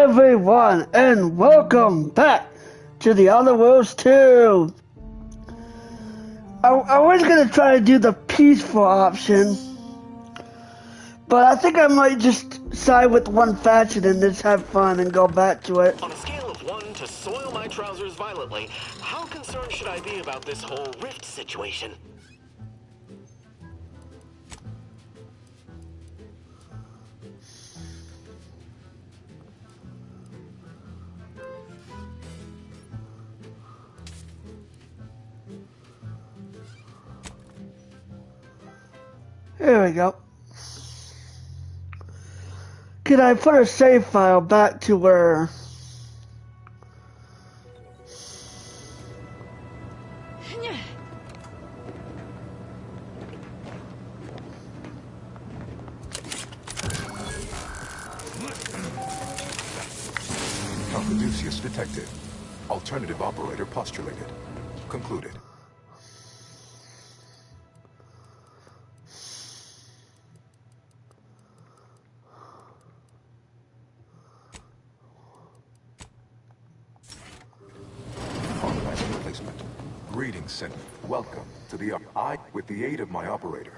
everyone, and welcome back to The Other Worlds 2. I was going to try to do the peaceful option, but I think I might just side with one faction and just have fun and go back to it. On a scale of 1 to soil my trousers violently, how concerned should I be about this whole rift situation? Here we go. Can I put a save file back to where... Caduceus detected. Alternative operator postulated. Concluded. Authorizing replacement. Greetings, Sentinel. Welcome to the with the aid of my operator.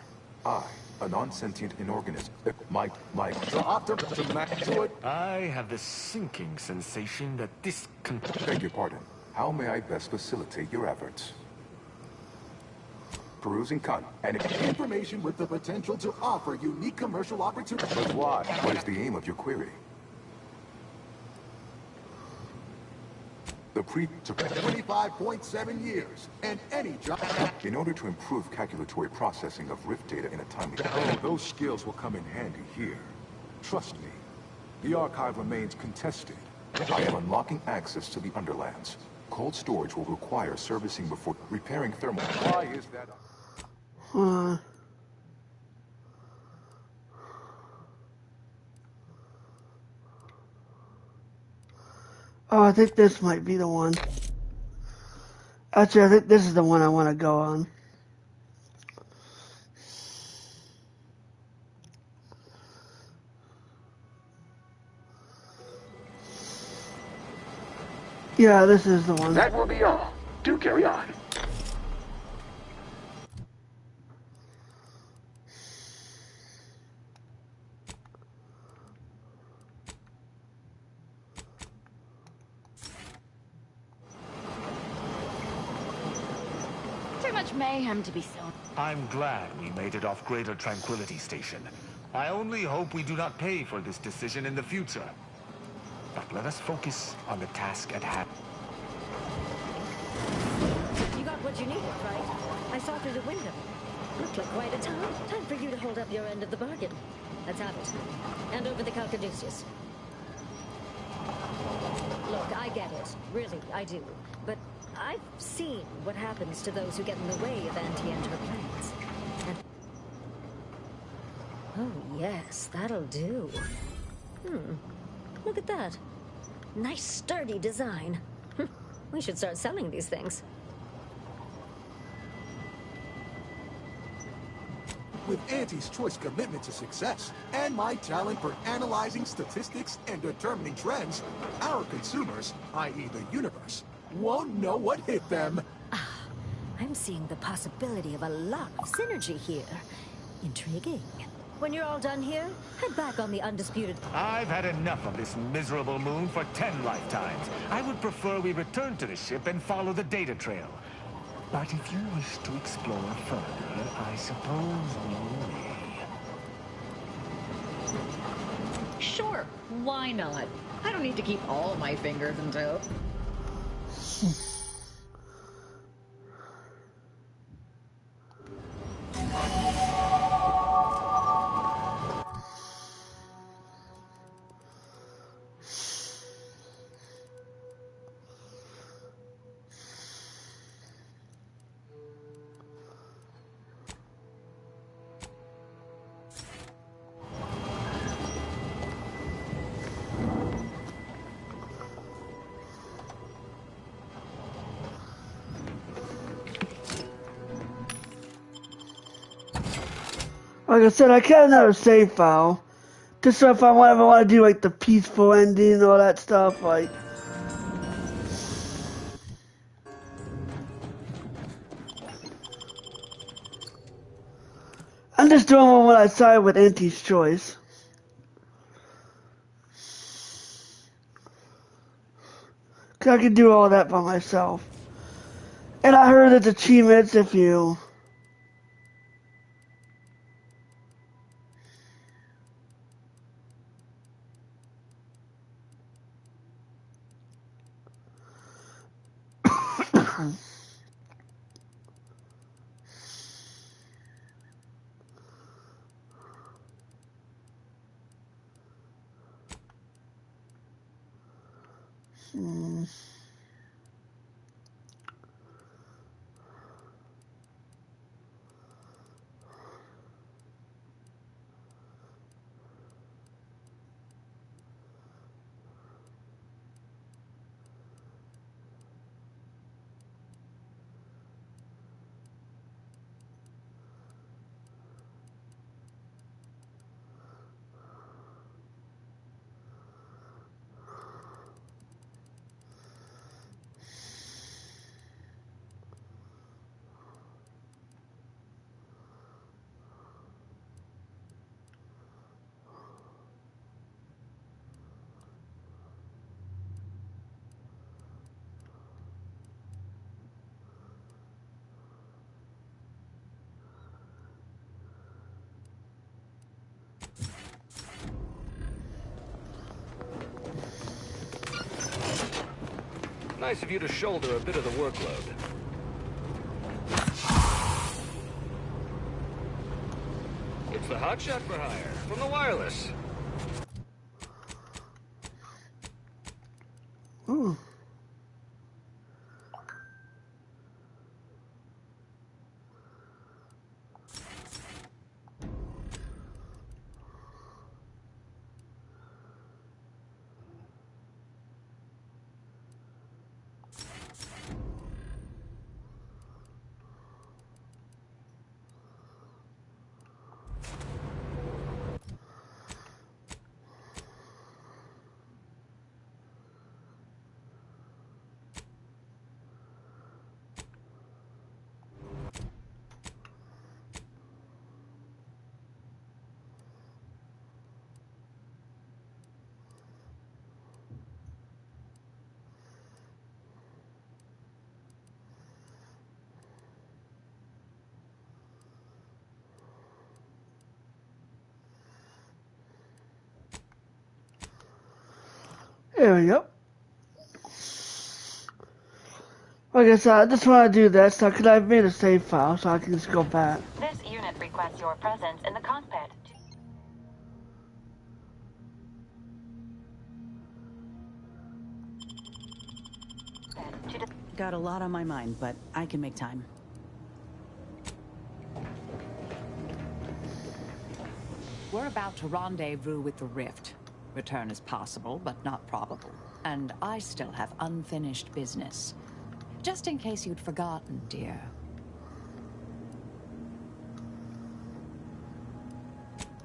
A non-sentient inorganism. I have the sinking sensation that this Beg your pardon. How may I best facilitate your efforts? Perusing and information with the potential to offer unique commercial opportunities. But why? What is the aim of your query? The 25.7 years, and any job. In order to improve calculatory processing of rift data in a timely those skills will come in handy here. Trust me, the archive remains contested. I am unlocking access to the Underlands. Cold storage will require servicing before repairing thermal. Why is that? Oh, I think this might be the one. Actually, I think this is the one I want to go on. Yeah, this is the one. That will be all. Do carry on. Too much mayhem to be sown. I'm glad we made it off Greater Tranquility Station. I only hope we do not pay for this decision in the future. But let us focus on the task at hand. You got what you needed, right? I saw through the window. Looked like quite a time. Time for you to hold up your end of the bargain. Let's have it. Hand over the Caduceus. Look, I get it. Really, I do. But I've seen what happens to those who get in the way of anti-enter plans. And... oh, yes, that'll do. Look at that. Nice, sturdy design. We should start selling these things. With Auntie's choice commitment to success, and my talent for analyzing statistics and determining trends, our consumers, i.e. the universe, won't know what hit them. I'm seeing the possibility of a lot of synergy here. Intriguing. When you're all done here, head back on the undisputed... I've had enough of this miserable moon for 10 lifetimes. I would prefer we return to the ship and follow the data trail. But if you wish to explore further, I suppose we may. Sure, why not? I don't need to keep all my fingers and toes. Like I said, I got another save file, Just so if I ever want to do like the peaceful ending and all that stuff, like. I'm just doing what I side with Auntie's choice. Cause I can do all that by myself. And I heard it's achievements if you... Nice of you to shoulder a bit of the workload. It's the hotshot for hire from the wireless. Ooh. There we go. Like I said, I just want to do this because I've made a save file so I can just go back. This unit requests your presence in the cockpit. Got a lot on my mind, but I can make time. We're about to rendezvous with the Rift. Return is possible, but not probable. And I still have unfinished business. Just in case you'd forgotten, dear.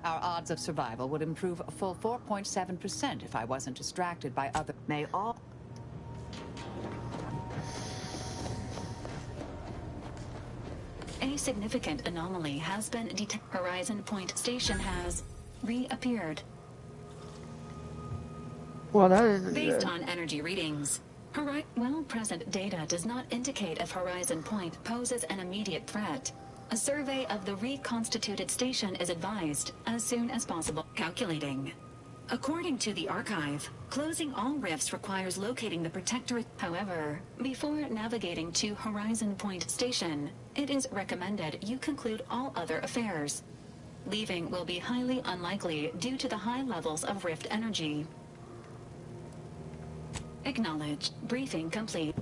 Our odds of survival would improve a full 4.7% if I wasn't distracted by other... May all... A significant anomaly has been detected. Horizon Point Station has reappeared. Well, that isn't Based good. on energy readings, present data does not indicate if Horizon Point poses an immediate threat. A survey of the reconstituted station is advised as soon as possible. Calculating. According to the archive, closing all rifts requires locating the protectorate. However, before navigating to Horizon Point Station, it is recommended you conclude all other affairs. Leaving will be highly unlikely due to the high levels of rift energy. Acknowledged. Briefing complete.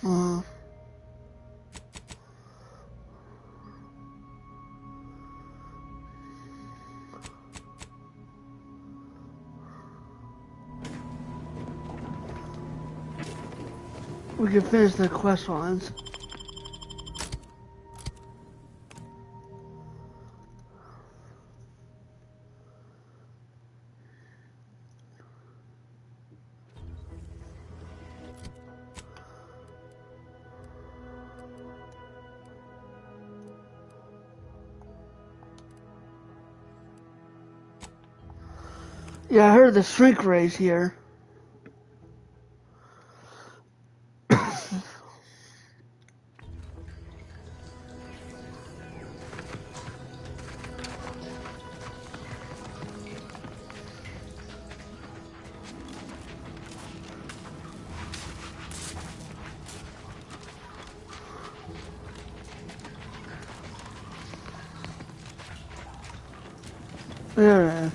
We can finish the quest lines. Yeah, I heard the shrink rays here. There it is.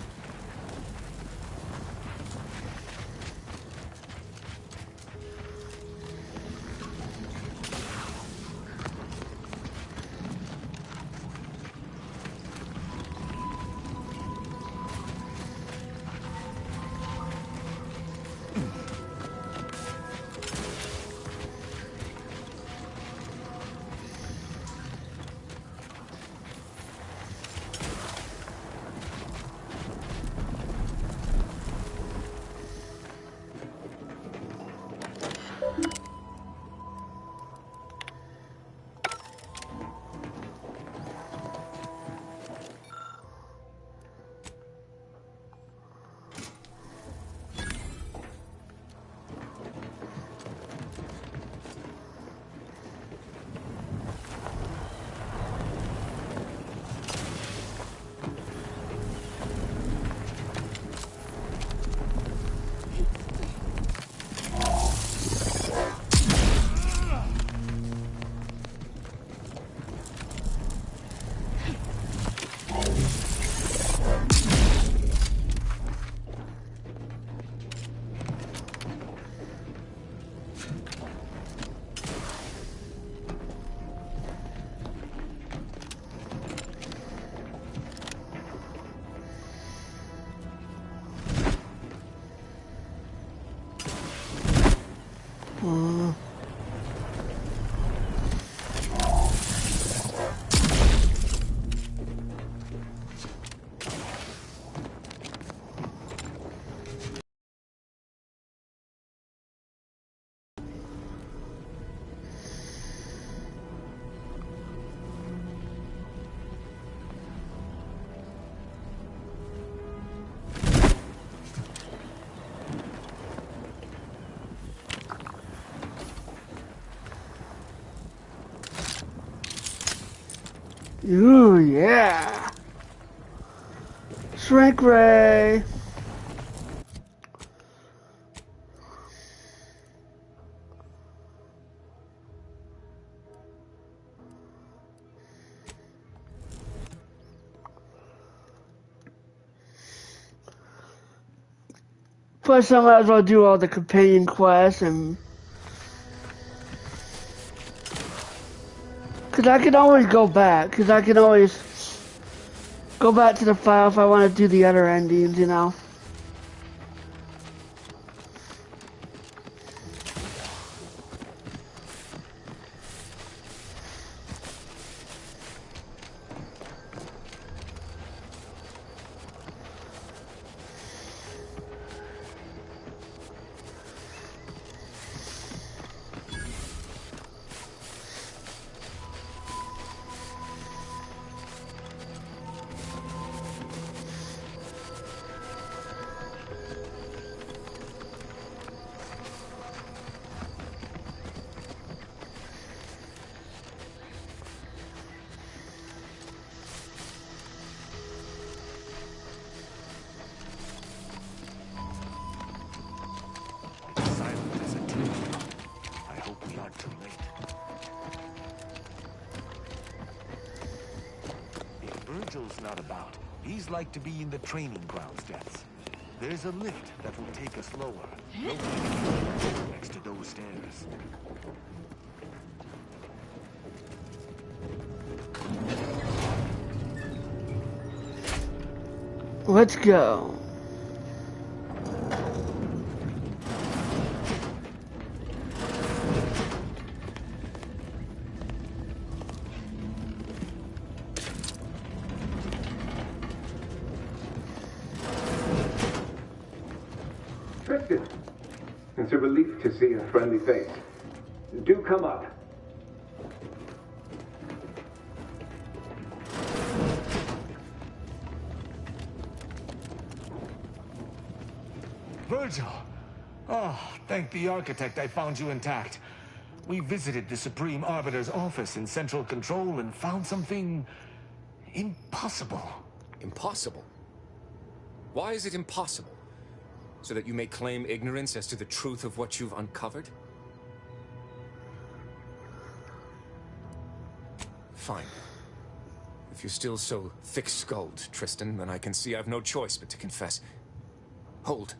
Ooh, yeah. Shrink ray. Plus, I might as well do all the companion quests and... Because I can always go back. Because I can always go back to the file if I want to do the other endings, you know. Virgil's not about. He's like to be in the training grounds, Jets. There's a lift that will take us lower. Next to those stairs. Let's go. Tristan, it's a relief to see a friendly face. Do come up. Virgil! Oh, thank the architect I found you intact. We visited the Supreme Arbiter's office in Central Control and found something impossible. Impossible? Why is it impossible? So that you may claim ignorance as to the truth of what you've uncovered? Fine. If you're still so thick-skulled, Tristan, then I can see I've no choice but to confess. Hold.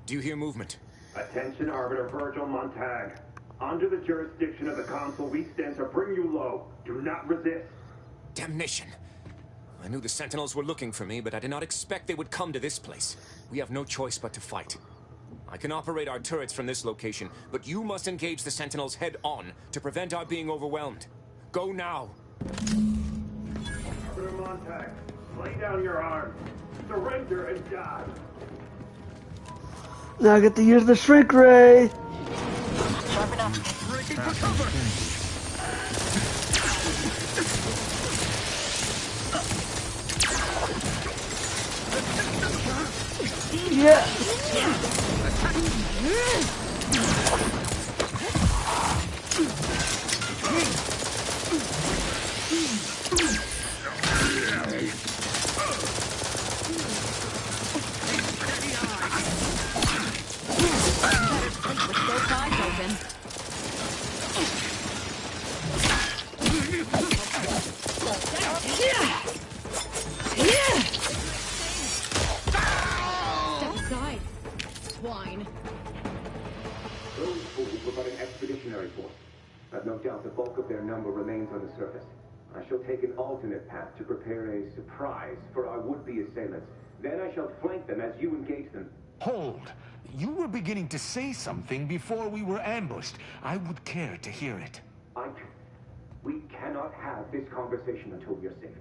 Do you hear movement? Attention, Arbiter Virgil Montag. Under the jurisdiction of the Council, we stand to bring you low. Do not resist. Damnation! I knew the Sentinels were looking for me, but I did not expect they would come to this place. We have no choice but to fight. I can operate our turrets from this location, but you must engage the Sentinels head-on to prevent our being overwhelmed. Go now! Arbiter Montag, lay down your arms. Surrender and die. Now I get to use the shrink ray. Sharp enough. Breaking for cover. Yeah. Those fools were but an expeditionary force. I've no doubt the bulk of their number remains on the surface. I shall take an alternate path to prepare a surprise for our would-be assailants. Then I shall flank them as you engage them. Hold! You were beginning to say something before we were ambushed. I would care to hear it. We cannot have this conversation until we are safe.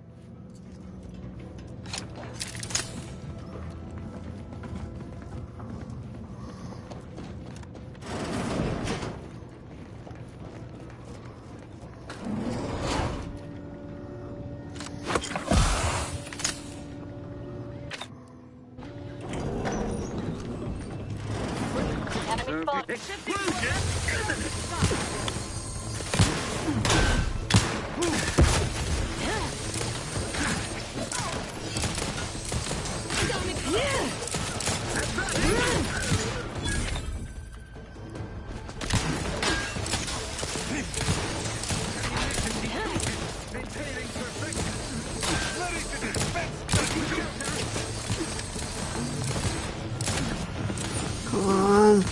Come on.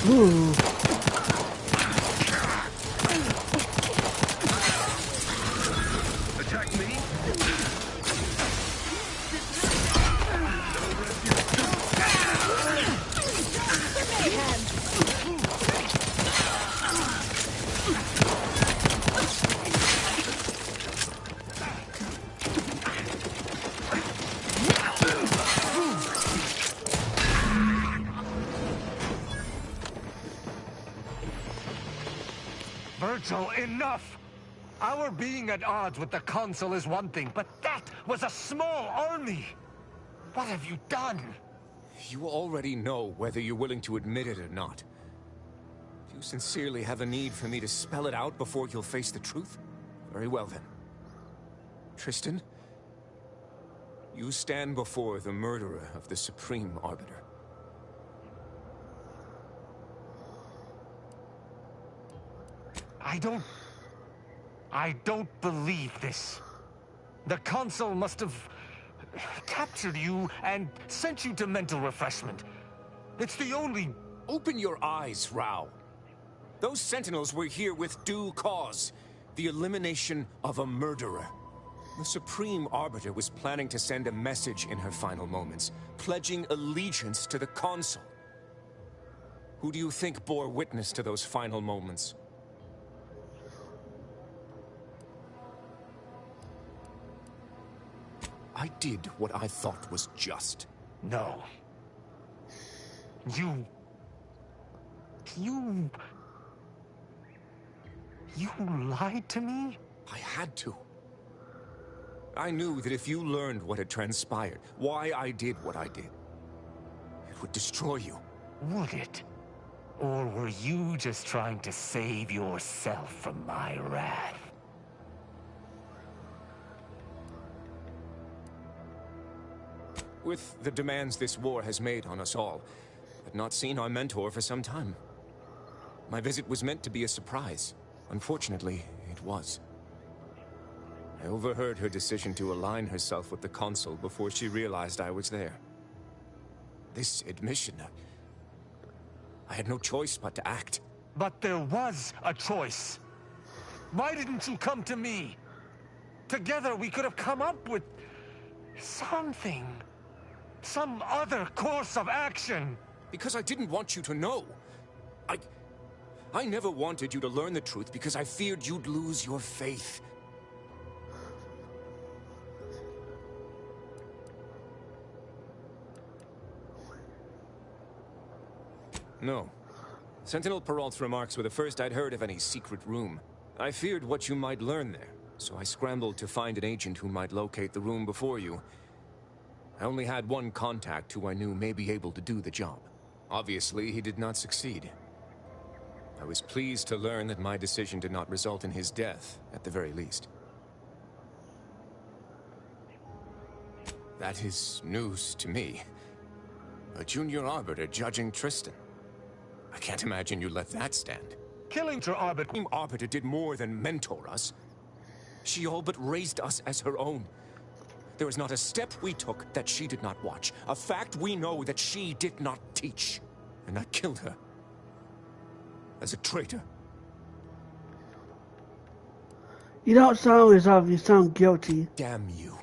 Ooh. Attack me. Virgil, enough! Our being at odds with the Consul is one thing, but that was a small army! What have you done? You already know whether you're willing to admit it or not. Do you sincerely have a need for me to spell it out before you'll face the truth? Very well then. Tristan, you stand before the murderer of the Supreme Arbiter. I don't believe this. The Consul must have captured you and sent you to mental refreshment. It's the only... Open your eyes, Rao. Those Sentinels were here with due cause. The elimination of a murderer. The Supreme Arbiter was planning to send a message in her final moments, pledging allegiance to the Consul. Who do you think bore witness to those final moments? I did what I thought was just. No. You lied to me? I had to. I knew that if you learned what had transpired, why I did what I did, it would destroy you. Would it? Or were you just trying to save yourself from my wrath? With the demands this war has made on us all, I've not seen our mentor for some time. My visit was meant to be a surprise. Unfortunately, it was. I overheard her decision to align herself with the Consul before she realized I was there. This admission, I had no choice but to act. But there was a choice. Why didn't you come to me? Together we could have come up with something. Some other course of action. Because I didn't want you to know. I never wanted you to learn the truth because I feared you'd lose your faith. No. Sentinel Peralt's remarks were the first I'd heard of any secret room. I feared what you might learn there, so I scrambled to find an agent who might locate the room before you. I only had one contact who I knew may be able to do the job. Obviously, he did not succeed. I was pleased to learn that my decision did not result in his death, at the very least. That is news to me. A junior arbiter judging Tristan. I can't imagine you let that stand. Killing your arbiter. Team Arbiter did more than mentor us. She all but raised us as her own. There is not a step we took that she did not watch. A fact we know that she did not teach. And I killed her. As a traitor. You don't sound as if you sound guilty. Damn you.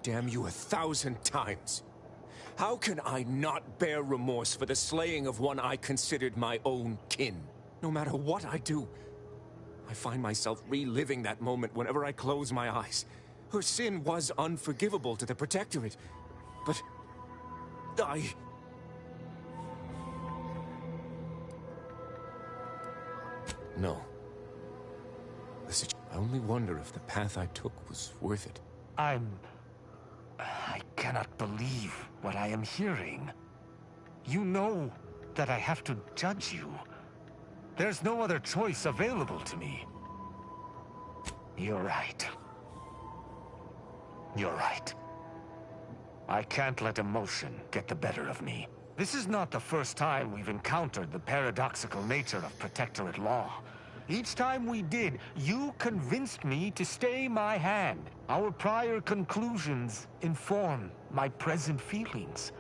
Damn you 1,000 times. How can I not bear remorse for the slaying of one I considered my own kin? No matter what I do, I find myself reliving that moment whenever I close my eyes. Her sin was unforgivable to the Protectorate, but No. I only wonder if the path I took was worth it. I cannot believe what I am hearing. You know that I have to judge you. There's no other choice available to me. You're right. You're right. I can't let emotion get the better of me. This is not the first time we've encountered the paradoxical nature of Protectorate law. Each time we did, you convinced me to stay my hand. Our prior conclusions inform my present feelings.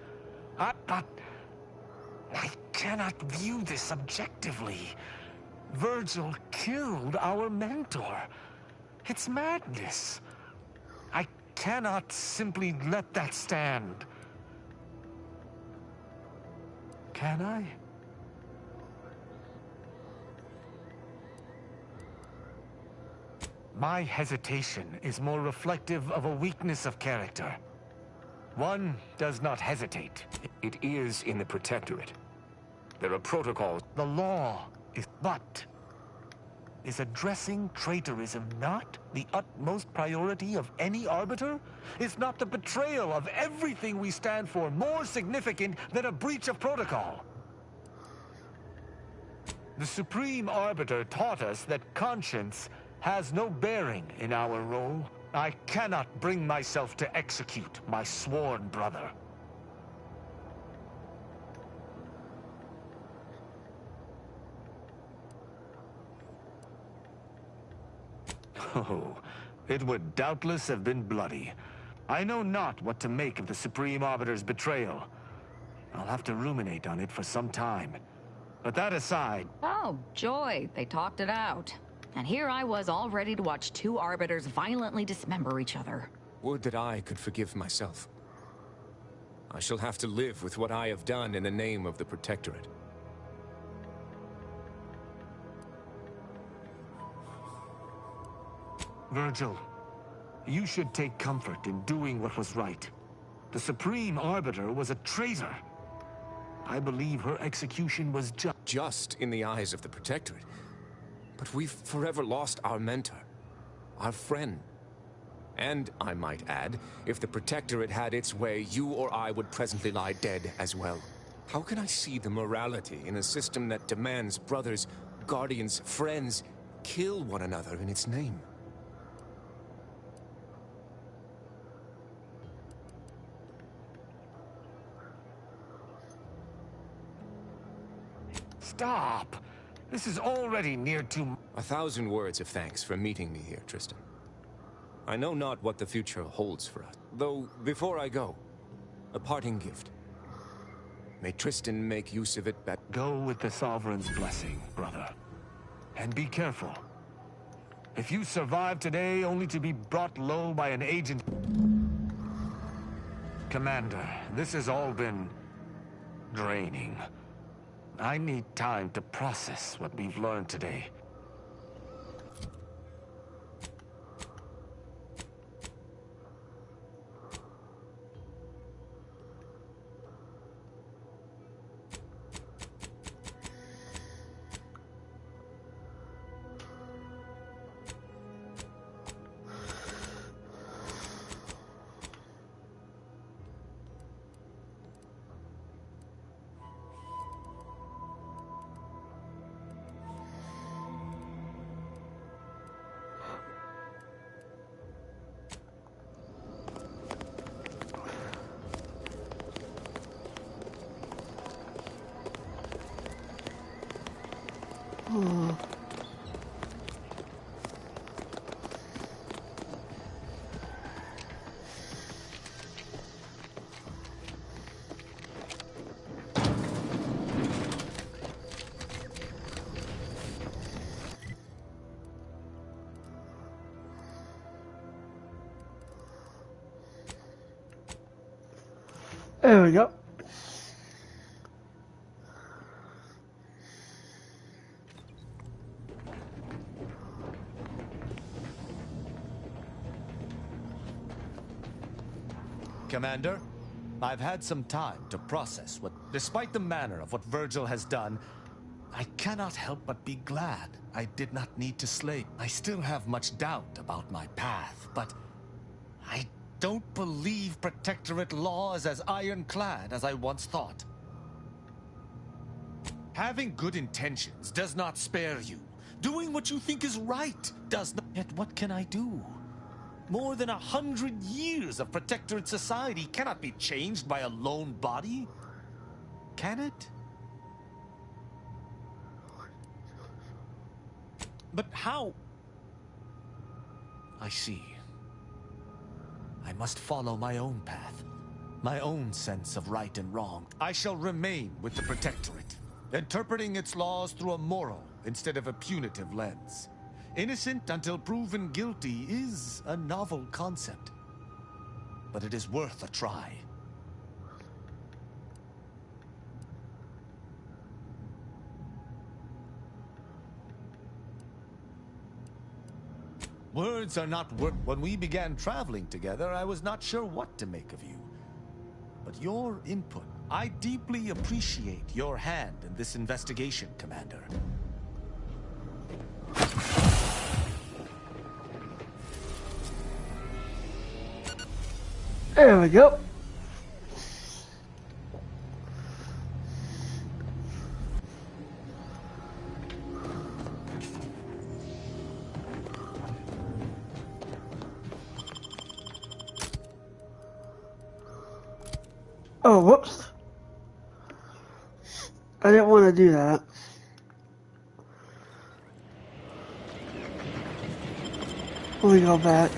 But I cannot view this objectively. Virgil killed our mentor. It's madness. I cannot simply let that stand. Can I? My hesitation is more reflective of a weakness of character. One does not hesitate. It is in the Protectorate. There are protocols. The law is but. Is addressing traitorism not the utmost priority of any arbiter? Is not the betrayal of everything we stand for more significant than a breach of protocol? The Supreme Arbiter taught us that conscience has no bearing in our role. I cannot bring myself to execute my sworn brother. Oh, it would doubtless have been bloody. I know not what to make of the Supreme Arbiter's betrayal. I'll have to ruminate on it for some time. But that aside... Oh, joy. They talked it out. And here I was all ready to watch two arbiters violently dismember each other. Would that I could forgive myself. I shall have to live with what I have done in the name of the Protectorate. Virgil, you should take comfort in doing what was right. The Supreme Arbiter was a traitor. I believe her execution was just in the eyes of the Protectorate. But we've forever lost our mentor, our friend. And, I might add, if the Protectorate had its way, you or I would presently lie dead as well. How can I see the morality in a system that demands brothers, guardians, friends kill one another in its name? Stop! This is already near to... 1,000 words of thanks for meeting me here, Tristan. I know not what the future holds for us. Though, before I go, a parting gift. May Tristan make use of it Go with the Sovereign's blessing, brother. And be careful. If you survive today only to be brought low by an agent... Commander, this has all been... draining. I need time to process what we've learned today. There we go. Commander, I've had some time to process what... Despite the manner of what Virgil has done, I cannot help but be glad I did not need to slay. I still have much doubt about my path, but I don't believe Protectorate law is as ironclad as I once thought. Having good intentions does not spare you. Doing what you think is right does not... Yet what can I do? More than 100 years of Protectorate society cannot be changed by a lone body. Can it? But how? I see. I must follow my own path, my own sense of right and wrong. I shall remain with the Protectorate, interpreting its laws through a moral instead of a punitive lens. Innocent until proven guilty is a novel concept, but it is worth a try. Words are not worth... When we began traveling together, I was not sure what to make of you. But your input, I deeply appreciate your hand in this investigation, Commander. There we go. Oh, whoops. I didn't want to do that. Let me go back.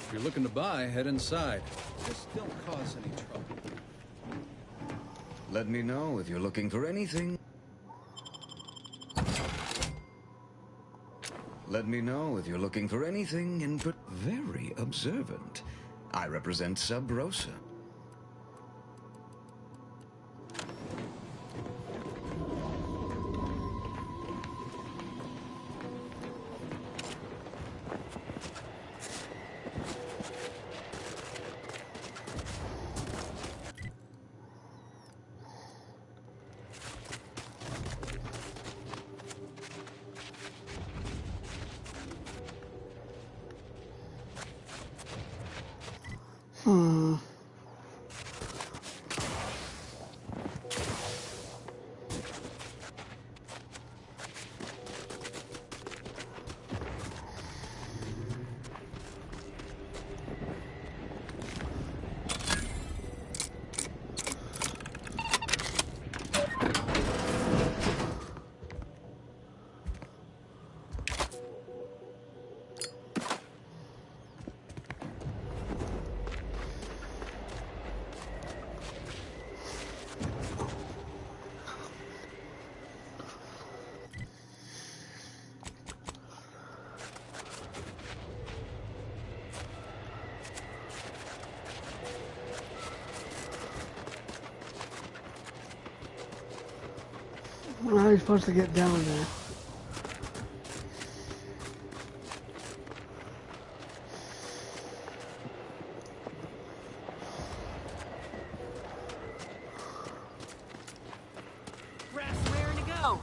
If you're looking to buy, head inside. Just don't cause any trouble. Let me know if you're looking for anything. Let me know if you're looking for anything in but very observant. I represent Sub Rosa. How are you supposed to get down there? Brass raring to go.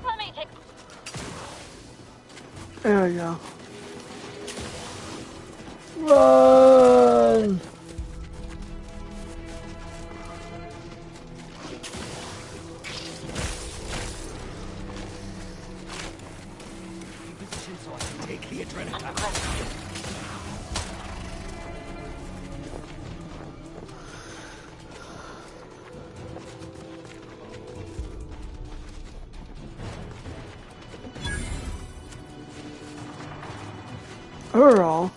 Let me take. There we go. Run! Position so I can take the adrenaline. Earl?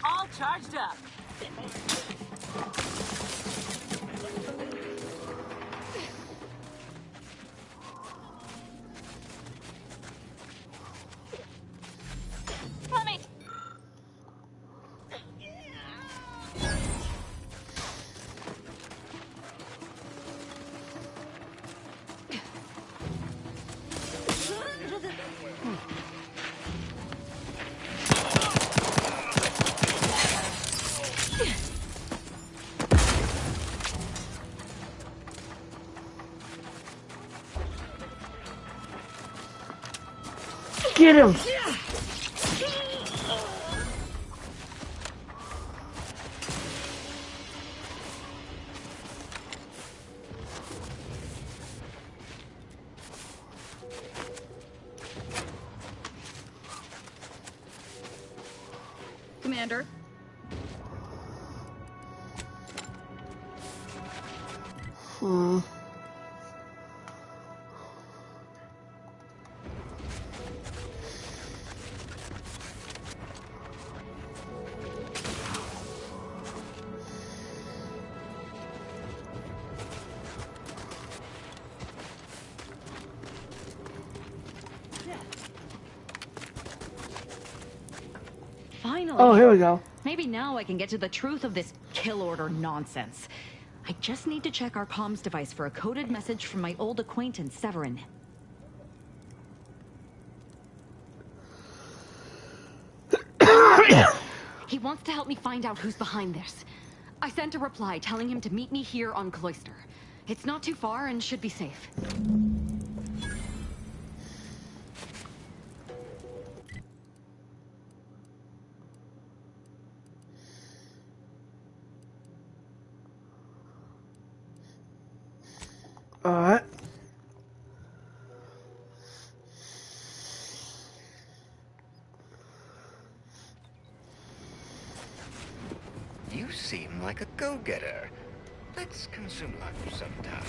All charged up. Let me. Get him! Commander? Finally. Oh, here we go. Maybe now I can get to the truth of this kill order nonsense. I just need to check our comms device for a coded message from my old acquaintance, Severin. He wants to help me find out who's behind this. I sent a reply telling him to meet me here on Cloister. It's not too far and should be safe. Alright. You seem like a go-getter. Let's consume lunch sometime.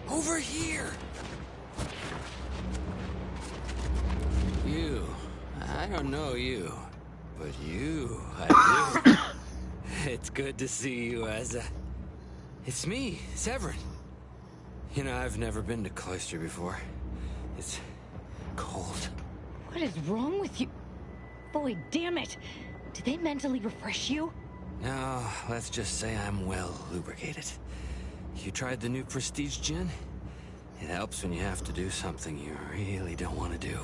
Over here! You. I don't know you. But you, I do. It's good to see you, Asa. It's me, Severin. You know, I've never been to Cloister before. It's cold. What is wrong with you? Boy, damn it! Did they mentally refresh you? No, let's just say I'm well lubricated. You tried the new Prestige Gin? It helps when you have to do something you really don't want to do.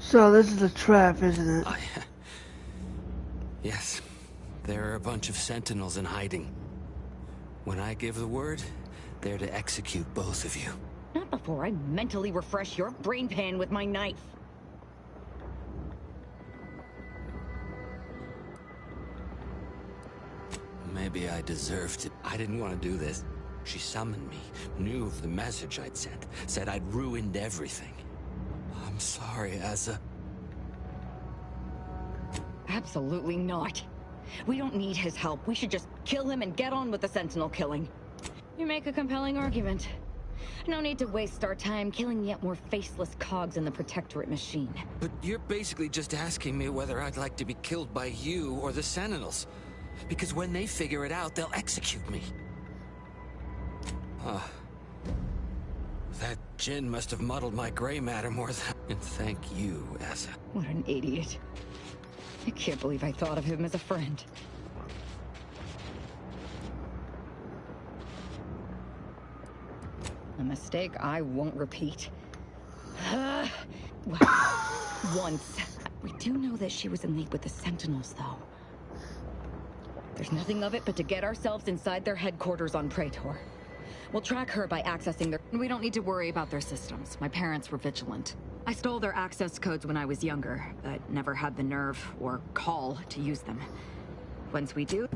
So this is a trap, isn't it? Yes. There are a bunch of sentinels in hiding. When I give the word, they're to execute both of you. Not before I mentally refresh your brain pan with my knife. Maybe I deserved it. I didn't want to do this. She summoned me, knew of the message I'd sent, said I'd ruined everything. I'm sorry, Asa. Absolutely not. We don't need his help. We should just kill him and get on with the Sentinel killing. You make a compelling argument. No need to waste our time killing yet more faceless cogs in the Protectorate machine. But you're basically just asking me whether I'd like to be killed by you or the Sentinels. Because when they figure it out, they'll execute me. That gin must have muddled my gray matter more than... And thank you, Asa. What an idiot. I can't believe I thought of him as a friend. A mistake I won't repeat. Well, once. We do know that she was in league with the Sentinels, though. There's nothing of it but to get ourselves inside their headquarters on Praetor. We'll track her by accessing their... We don't need to worry about their systems. My parents were vigilant. I stole their access codes when I was younger, but never had the nerve or call to use them. Once we do...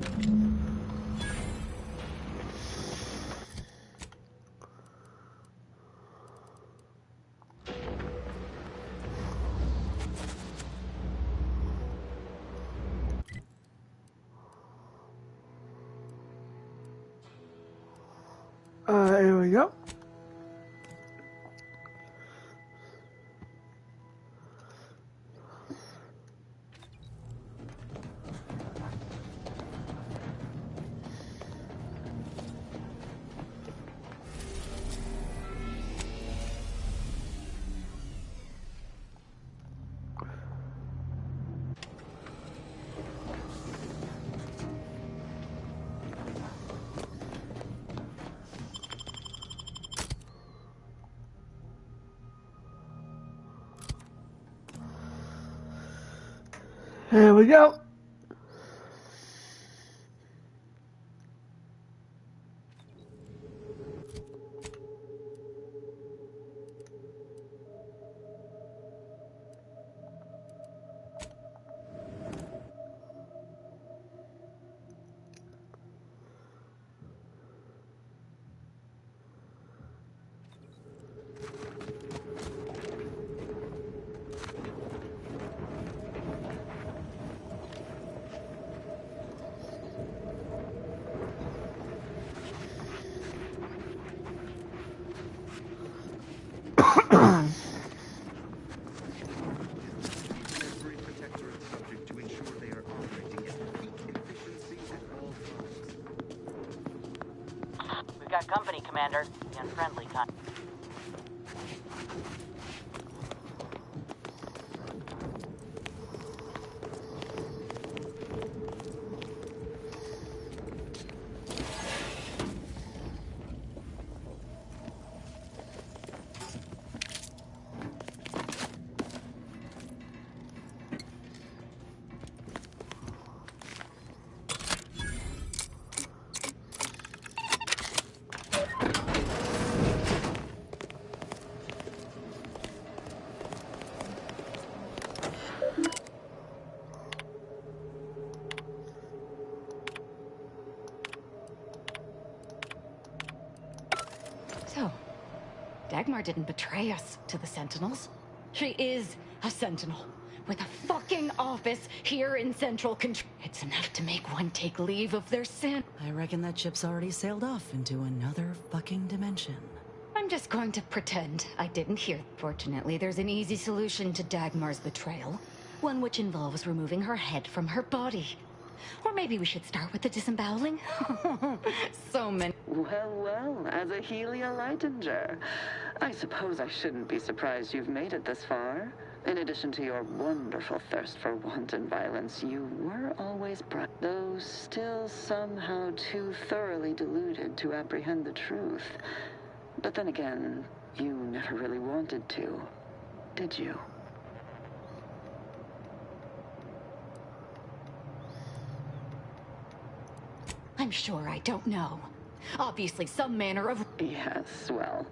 Here we go. Here we go. Got company, Commander. The unfriendly kind. So, Dagmar didn't betray us to the Sentinels. She is a Sentinel with a fucking office here in Central Control. It's enough to make one take leave of their sin. I reckon that ship's already sailed off into another fucking dimension. I'm just going to pretend I didn't hear. Fortunately, there's an easy solution to Dagmar's betrayal. One which involves removing her head from her body. Or maybe we should start with the disemboweling? So many... Well, as a Helia Leitinger, I suppose I shouldn't be surprised you've made it this far. In addition to your wonderful thirst for wanton violence, you were always bright, though still somehow too thoroughly deluded to apprehend the truth. But then again, you never really wanted to, did you? I'm sure I don't know. Obviously some manner of... Yes, well,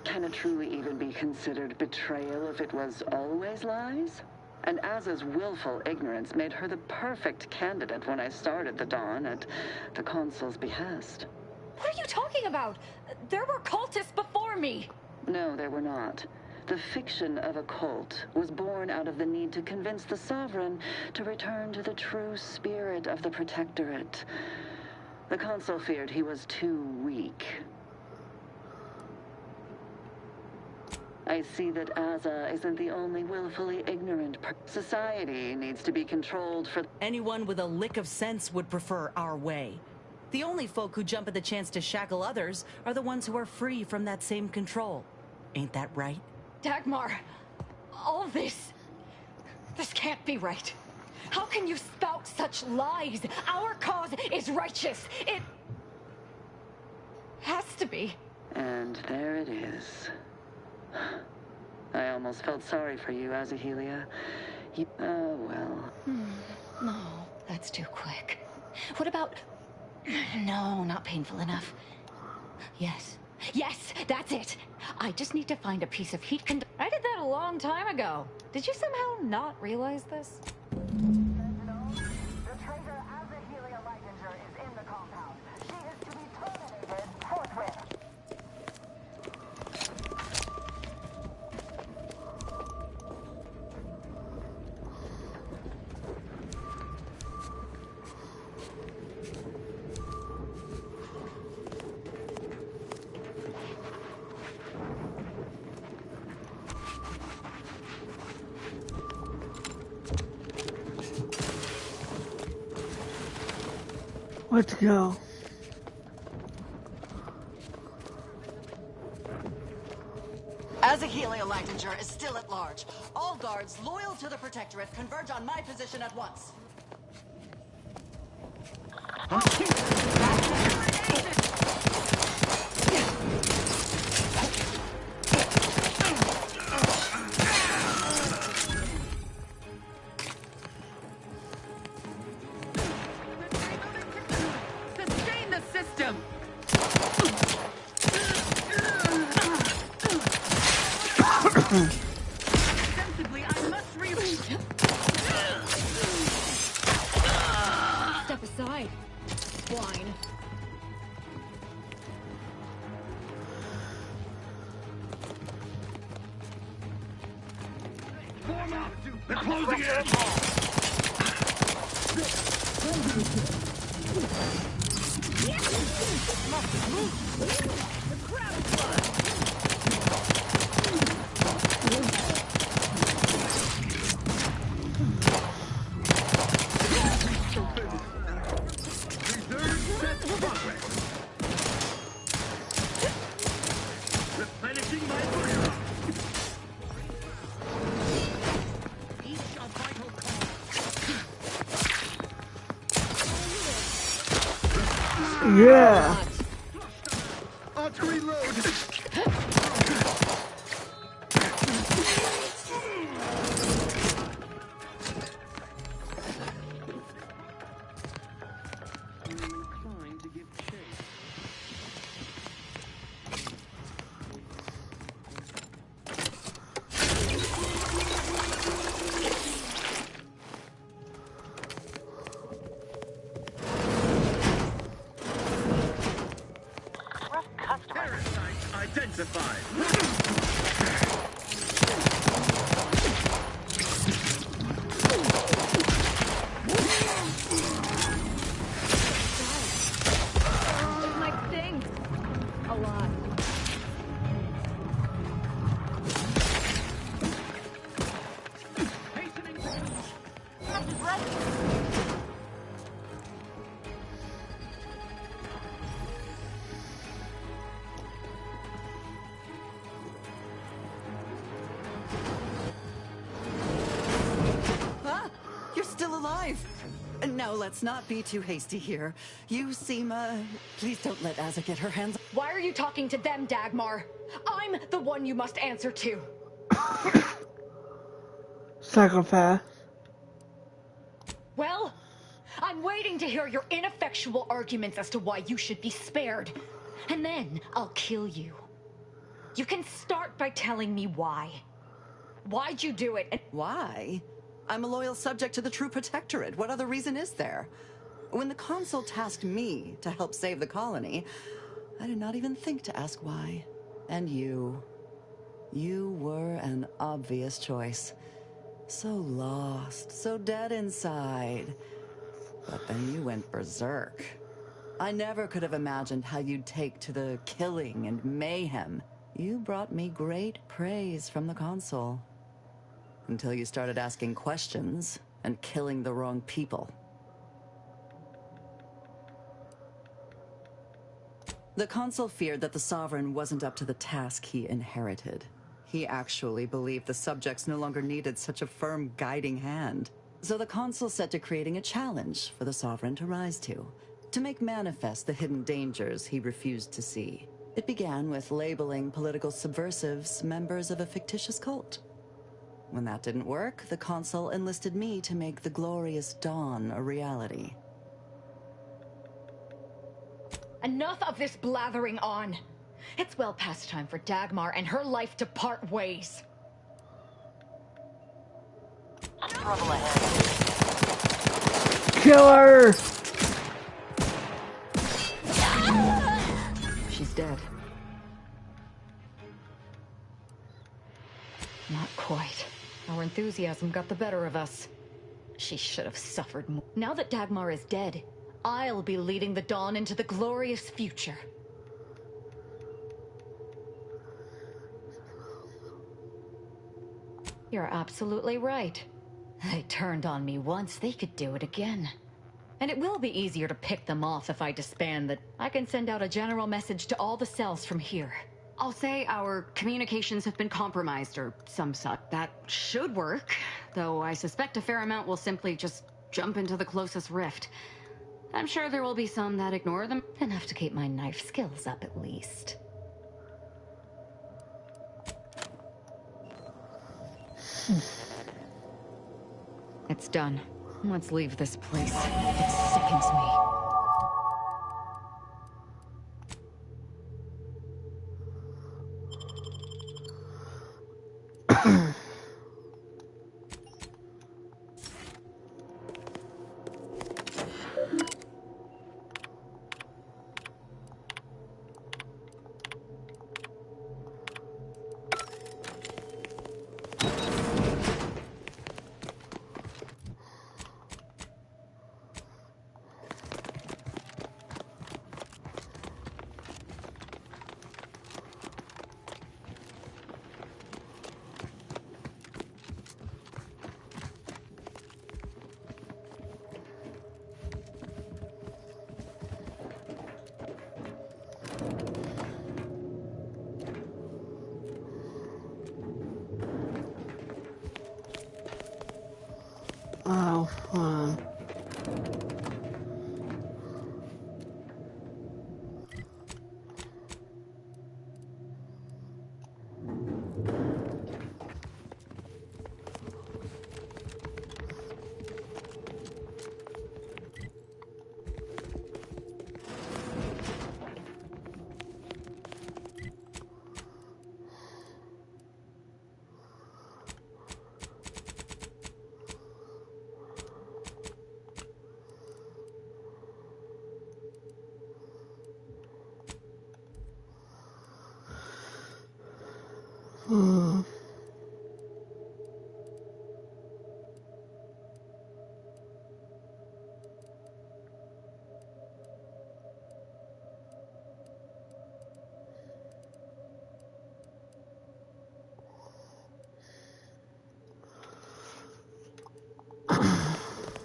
can it truly even be considered betrayal if it was always lies? And Aza's willful ignorance made her the perfect candidate when I started the Dawn at the Consul's behest. What are you talking about? There were cultists before me. No, there were not. The fiction of a cult was born out of the need to convince the Sovereign to return to the true spirit of the Protectorate. The Consul feared he was too weak. I see that Aza isn't the only willfully ignorant Society needs to be controlled for... Anyone with a lick of sense would prefer our way. The only folk who jump at the chance to shackle others are the ones who are free from that same control. Ain't that right? Dagmar, all this can't be right. How can you spout such lies? Our cause is righteous. It has to be. And there it is. I almost felt sorry for you, Azahelia. Oh, well. No, that's too quick. What about... No, not painful enough. Yes, that's it. I just need to find a piece of heat I did that a long time ago. Did you somehow not realize this? Sentinel, the traitor Azahelia Lightinger is in the compound. She is to be terminated forthwith. Let's go. Azahelia Lightinger is still at large. All guards loyal to the Protectorate converge on my position at once. Sustain the system! Sensibly, I must reach. Step aside, swine. Form up! They're closing in! The crowd is flooded. Replenishing my fire! Each a vital call. Yeah. To reload! Parasite identified! It might sting. A lot. Ah, you're still alive. No, let's not be too hasty here. You seem, please don't let Aza get her hands... Why are you talking to them, Dagmar? I'm the one you must answer to. Psychopath. Well, I'm waiting to hear your ineffectual arguments as to why you should be spared. And then I'll kill you. You can start by telling me why. Why'd you do it? Why? I'm a loyal subject to the true Protectorate. What other reason is there? When the Consul tasked me to help save the colony, I did not even think to ask why. And you were an obvious choice. So lost, so dead inside. But then you went berserk. I never could have imagined how you'd take to the killing and mayhem. You brought me great praise from the Consul. Until you started asking questions and killing the wrong people. The Consul feared that the Sovereign wasn't up to the task he inherited. He actually believed the subjects no longer needed such a firm guiding hand. So the Consul set to creating a challenge for the Sovereign to rise to make manifest the hidden dangers he refused to see. It began with labeling political subversives members of a fictitious cult. When that didn't work, the Consul enlisted me to make the Glorious Dawn a reality. Enough of this blathering on! It's well past time for Dagmar and her life to part ways. Trouble ahead. Kill her! She's dead. Not quite. Our enthusiasm got the better of us. She should have suffered more. Now that Dagmar is dead, I'll be leading the Dawn into the glorious future. You're absolutely right. They turned on me once, they could do it again. And it will be easier to pick them off if I disband that. I can send out a general message to all the cells from here. I'll say our communications have been compromised or some such. That should work, though I suspect a fair amount will simply just jump into the closest rift. I'm sure there will be some that ignore them. Enough to keep my knife skills up at least. It's done. Let's leave this place. It sickens me. Oh, fun.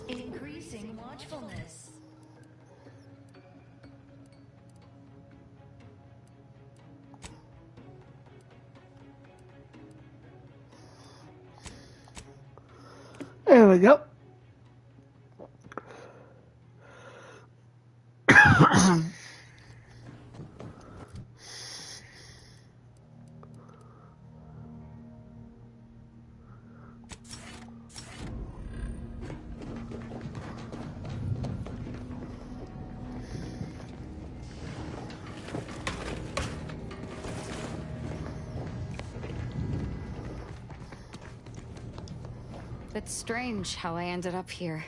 Increasing watchfulness. There we go. It's strange how I ended up here.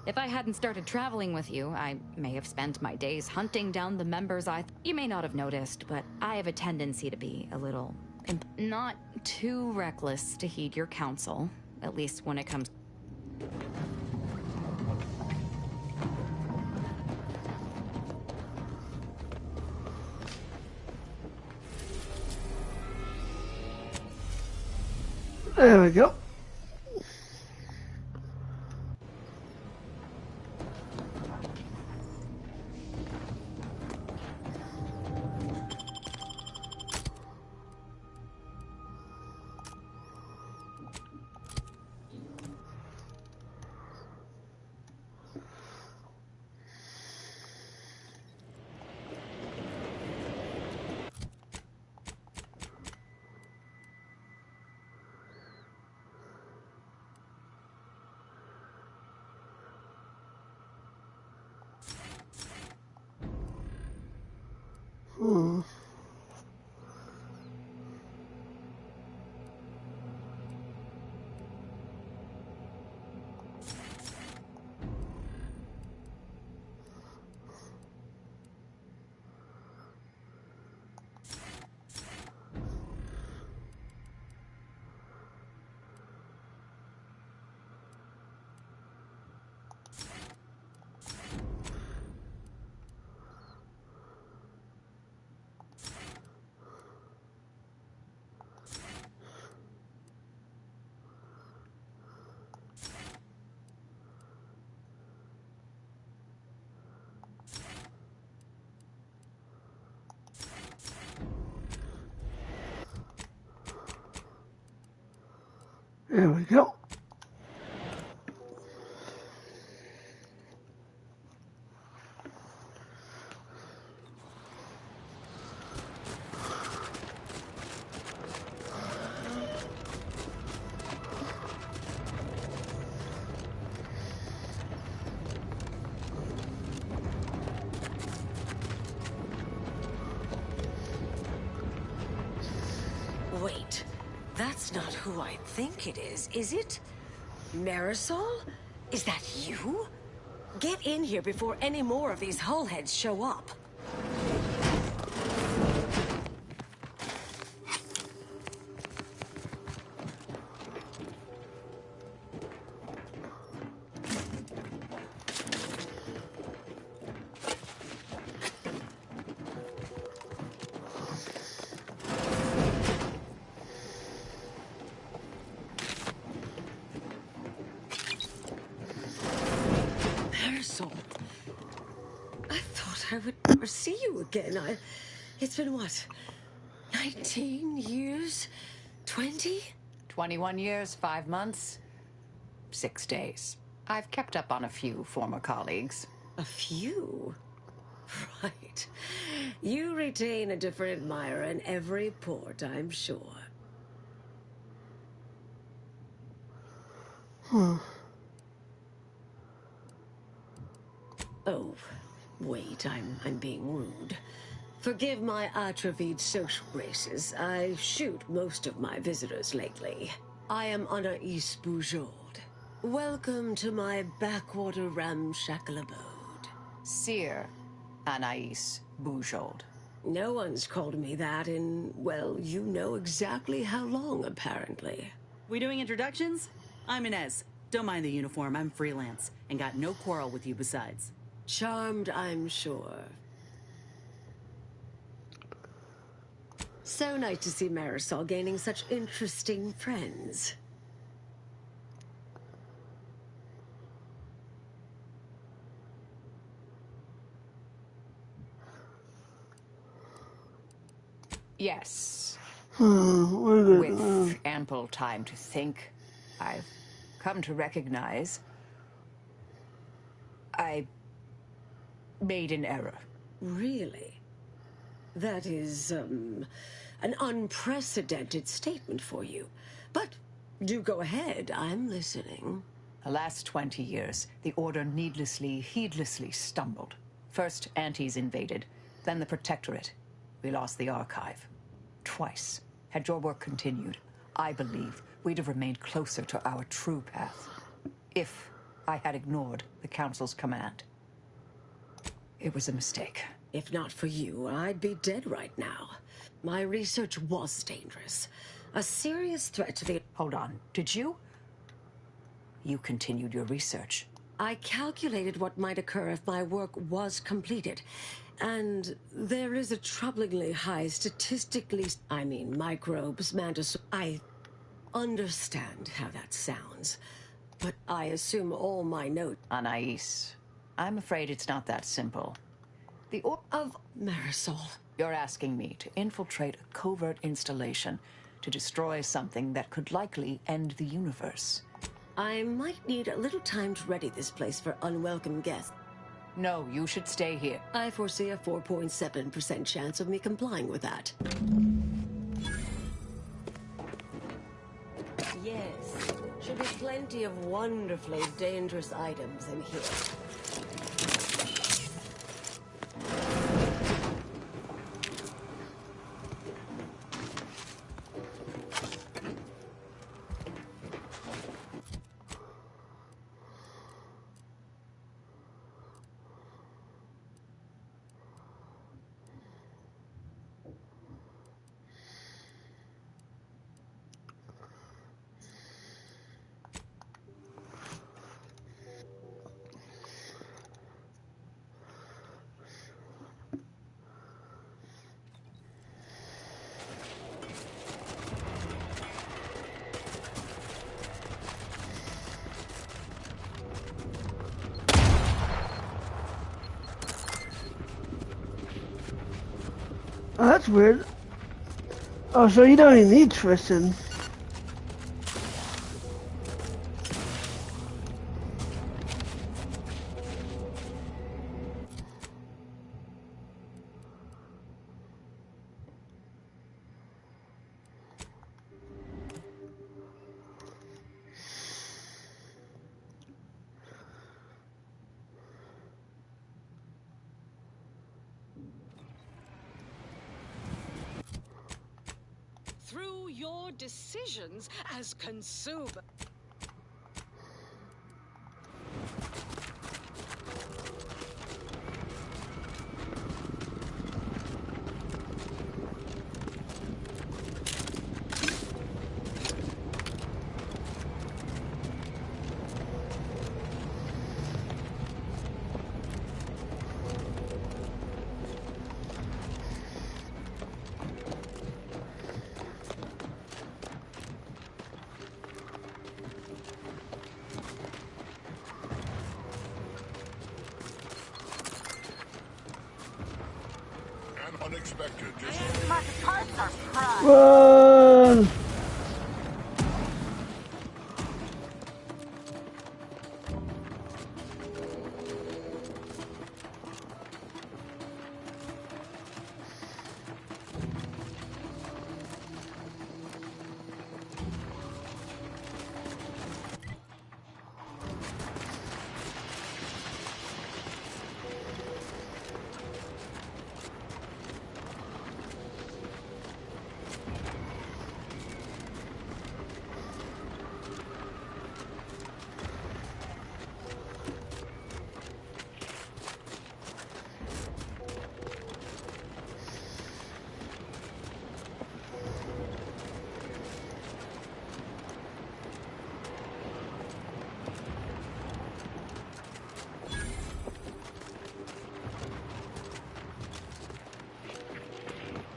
If I hadn't started traveling with you, I may have spent my days hunting down the members You may not have noticed, but I have a tendency to be a little... not too reckless to heed your counsel, at least when it comes... There we go. There we go. Wait, that's not who I think it is it? Marisol? Is that you? Get in here before any more of these hullheads show up. I thought I would never see you again. It's been what? 19 years? 20? 21 years, 5 months, 6 days. I've kept up on a few former colleagues. A few? Right. You retain a different admirer in every port, I'm sure. Oh, wait, I'm being rude. Forgive my atrophied social graces. I shoot most of my visitors lately. I am Anais Bujold. Welcome to my backwater ramshackle abode. Seer Anais Bujold. No one's called me that in, well, you know exactly how long, apparently. We doing introductions? I'm Inez. Don't mind the uniform, I'm freelance, and got no quarrel with you besides. Charmed, I'm sure. So nice to see Marisol gaining such interesting friends. Yes. With With ample time to think, I've come to recognize I made an error. Really? That is, an unprecedented statement for you. But do go ahead, I'm listening. The last 20 years, the Order needlessly, heedlessly stumbled. First, Antes invaded, then the Protectorate. We lost the Archive. Twice. Had your work continued, I believe we'd have remained closer to our true path. If I had ignored the Council's command. It was a mistake. If not for you, I'd be dead right now. My research was dangerous. A serious threat to the... Hold on. Did you? You continued your research. I calculated what might occur if my work was completed. And there is a troublingly high microbes, mantis... I understand how that sounds. But I assume all my notes... Anais, I'm afraid it's not that simple. The of Marisol. You're asking me to infiltrate a covert installation to destroy something that could likely end the universe. I might need a little time to ready this place for unwelcome guests. No, you should stay here. I foresee a 4.7% chance of me complying with that. Yes, should be plenty of wonderfully dangerous items in here. Oh, that's weird. Oh, so you don't even need Tristan. Through your decisions as consumer. Unexpected. My parts are fried. Run!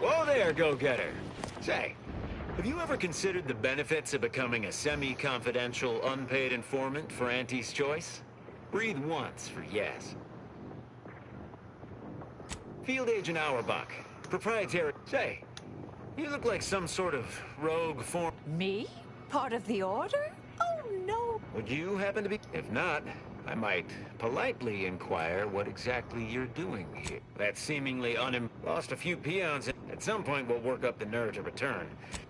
Whoa there, go-getter. Say, have you ever considered the benefits of becoming a semi-confidential, unpaid informant for Auntie's Choice? Breathe once for yes. Field Agent Auerbach, proprietary... Say, you look like some sort of rogue form... Me? Part of the Order? Oh, no. Would you happen to be... If not, I might politely inquire what exactly you're doing here. That seemingly lost a few peons. At some point, we'll work up the nerve to return.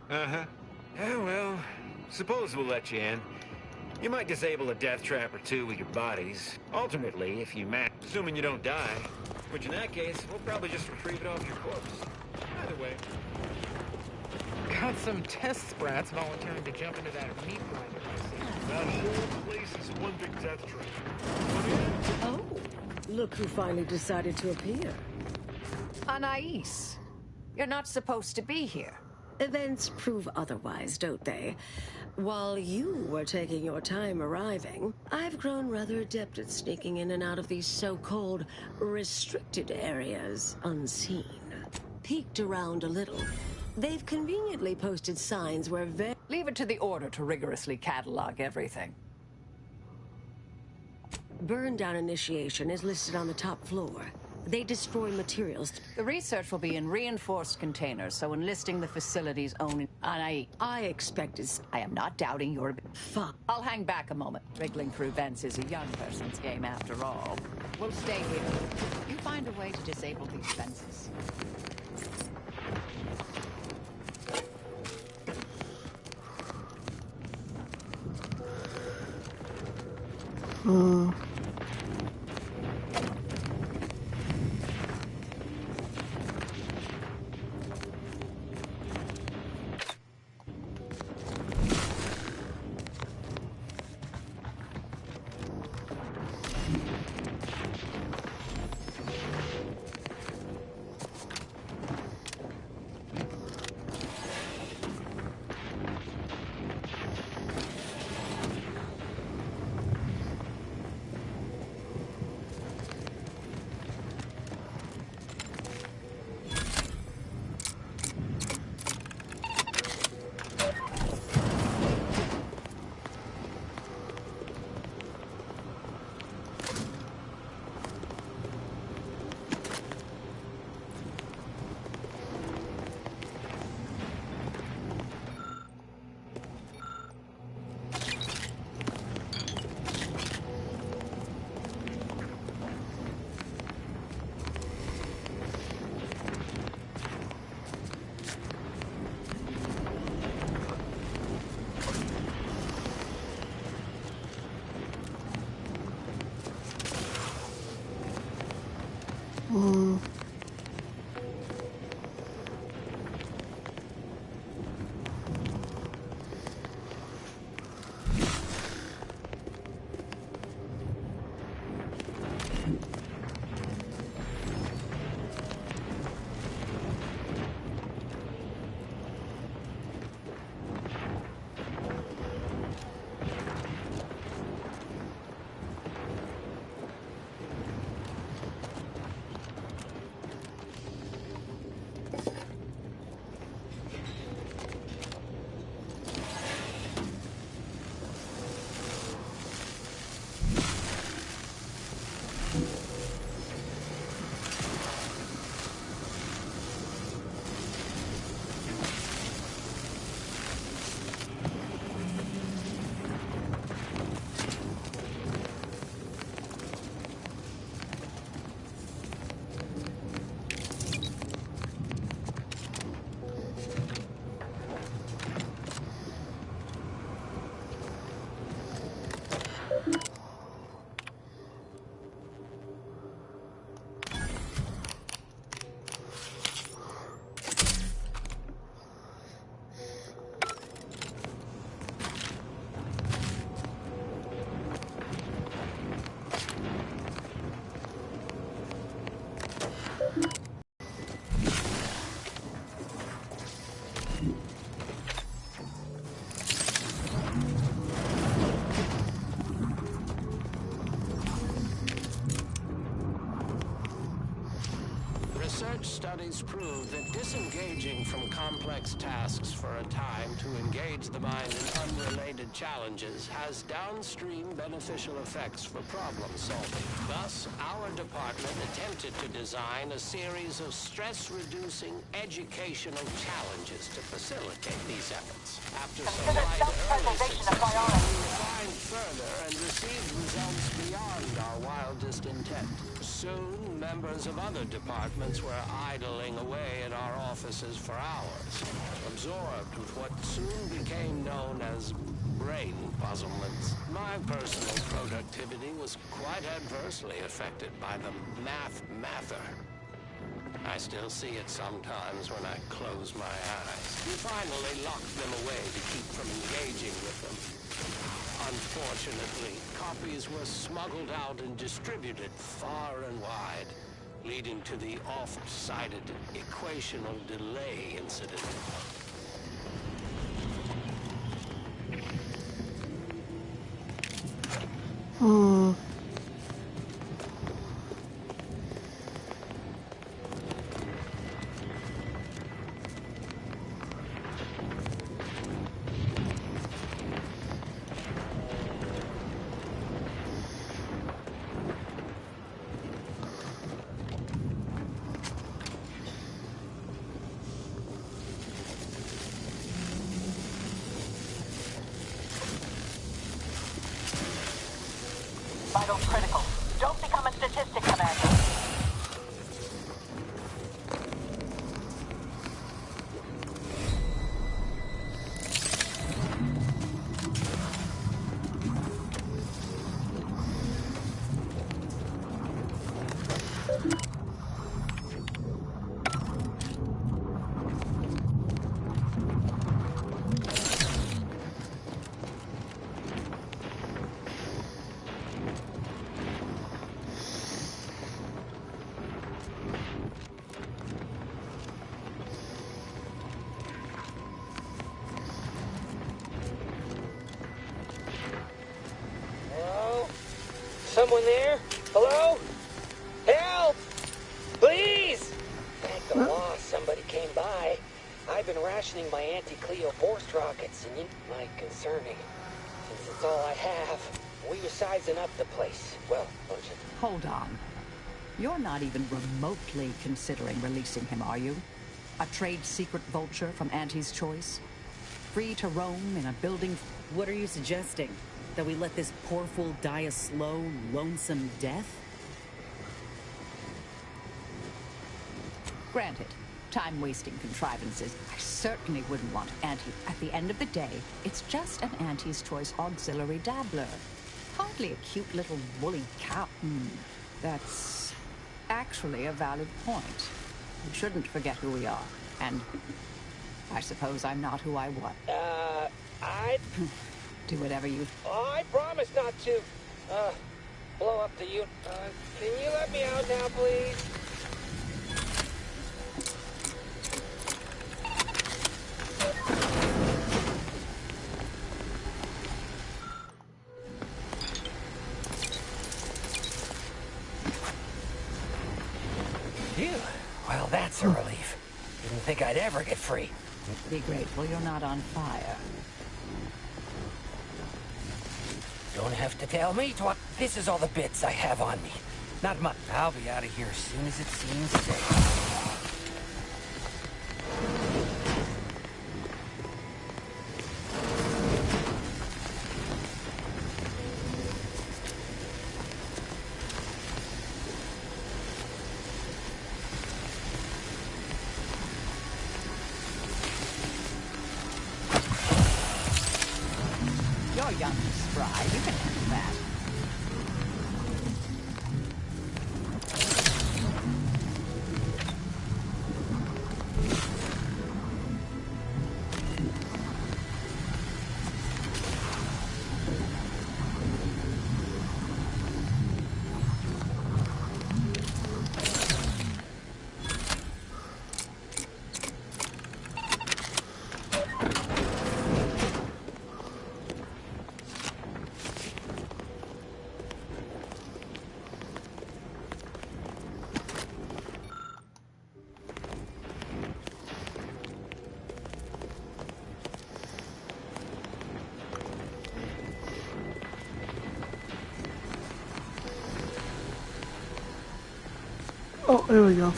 Uh-huh. Oh, well, suppose we'll let you in. You might disable a death trap or two with your bodies. Alternately, if you assuming you don't die, which in that case, we'll probably just retrieve it off your corpse. Either way. got some test sprats volunteering to jump into that meat grinder. That whole place is one big death trap. Oh, look who finally decided to appear. Anais, you're not supposed to be here. Events prove otherwise, don't they? While you were taking your time arriving, I've grown rather adept at sneaking in and out of these so-called restricted areas unseen. Peeked around a little. They've conveniently posted signs where Leave it to the Order to rigorously catalog everything. Burn down initiation is listed on the top floor. They destroy materials. The research will be in reinforced containers, so enlisting the facility's own... I expected... I am not doubting your... Fuck. I'll hang back a moment. Wriggling through vents is a young person's game after all. We'll stay here. You find a way to disable these fences. Research studies prove that disengaging from complex tasks for a time to engage the mind in unrelated challenges has downstream beneficial effects for problem solving. Thus, our department attempted to design a series of stress-reducing educational challenges to facilitate these efforts. After some light early success, we refined further and received results beyond our wildest intent. Soon, members of other departments were idling away at our offices for hours, absorbed with what soon became known as brain puzzlements. My personal productivity was quite adversely affected by the mather. I still see it sometimes when I close my eyes. You finally locked them away to keep from engaging with them. Unfortunately, copies were smuggled out and distributed far and wide, leading to the oft-cited equational delay incident. Vital critical. Don't become a statistic, Commander. Someone there? Hello? Help! Please! Thank the law somebody came by. I've been rationing my anti-Cleo Borst rockets, and you might concerning. Since it's all I have, we were sizing up the place. Well, bunch of... Hold on. You're not even remotely considering releasing him, are you? A trade secret vulture from Auntie's choice? Free to roam in a building... What are you suggesting? That we let this poor fool die a slow, lonesome death? Granted, time-wasting contrivances. I certainly wouldn't want Auntie. At the end of the day, it's just an Auntie's choice auxiliary dabbler. Hardly a cute little woolly cow. That's actually a valid point. We shouldn't forget who we are. And I suppose I'm not who I was. Do whatever you... Oh, I promise not to, blow up the unit. Can you let me out now, please? Phew. Well, that's a relief. Didn't think I'd ever get free. Be grateful you're not on fire. Don't have to tell me twice. This is all the bits I have on me. Not much. I'll be out of here as soon as it seems safe. You're young and spry. You can handle that. Oh, there we go.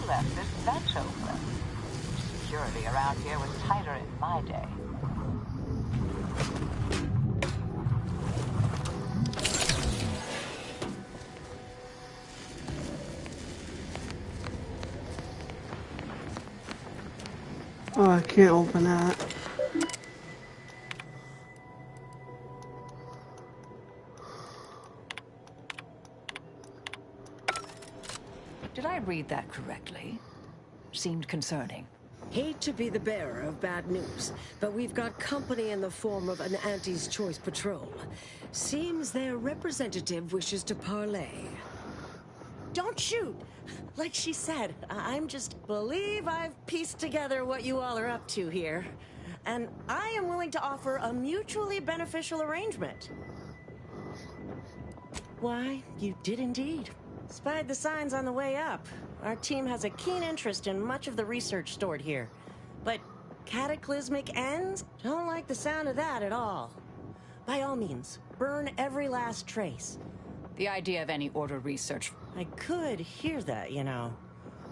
left this vent open. Security around here was tighter in my day. Oh, I can't open that. Did I read that correctly? Seemed concerning. Hate to be the bearer of bad news, but we've got company in the form of an Auntie's Choice patrol. Seems their representative wishes to parley. Don't shoot! Like she said, I'm just believe I've pieced together what you all are up to here. And I am willing to offer a mutually beneficial arrangement. Why, you did indeed. Spied the signs on the way up. Our team has a keen interest in much of the research stored here. But cataclysmic ends? Don't like the sound of that at all. By all means, burn every last trace. The idea of any Order research... I could hear that, you know.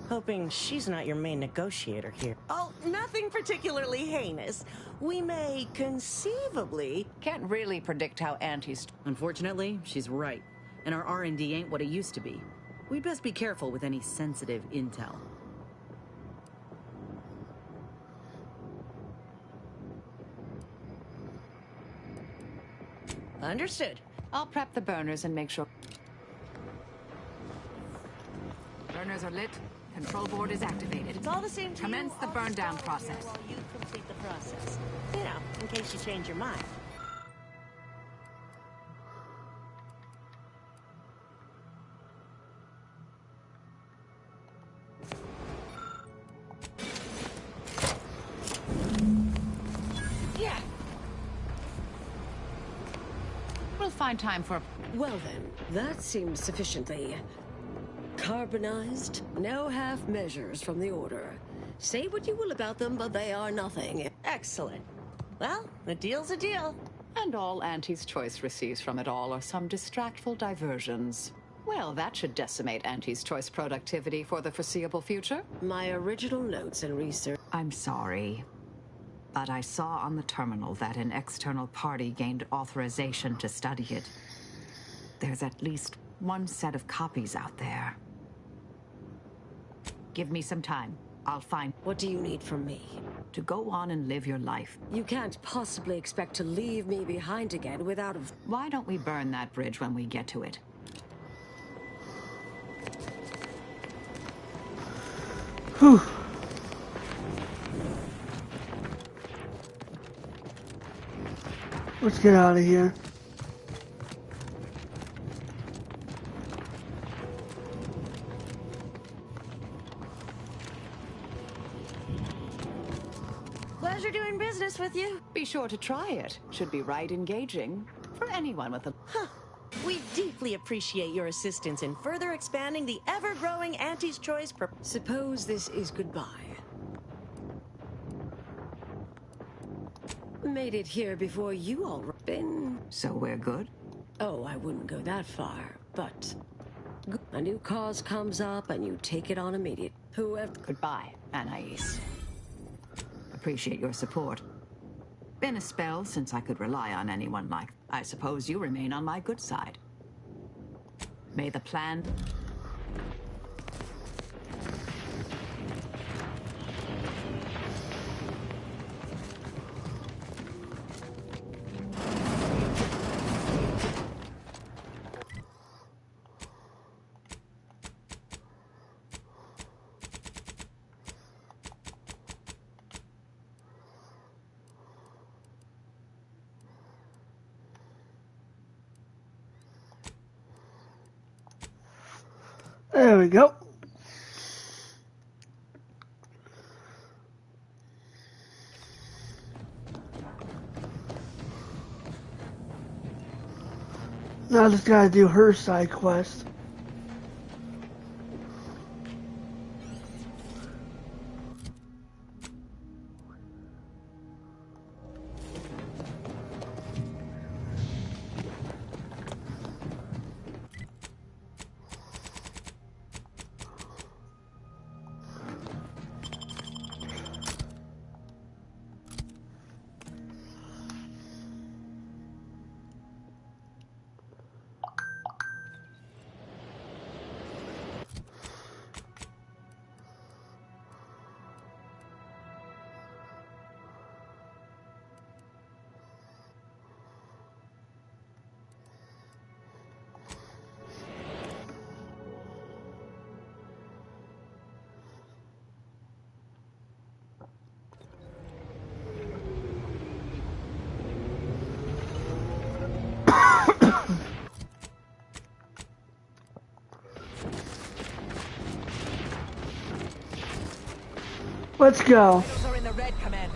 Hoping she's not your main negotiator here. Oh, nothing particularly heinous. We may conceivably... Can't really predict how Auntie's... Unfortunately, she's right. And our R&D ain't what it used to be. We'd best be careful with any sensitive intel. Understood. I'll prep the burners and make sure... Burners are lit. Control board is activated. It's all the same to Commence you. the burn down process. While you complete the process. You know, in case you change your mind. Yeah. We'll find time for... Well then, that seems sufficiently... carbonized. No half measures from the Order. Say what you will about them, but they are nothing. Excellent. Well, a deal's a deal. And all Auntie's Choice receives from it all are some distractful diversions. Well, that should decimate Auntie's Choice productivity for the foreseeable future. My original notes and research... I'm sorry, but I saw on the terminal that an external party gained authorization to study it. There's at least one set of copies out there. Give me some time. I'll find... What do you need from me? To go on and live your life. You can't possibly expect to leave me behind again without a... Why don't we burn that bridge when we get to it? Whew. Let's get out of here. Pleasure doing business with you. Be sure to try it. Should be right engaging for anyone with a... Huh. We deeply appreciate your assistance in further expanding the ever-growing Auntie's Choice... Suppose this is goodbye. Made it here before you all been... So we're good? Oh, I wouldn't go that far, but... A new cause comes up and you take it on immediate. Whoever... Goodbye, Anais. Appreciate your support. Been a spell since I could rely on anyone like... I suppose you remain on my good side. May the plan... There we go. Now I just gotta do her side quest. Let's go. Those are in the red, Commander.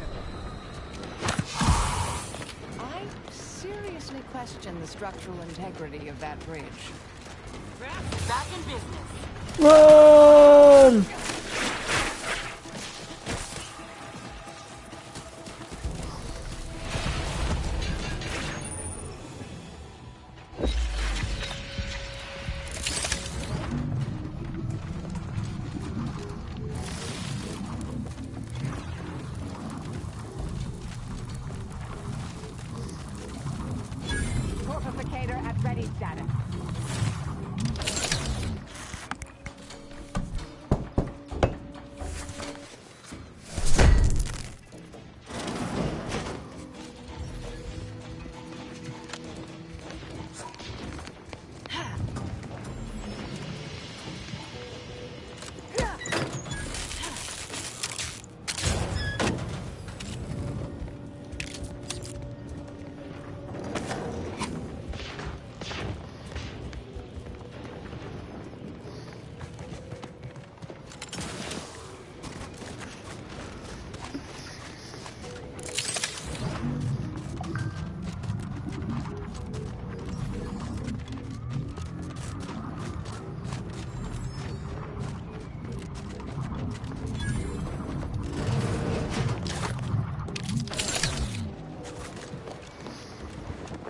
I seriously question the structural integrity of that bridge. Back in business. Run! Fortificator at ready status.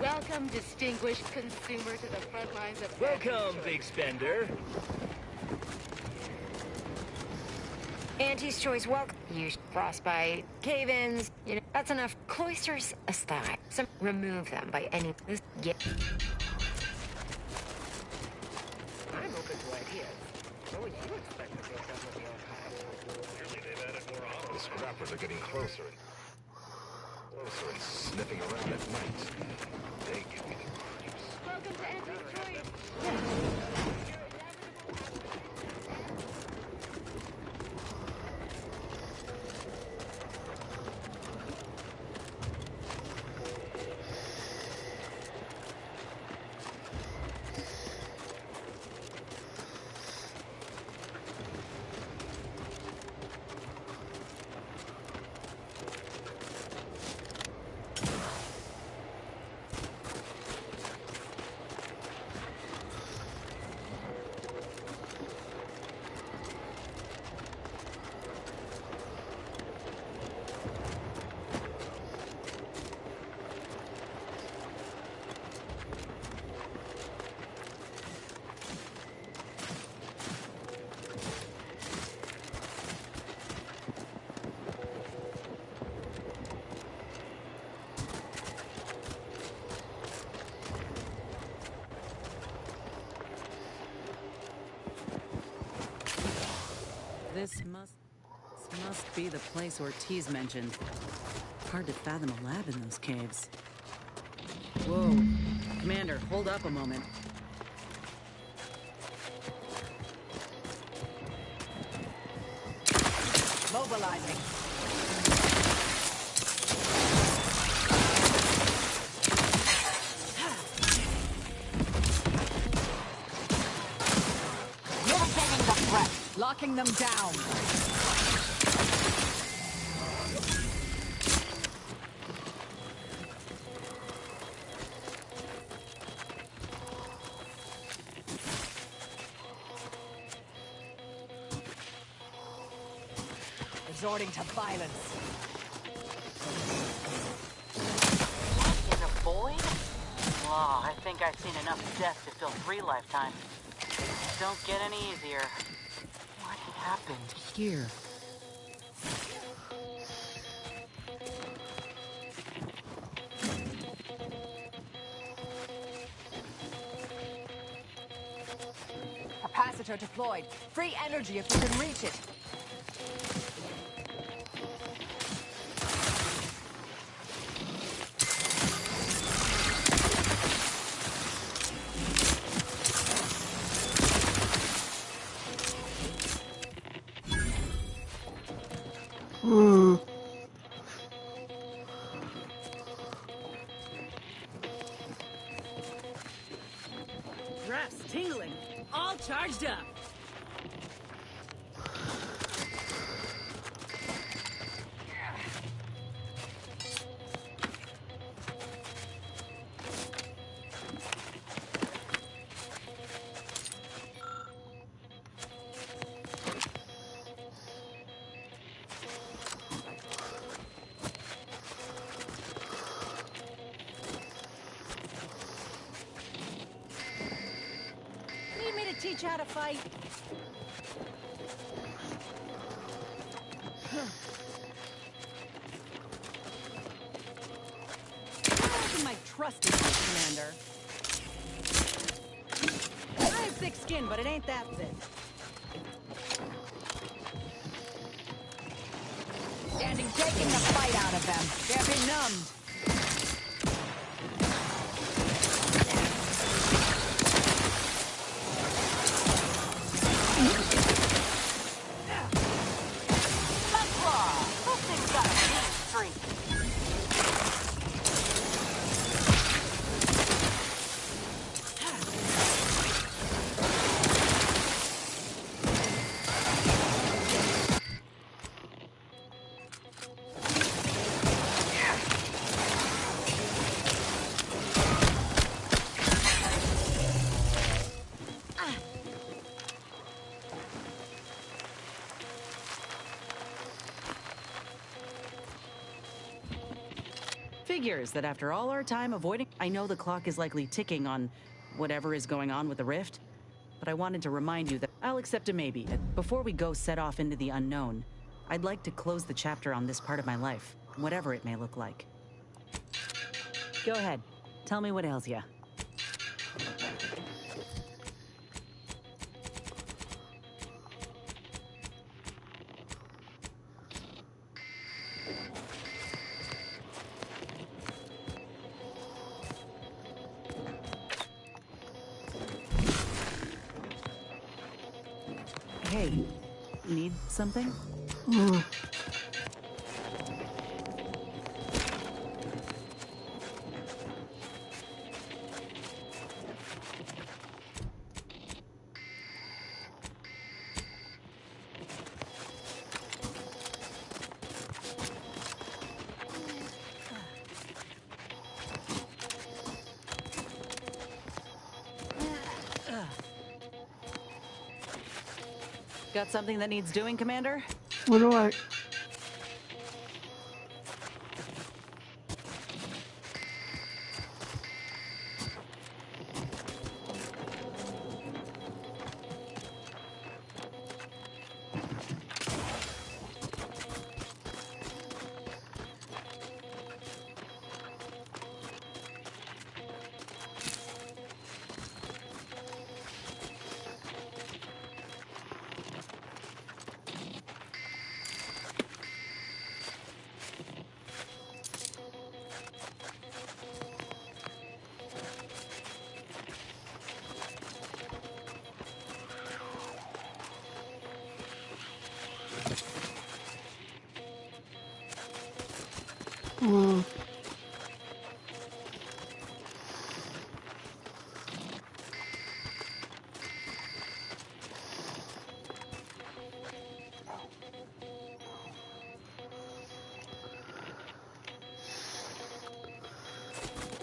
Welcome, distinguished consumer, to the front lines of... Welcome, big spender. Auntie's Choice, welcome. You frostbite, cave-ins, you know, that's enough. Cloisters aside, some remove them by any... This get... I'm open to ideas. What would you expect to get done with the archive? Clearly they've added more auto. The scrappers are getting closer and sniffing around at night. They give me the creeps. Welcome to Auntie's Choice. This must be the place Ortiz mentioned. Hard to fathom a lab in those caves. Whoa. Commander, hold up a moment. Mobilizing. Mitigating the threat. Locking them down. Resorting to violence. In a void? Wow, I think I've seen enough death to fill 3 lifetimes. Don't get any easier. What happened here? Capacitor deployed. Free energy if you can reach it. Reps tingling. All charged up. you how to fight. My trust in you, Commander. I have thick skin, but it ain't that thick. Standing, taking the fight out of them. They're benumbed. This thing's got a mean streak. Figures that after all our time avoiding... I know the clock is likely ticking on whatever is going on with the rift, but I wanted to remind you that I'll accept a maybe. Before we go set off into the unknown, I'd like to close the chapter on this part of my life, whatever it may look like. Go ahead. Tell me what ails you. Hey, need something? Got something that needs doing, Commander? What do I...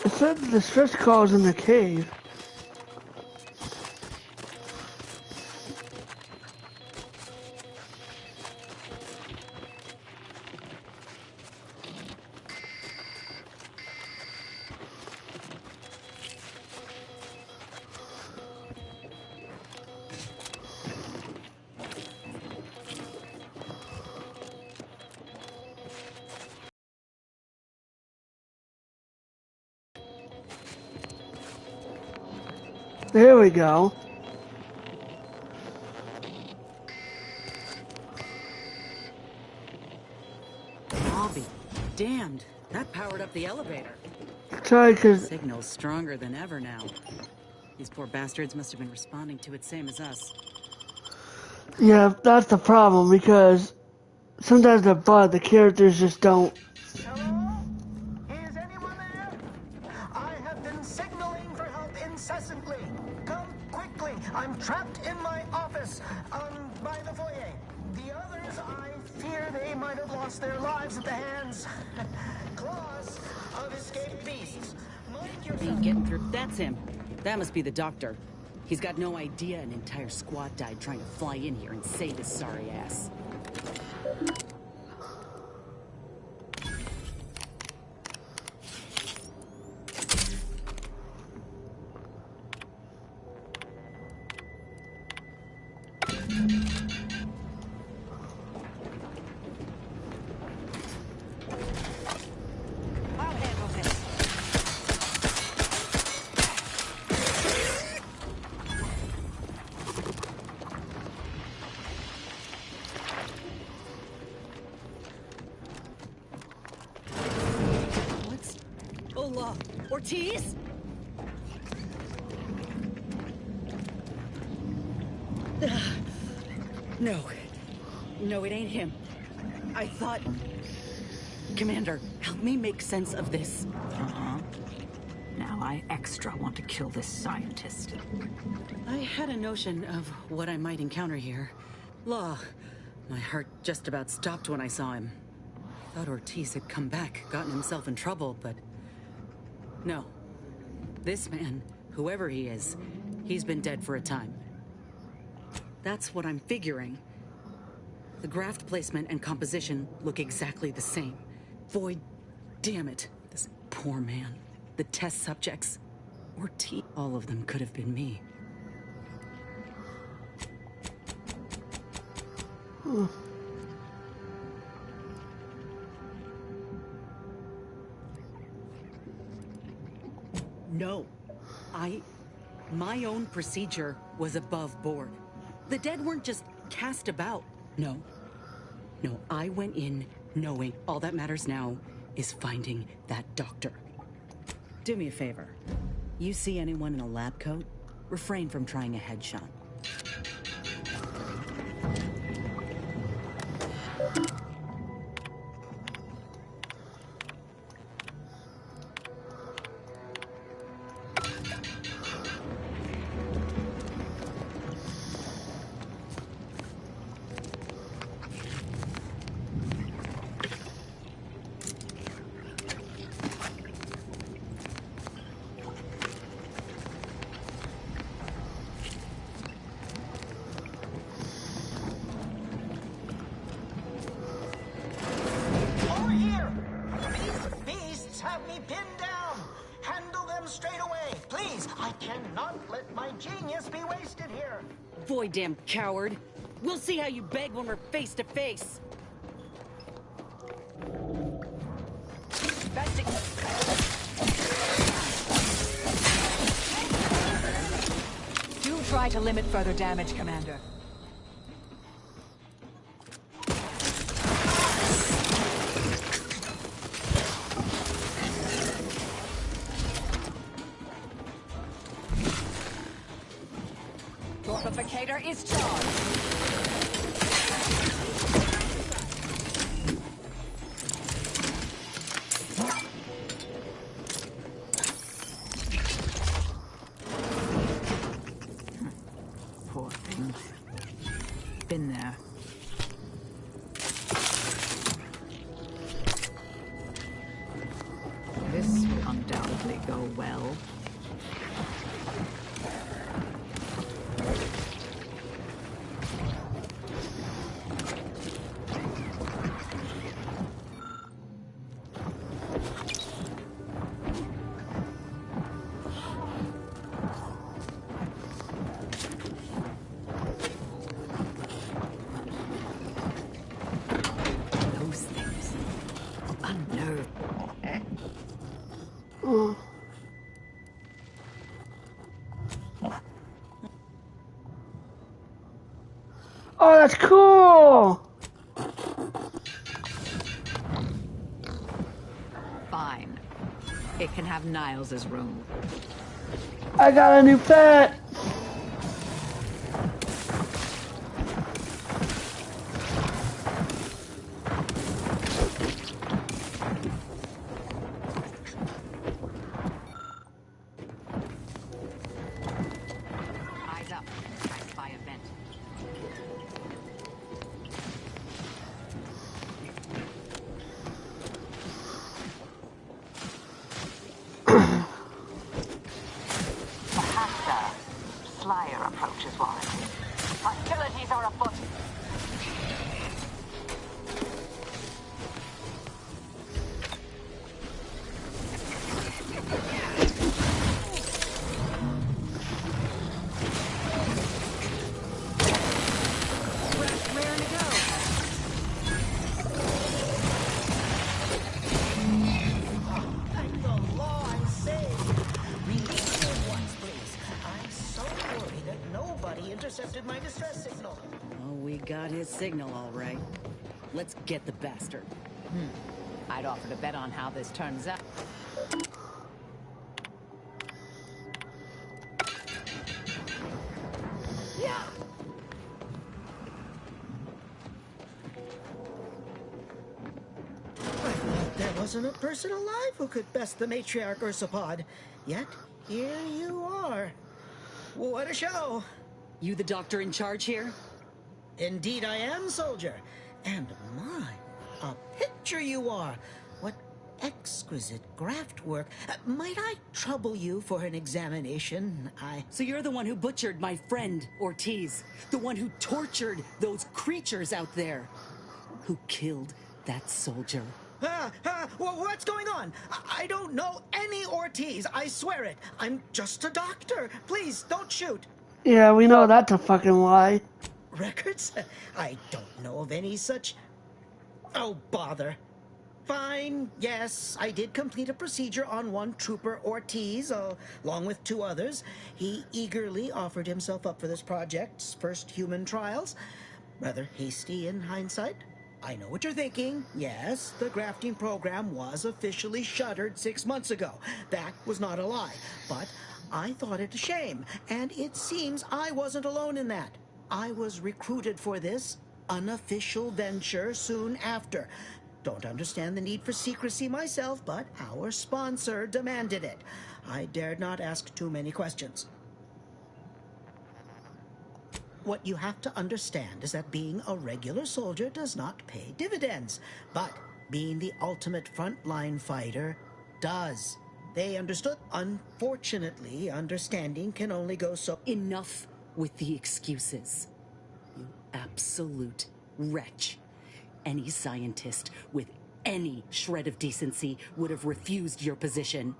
It said the stress call's in the cave. There we go. I'll be damned. That powered up the elevator. Sorry, cause... Signal's stronger than ever now. These poor bastards must have been responding to it same as us. Yeah, that's the problem, because sometimes the characters just don't... Is anyone there? I have been signaling for help incessantly. Come quickly. I'm trapped in my office, by the foyer. The others, I fear they might have lost their lives at the hands, claws of escaped beasts. Ain't getting through. That's him. That must be the doctor. He's got no idea an entire squad died trying to fly in here and save his sorry ass. Ortiz? No. No, it ain't him. I thought... Commander, help me make sense of this. Uh-huh. Now I extra want to kill this scientist. I had a notion of what I might encounter here. Law. My heart just about stopped when I saw him. I thought Ortiz had come back, gotten himself in trouble, but... No. This man, whoever he is, he's been dead for a time. That's what I'm figuring. The graft placement and composition look exactly the same. Void, damn it. This poor man. The test subjects. Ortiz. All of them could have been me. No. My own procedure was above board. The dead weren't just cast about. No. No, I went in knowing all that matters now is finding that doctor. Do me a favor. You see anyone in a lab coat? Refrain from trying a headshot. Damn coward. We'll see how you beg when we're face to face. Do try to limit further damage, Commander. Torpificator is charged. Poor thing. Been there. This will undoubtedly go well. Oh, that's cool! Fine. It can have Niles' room. I got a new pet! Eyes up. Try to spy a vent. Flyer approach is warranted. Hostilities are afoot. Intercepted my distress signal. Oh, we got his signal all right. Let's get the bastard. I'd offer to bet on how this turns out. wasn't a person alive who could best the matriarch Ursapod. Yet, here you are. What a show! You the doctor in charge here? Indeed I am, soldier. And my, a picture you are. What exquisite graft work. Might I trouble you for an examination? So you're the one who butchered my friend, Ortiz. The one who tortured those creatures out there. Who killed that soldier. What's going on? I don't know any Ortiz, I swear it. I'm just a doctor. Please, don't shoot. Yeah, we know that's a fucking lie. Records? I don't know of any such... Oh, bother. Fine, yes, I did complete a procedure on one Trooper Ortiz, along with 2 others. He eagerly offered himself up for this project's first human trials. Rather hasty in hindsight. I know what you're thinking. Yes, the grafting program was officially shuttered 6 months ago. That was not a lie. But I thought it a shame, and it seems I wasn't alone in that. I was recruited for this unofficial venture soon after. Don't understand the need for secrecy myself, but our sponsor demanded it. I dared not ask too many questions. What you have to understand is that being a regular soldier does not pay dividends, but being the ultimate frontline fighter does. They understood. Unfortunately, understanding can only go so... Enough with the excuses. You absolute wretch. Any scientist with any shred of decency would have refused your position.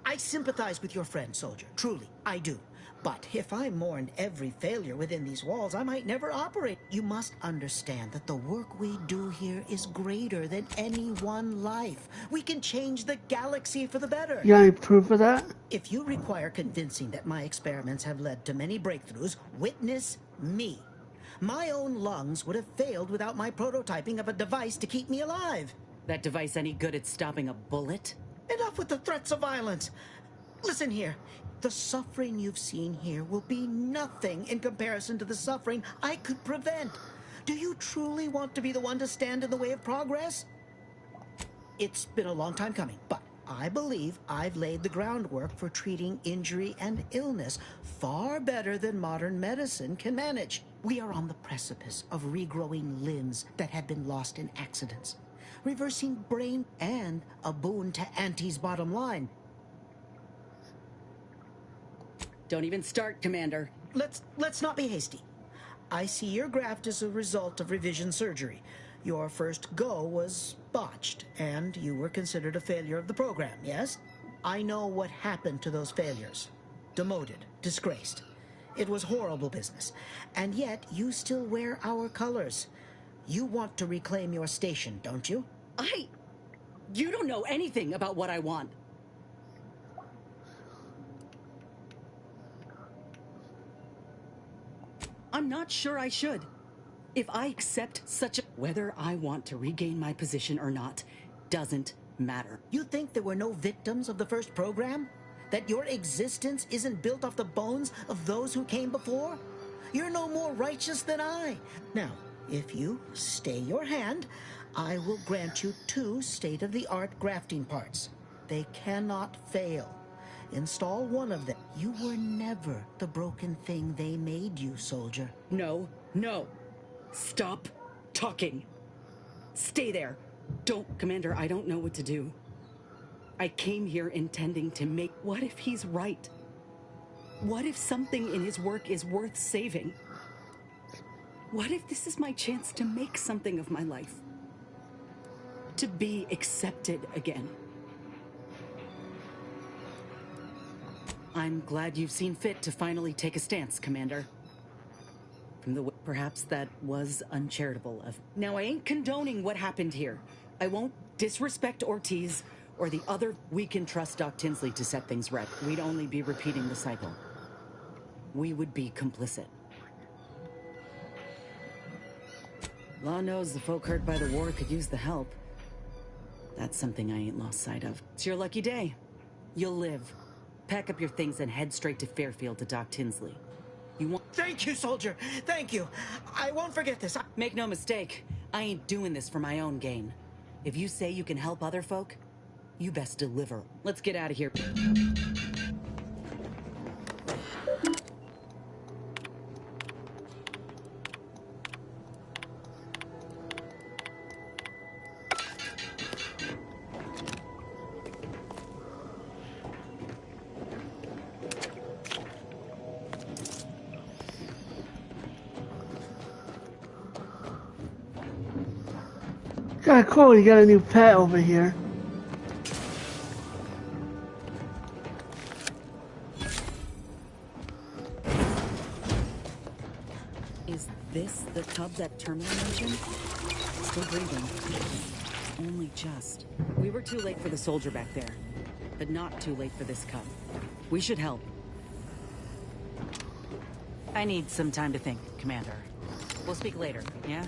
I sympathize with your friend, soldier. Truly, I do. But if I mourned every failure within these walls, I might never operate. You must understand that the work we do here is greater than any one life. We can change the galaxy for the better. You got any proof of that? If you require convincing that my experiments have led to many breakthroughs, witness me. My own lungs would have failed without my prototyping of a device to keep me alive. That device any good at stopping a bullet? Enough with the threats of violence. Listen here. The suffering you've seen here will be nothing in comparison to the suffering I could prevent. Do you truly want to be the one to stand in the way of progress? It's been a long time coming, but I believe I've laid the groundwork for treating injury and illness far better than modern medicine can manage. We are on the precipice of regrowing limbs that have been lost in accidents, reversing brain, and a boon to Auntie's bottom line. Don't even start, Commander. Let's not be hasty. I see your graft as a result of revision surgery. Your first go was botched, and you were considered a failure of the program, yes? I know what happened to those failures. Demoted, disgraced. It was horrible business. And yet, you still wear our colors. You want to reclaim your station, don't you? You don't know anything about what I want. I'm not sure I should. If I accept such a... Whether I want to regain my position or not doesn't matter. You think there were no victims of the first program? That your existence isn't built off the bones of those who came before? You're no more righteous than I. Now, if you stay your hand, I will grant you 2 state-of-the-art grafting parts. They cannot fail. Install one of them. You were never the broken thing they made you, soldier. No. Stop talking. Stay there. Don't, Commander, I don't know what to do. I came here intending to make... What if he's right? What if something in his work is worth saving? What if this is my chance to make something of my life? To be accepted again? I'm glad you've seen fit to finally take a stance, Commander. Perhaps that was uncharitable of... Now, I ain't condoning what happened here. I won't disrespect Ortiz or the other... We can trust Doc Tinsley to set things right. We'd only be repeating the cycle. We would be complicit. Law knows the folk hurt by the war could use the help. That's something I ain't lost sight of. It's your lucky day. You'll live. Pack up your things and head straight to Fairfield to Doc Tinsley. You want... Thank you, soldier. Thank you. I won't forget this. Make no mistake. I ain't doing this for my own gain. If you say you can help other folk, you best deliver. Let's get out of here. Kinda cool, you got a new pet over here. Is this the cub that Terminal mentioned? Still breathing. Only just. We were too late for the soldier back there, but not too late for this cub. We should help. I need some time to think, Commander. We'll speak later, yeah?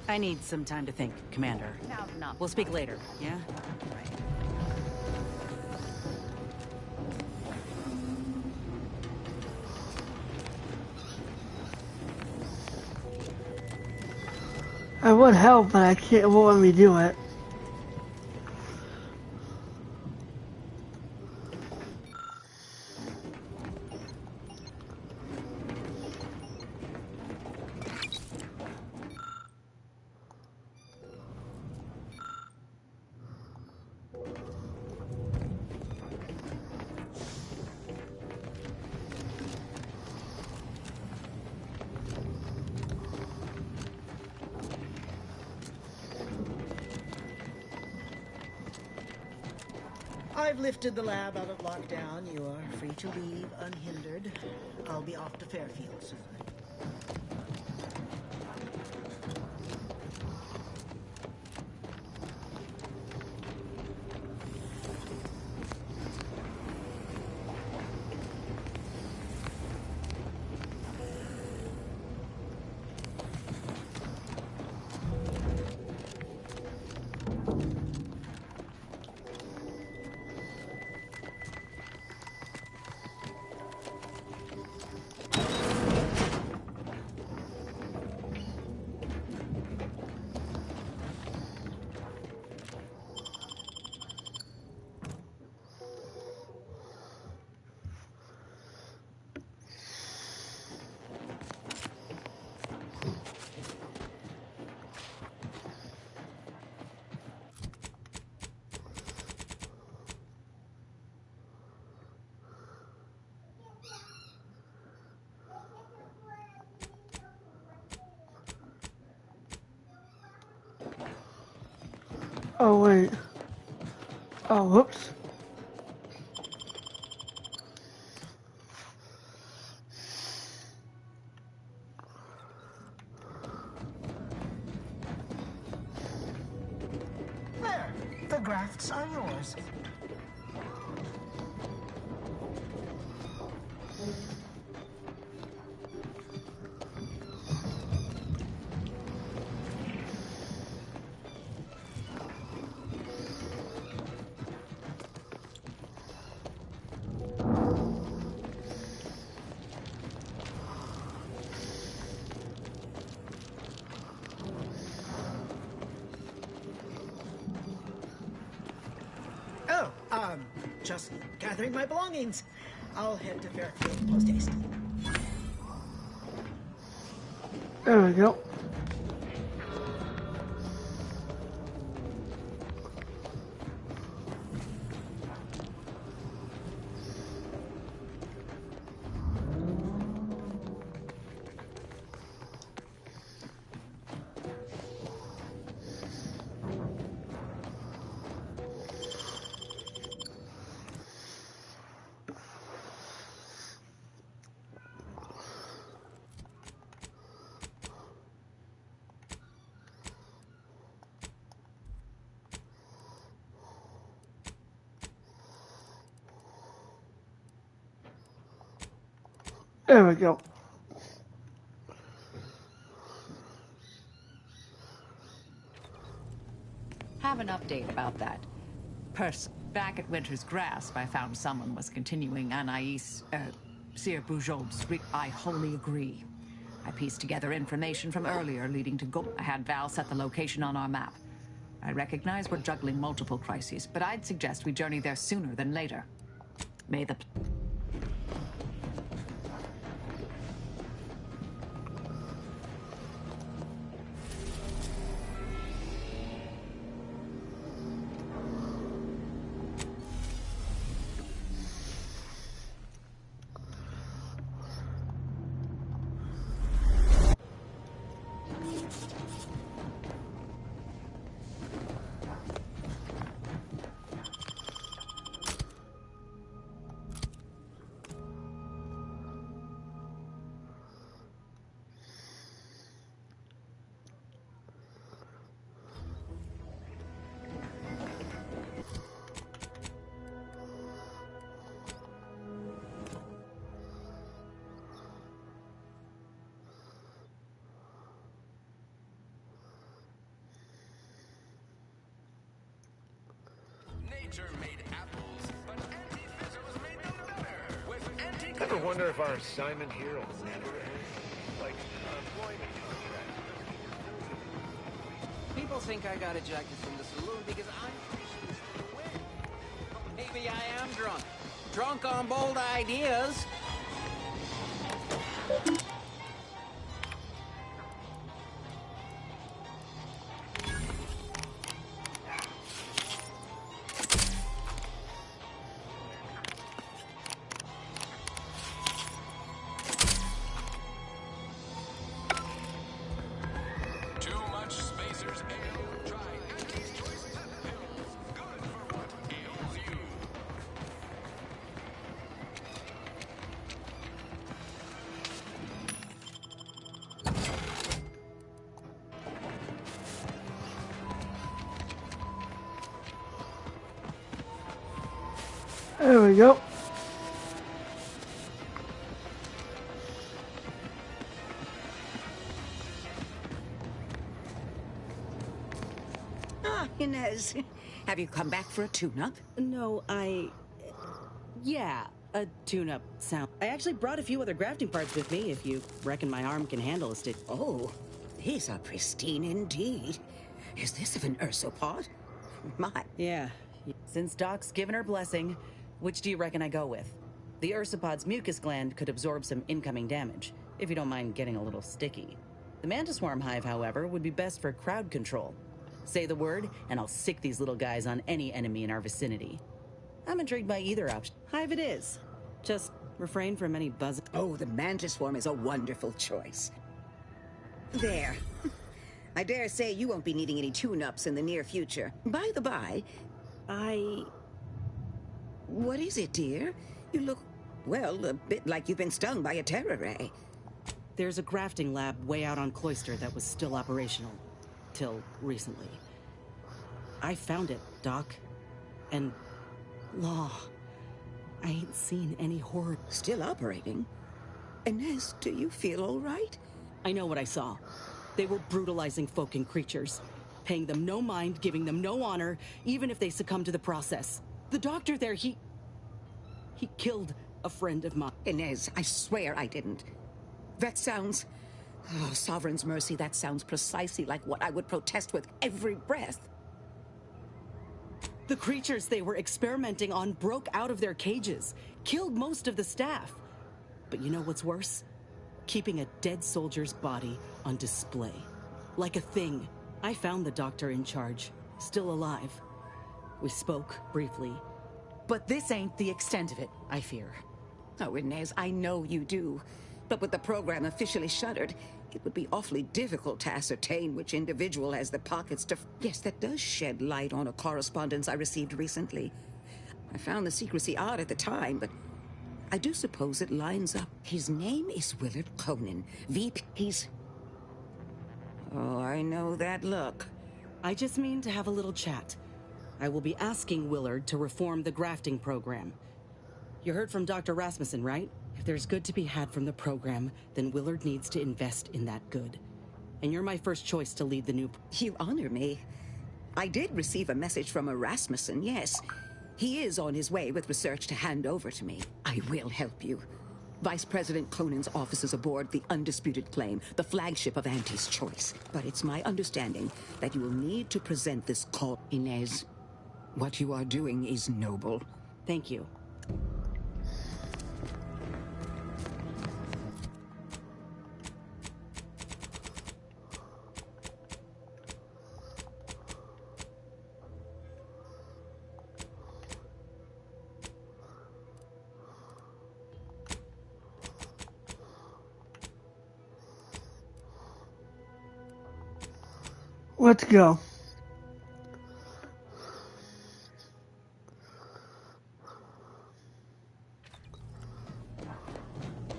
I need some time to think, Commander. Now's not. We'll speak later, yeah? I would help, but I can't, it won't let me do it. I've lifted the lab out of lockdown. You are free to leave unhindered. I'll be off to Fairfield soon. Oh, wait. Oh, whoops. There, the grafts are yours. Just gathering my belongings. I'll head to Fairfield post-haste. There we go. There we go. Have an update about that person. Back at Winter's Grasp, I found someone was continuing Anais, Sir Bujold's. I wholly agree. I pieced together information from earlier leading to Go. I had Val set the location on our map. I recognize we're juggling multiple crises, but I'd suggest we journey there sooner than later. May the... Ever wonder if our assignment here will never end? Like, employment contract. People think I got ejected from the saloon because I'm pushing this away. Maybe I am drunk. Drunk on bold ideas. There we go. Ah, Inez. Have you come back for a tune-up? No, yeah, a tune-up sound. I actually brought a few other grafting parts with me if you reckon my arm can handle a stick. Oh, these are pristine indeed. Is this of an ursopod? My. Yeah. Since Doc's given her blessing, which do you reckon I go with? The ursopod's mucus gland could absorb some incoming damage, if you don't mind getting a little sticky. The mantis swarm hive, however, would be best for crowd control. Say the word, and I'll sick these little guys on any enemy in our vicinity. I'm intrigued by either option. Hive it is. Just refrain from any buzzing. Oh, the mantis swarm is a wonderful choice. There. I dare say you won't be needing any tune-ups in the near future. By the by, What is it, dear? You look, well, a bit like you've been stung by a terror ray. There's a grafting lab way out on Cloister that was still operational. Till recently. I found it, Doc. And... Law. I ain't seen any horror. Still operating? Inez, do you feel all right? I know what I saw. They were brutalizing folk and creatures. Paying them no mind, giving them no honor, even if they succumb to the process. The doctor there, he killed a friend of mine. Inez, I swear I didn't. That sounds... Oh, Sovereign's mercy, that sounds precisely like what I would protest with every breath. The creatures they were experimenting on broke out of their cages, killed most of the staff. But you know what's worse? Keeping a dead soldier's body on display. Like a thing. I found the doctor in charge, still alive. We spoke briefly. But this ain't the extent of it, I fear. Oh, Inez, I know you do. But with the program officially shuttered, it would be awfully difficult to ascertain which individual has the pockets to... Yes, that does shed light on a correspondence I received recently. I found the secrecy odd at the time, but I do suppose it lines up. His name is Willard Conan. VP. He's... Oh, I know that look. I just mean to have a little chat. I will be asking Willard to reform the grafting program. You heard from Dr. Rasmussen, right? If there's good to be had from the program, then Willard needs to invest in that good. And you're my first choice to lead the new... You honor me. I did receive a message from a Rasmussen, yes. He is on his way with research to hand over to me. I will help you. Vice President Conan's office is aboard the Undisputed Claim, the flagship of Auntie's Choice. But it's my understanding that you will need to present this call. Inez, what you are doing is noble. Thank you. Let's go.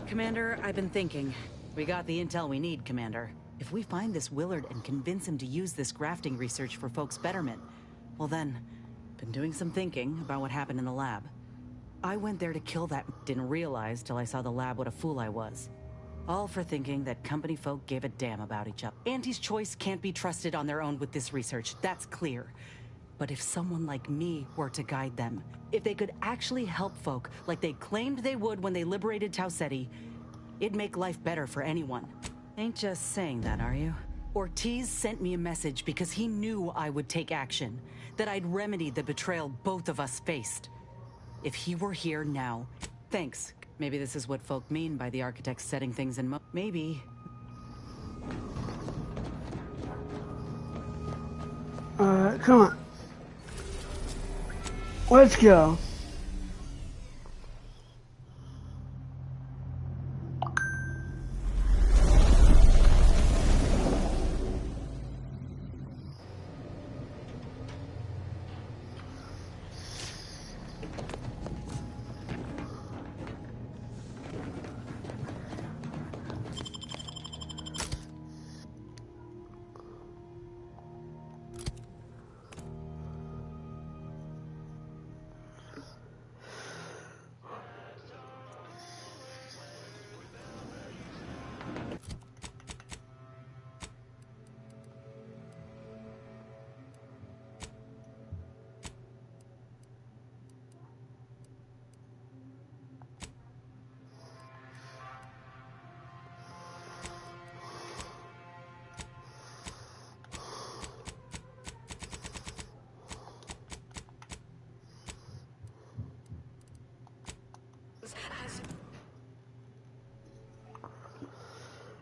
Commander, I've been thinking. We got the intel we need, Commander. If we find this Willard and convince him to use this grafting research for folks' betterment, well then, been doing some thinking about what happened in the lab. I went there to kill that, didn't realize till I saw the lab what a fool I was. All for thinking that company folk gave a damn about each other. Auntie's Choice can't be trusted on their own with this research, that's clear. But if someone like me were to guide them, if they could actually help folk like they claimed they would when they liberated Tau Ceti, it'd make life better for anyone. Ain't just saying that, are you? Ortiz sent me a message because he knew I would take action, that I'd remedy the betrayal both of us faced. If he were here now... Thanks. Maybe this is what folk mean by the architects setting things in motion. Maybe. Come on. Let's go.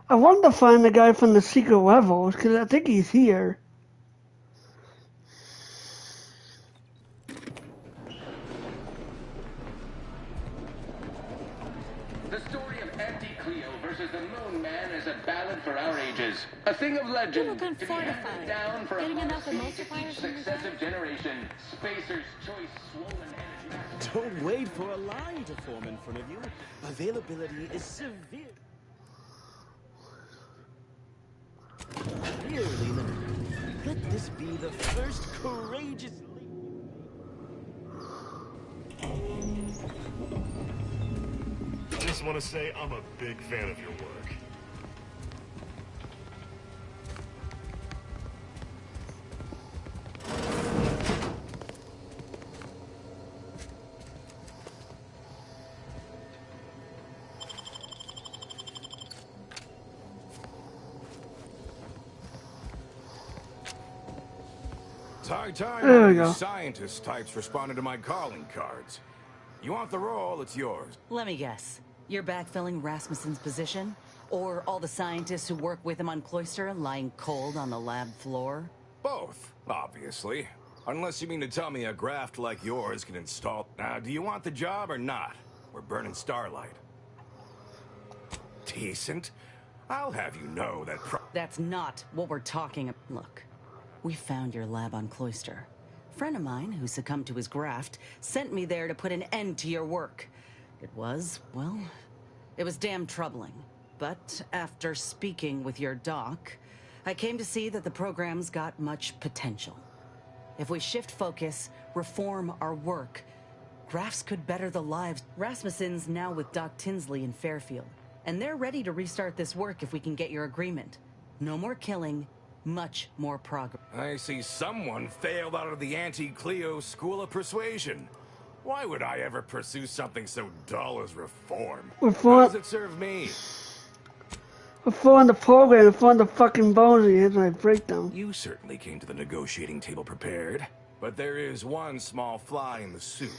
I wanted to find the guy from the secret levels, because I think he's here. The story of Auntie Cleo versus the Moon Man is a ballad for our ages. A thing of legend. You look unfortified. Down for Getting a enough each emulsifiers in your successive generation. Spacer's choice swollen energy. Don't wait for a line to form in front of you. Availability is severe. Here, Leland. Let this be the first courageous... I just want to say I'm a big fan of your work. high time There one we of go. these scientist types responded to my calling cards. You want the role, it's yours. Let me guess. You're backfilling Rasmussen's position? Or all the scientists who work with him on Cloister lying cold on the lab floor? Both, obviously. Unless you mean to tell me a graft like yours can install... Now, do you want the job or not? We're burning Starlight. Decent? I'll have you know that That's not what we're talking about. Look, we found your lab on Cloister. A friend of mine who succumbed to his graft sent me there to put an end to your work. It was, well, it was damn troubling. But after speaking with your doc, I came to see that the program's got much potential. If we shift focus, reform our work, grafts could better the lives. Rasmussen's now with Doc Tinsley in Fairfield, and they're ready to restart this work if we can get your agreement. No more killing, much more progress. I see someone failed out of the Anti-Cleo School of Persuasion. Why would I ever pursue something so dull as reform? Reform- How does it serve me? Before the program, before the fucking bones, here's my breakdown. You certainly came to the negotiating table prepared. But there is one small fly in the soup.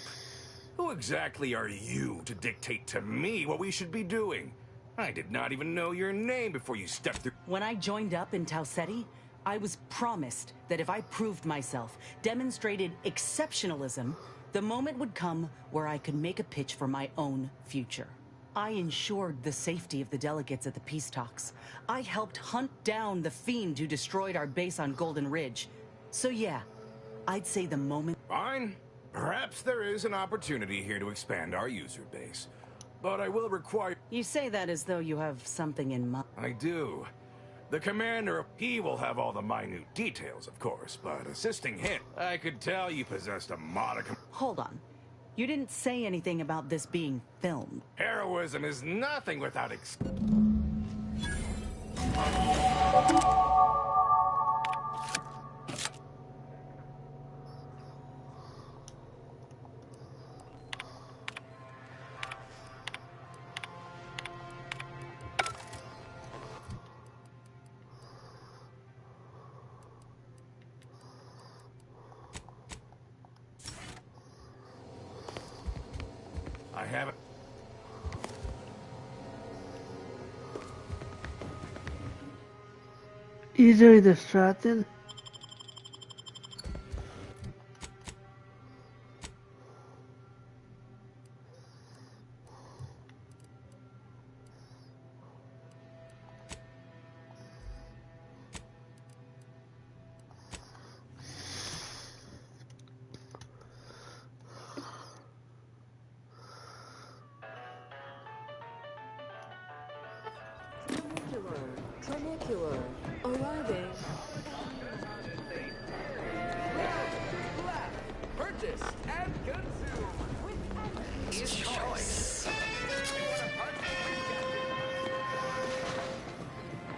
Who exactly are you to dictate to me what we should be doing? I did not even know your name before you stepped through. When I joined up in Tau Ceti, I was promised that if I proved myself, demonstrated exceptionalism, the moment would come where I could make a pitch for my own future. I ensured the safety of the delegates at the peace talks. I helped hunt down the fiend who destroyed our base on Golden Ridge. So yeah, I'd say the moment... Fine. Perhaps there is an opportunity here to expand our user base. But I will require... You say that as though you have something in mind. I do. The commander, he will have all the minute details, of course, but assisting him, I could tell you possessed a modicum... Hold on. You didn't say anything about this being filmed. Heroism is nothing without I haven't... Easily distracted. Trinicular, arriving. Purchase and consume. His choice.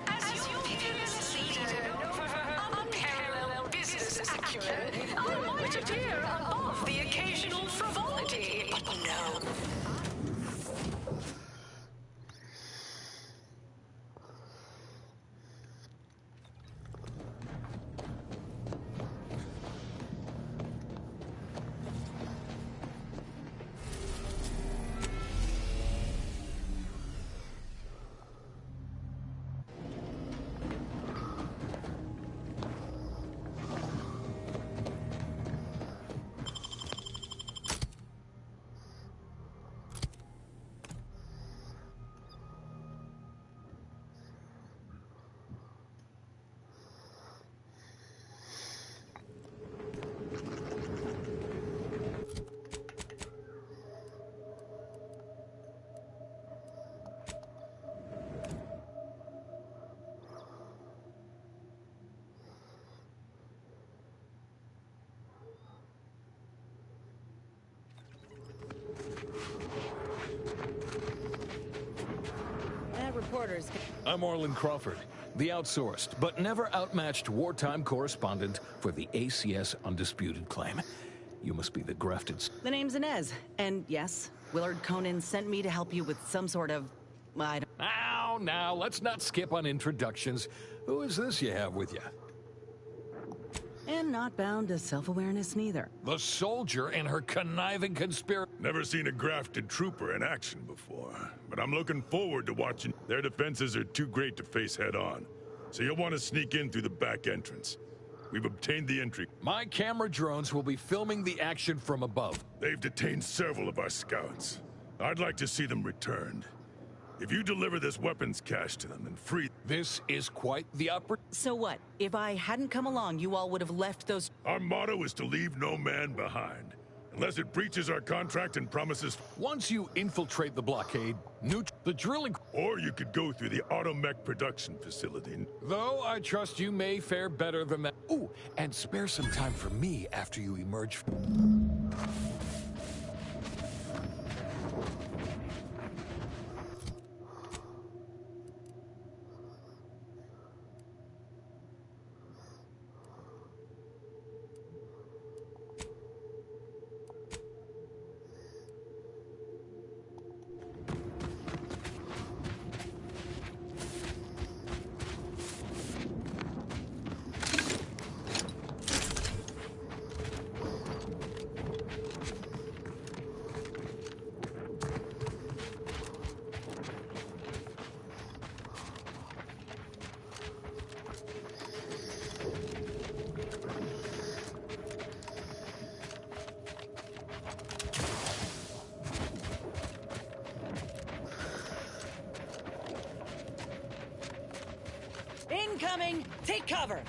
As your fearless leader, known for her unparalleled business acumen, I might appear above the occasional frivolity, but no. Reporters. I'm Orland Crawford, the outsourced but never outmatched wartime correspondent for the ACS Undisputed Claim. You must be the grafted... The name's Inez, and yes, Willard Conan sent me to help you with some sort of... I don't... Now, let's not skip on introductions. Who is this you have with you? And not bound to self-awareness neither. The soldier and her conniving conspiracy. Never seen a grafted trooper in action before, but I'm looking forward to watching. Their defenses are too great to face head-on, so you'll want to sneak in through the back entrance. We've obtained the entry. My camera drones will be filming the action from above. They've detained several of our scouts. I'd like to see them returned. If you deliver this weapons cache to them and free... This is quite the So what? If I hadn't come along, you all would have left those... Our motto is to leave no man behind, unless it breaches our contract and promises... Once you infiltrate the blockade, the drilling... Or you could go through the automech production facility. Though I trust you may fare better than that. Ooh, and spare some time for me after you emerge. Incoming! Take cover!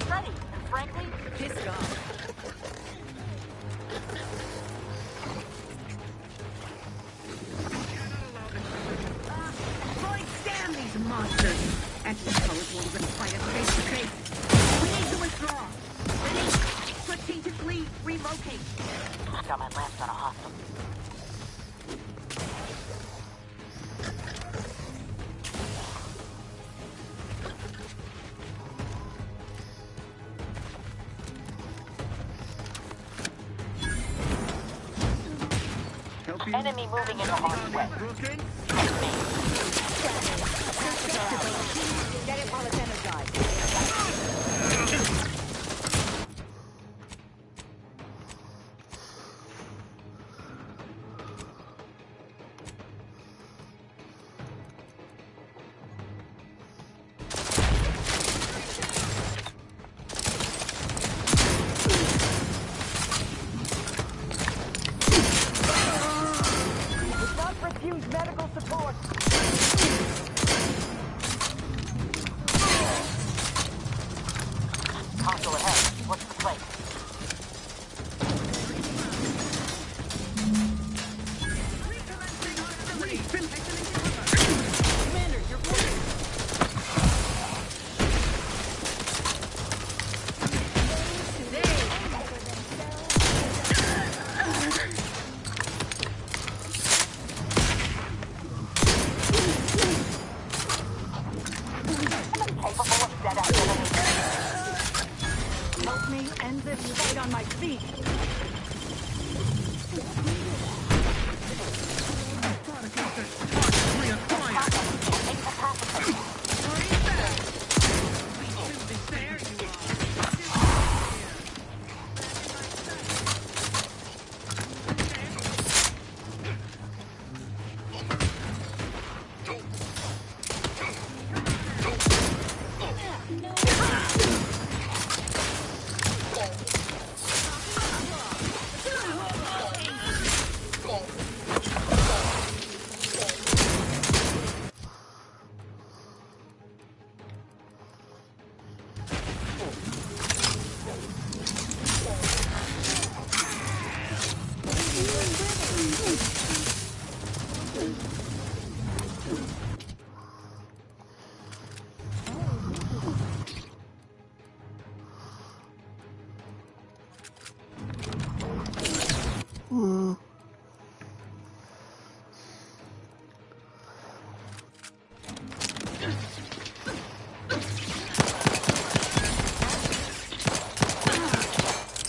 Ready, and frankly, pissed off. Boy, damn these monsters! Anti-powers won't even fight us face to face. We need to withdraw. Ready? Strategically relocate. Got my lamps on a hostile. Enemy moving in the harm's way. Get it while it's energized. Refuse medical support. Hostile ahead. What's the play? Commander, you're clear. Let me end this fight on my feet.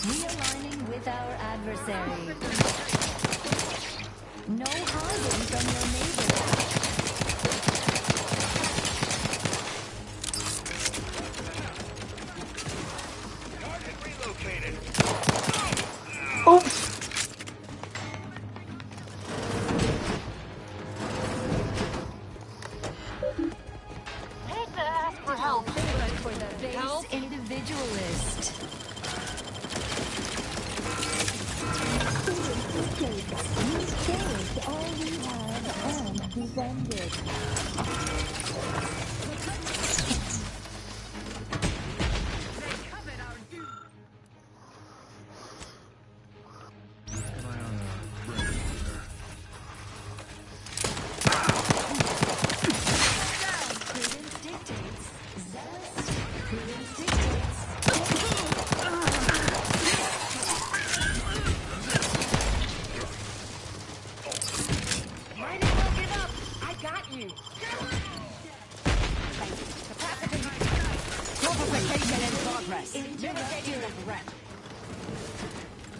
Realigning with our adversary. No hiding from your neighbors. Oops. Hate to ask for help, but for the base individualist. We've saved all we have and defended.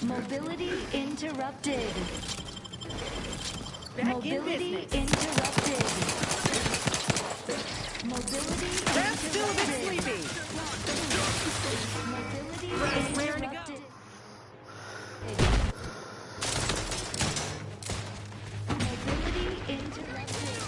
Mobility interrupted. Mobility interrupted. Mobility interrupted. Mobility interrupted. Mobility interrupted.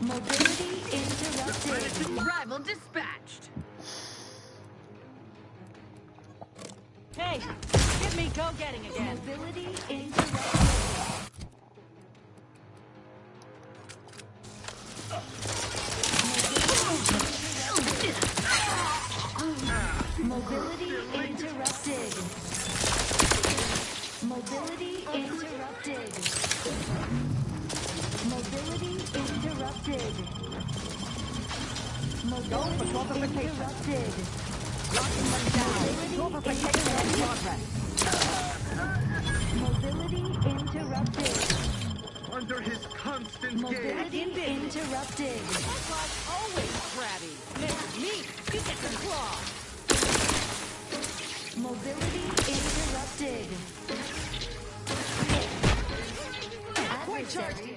Mobility interrupted. Rival dispatched. Hey, get me go-getting again. Mobility interrupted. Mobility interrupted. Mobility interrupted. Mobility interrupted. Mobility interrupted. Locking them down. Mobility interrupted. Under his constant Mobility interrupted. Always crabby. Me, you get the claw. Mobility interrupted. Adversary.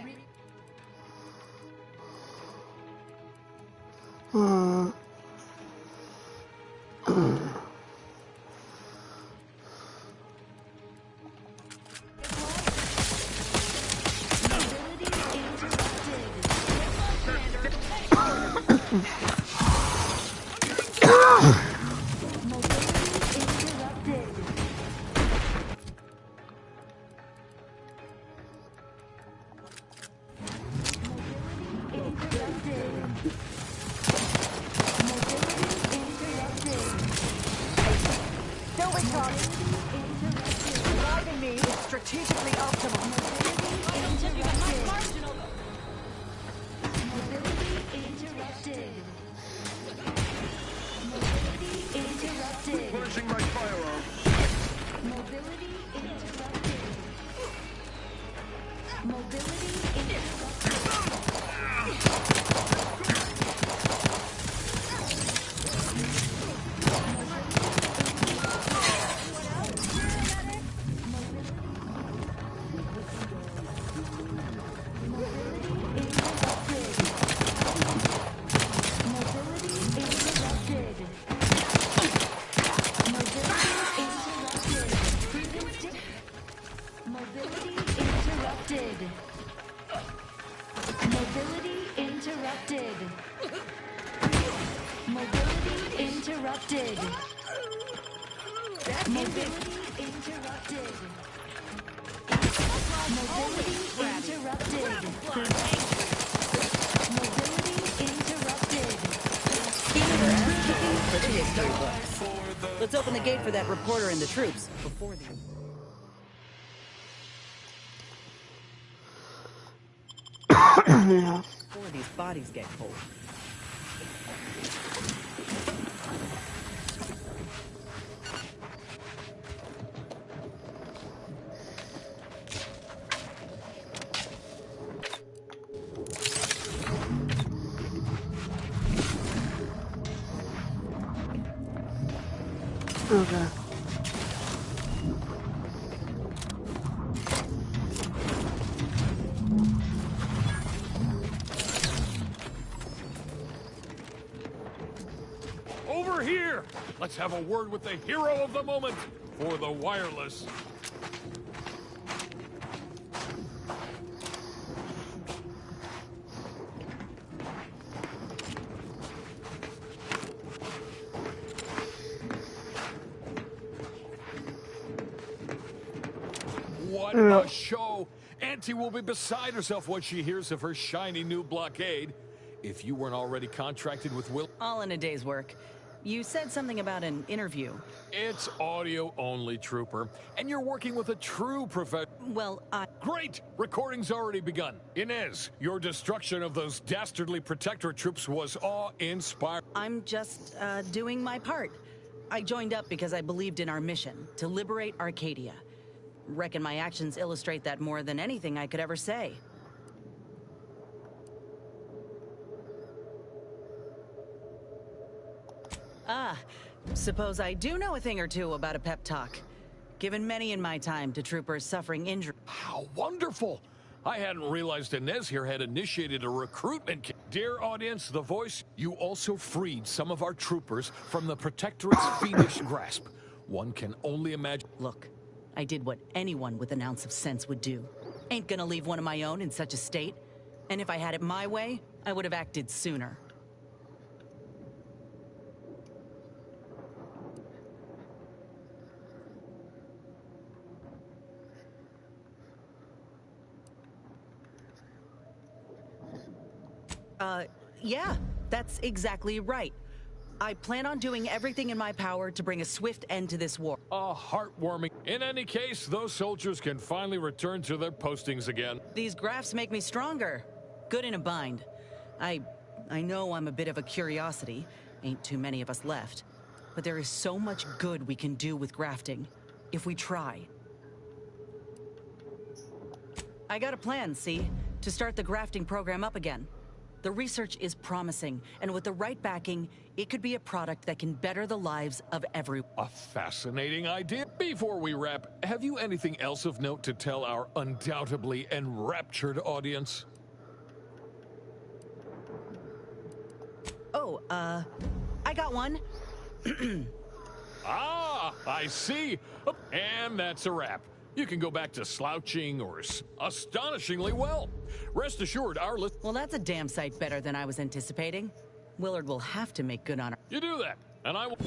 Strategically optimal. Mobility interrupted. Mobility interrupted. Punishing my firearm. Mobility interrupted. Let's open the gate for that reporter and the troops before these bodies get cold. Okay. Over here! Let's have a word with the hero of the moment for the wireless. What a show! Auntie will be beside herself when she hears of her shiny new blockade. If you weren't already contracted with Will... All in a day's work. You said something about an interview. It's audio only, Trooper. And you're working with a true professional. Well, Great! Recording's already begun. Inez, your destruction of those dastardly Protectorate troops was awe-inspiring. I'm just, doing my part. I joined up because I believed in our mission, to liberate Arcadia. Reckon my actions illustrate that more than anything I could ever say. Ah, suppose I do know a thing or two about a pep talk. Given many in my time to troopers suffering injury. How wonderful! I hadn't realized Inez here had initiated a recruitment. Dear audience, The Voice, you also freed some of our troopers from the Protectorate's fiendish grasp. One can only imagine. Look, I did what anyone with an ounce of sense would do. Ain't gonna leave one of my own in such a state. And if I had it my way, I would have acted sooner. Yeah, that's exactly right. I plan on doing everything in my power to bring a swift end to this war. Heartwarming. In any case, those soldiers can finally return to their postings again. These graphs make me stronger. Good in a bind. I know I'm a bit of a curiosity. Ain't too many of us left. But there is so much good we can do with grafting, if we try. I got a plan, see? To start the grafting program up again. The research is promising, and with the right backing, it could be a product that can better the lives of everyone. A fascinating idea. Before we wrap, have you anything else of note to tell our undoubtedly enraptured audience? Oh, I got one. Ah, I see. And that's a wrap. You can go back to slouching or astonishingly well. Rest assured, our list... Well, that's a damn sight better than I was anticipating. Willard will have to make good on her. You do that, and I will...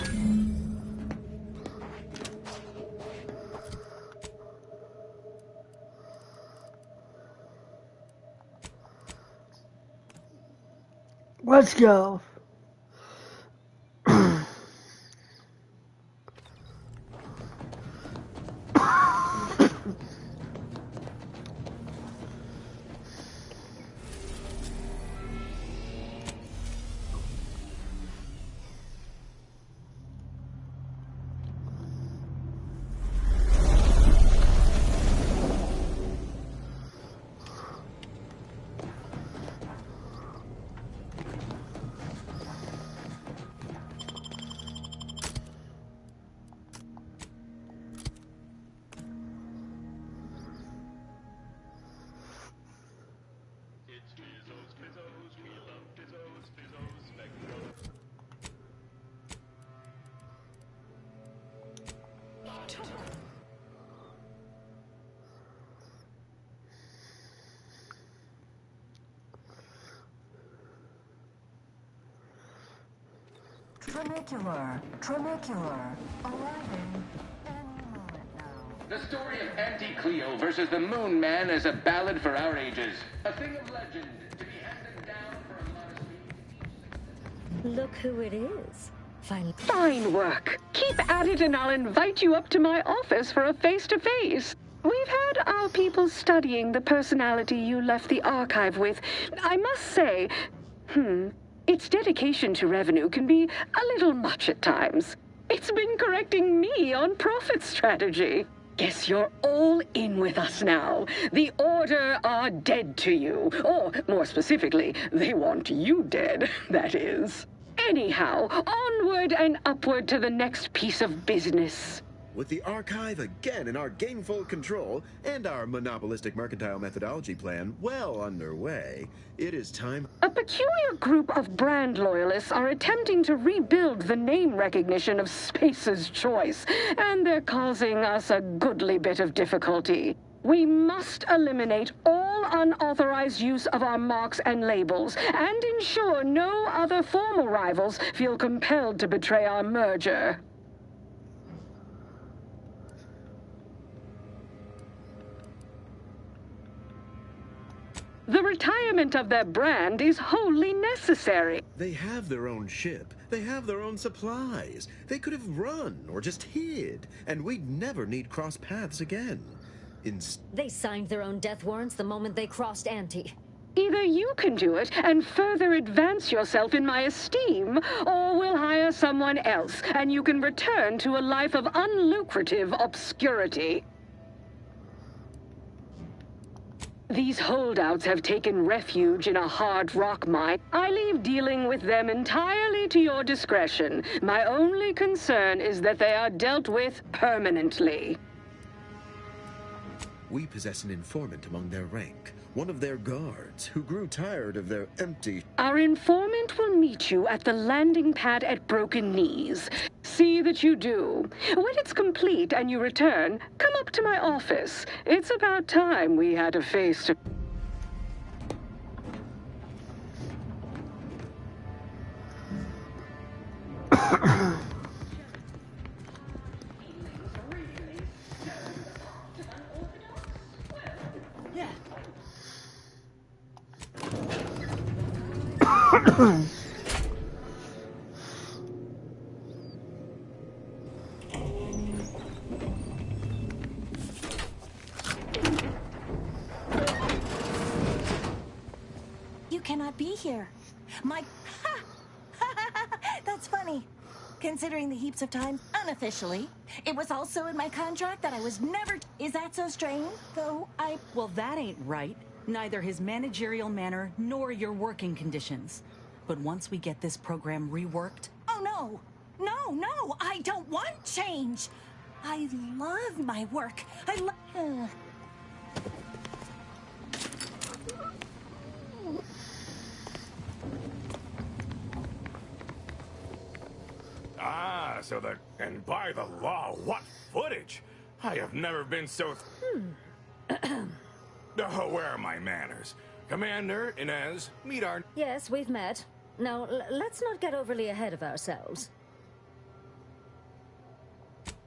Let's go. Tramicular. Arriving any moment now. The story of Auntie Cleo versus the Moon Man is a ballad for our ages. A thing of legend to be handed down for a modesty. Look who it is. Finally. Fine work. Keep at it and I'll invite you up to my office for a face-to-face. We've had our people studying the personality you left the archive with. I must say, its dedication to revenue can be a little much at times. It's been correcting me on profit strategy. Guess you're all in with us now. The Order are dead to you. Or, more specifically, they want you dead, that is. Anyhow, onward and upward to the next piece of business. With the archive again in our gainful control and our monopolistic mercantile methodology plan well underway, it is time. A peculiar group of brand loyalists are attempting to rebuild the name recognition of Space's Choice, and they're causing us a goodly bit of difficulty. We must eliminate all unauthorized use of our marks and labels, and ensure no other formal rivals feel compelled to betray our merger. The retirement of their brand is wholly necessary. They have their own ship. They have their own supplies. They could have run or just hid, and we'd never need cross paths again. They signed their own death warrants the moment they crossed Ante. Either you can do it and further advance yourself in my esteem, or we'll hire someone else, and you can return to a life of unlucrative obscurity. These holdouts have taken refuge in a hard rock mine. I leave dealing with them entirely to your discretion. My only concern is that they are dealt with permanently. We possess an informant among their rank, one of their guards, who grew tired of their empty... Our informant will meet you at the landing pad at Broken Knees. See that you do. When it's complete and you return, come up to my office. It's about time we had a face to... You cannot be here. My... That's funny. Considering the heaps of times, unofficially, it was also in my contract that I was never... Is that so strange? Though Well, that ain't right. Neither his managerial manner nor your working conditions. But once we get this program reworked... Oh, no! No, I don't want change! I love my work. I love... Ah, so and by the law, what footage? I have never been so... Oh, where are my manners? Commander, Inez, meet our... Yes, we've met. Now, let's not get overly ahead of ourselves.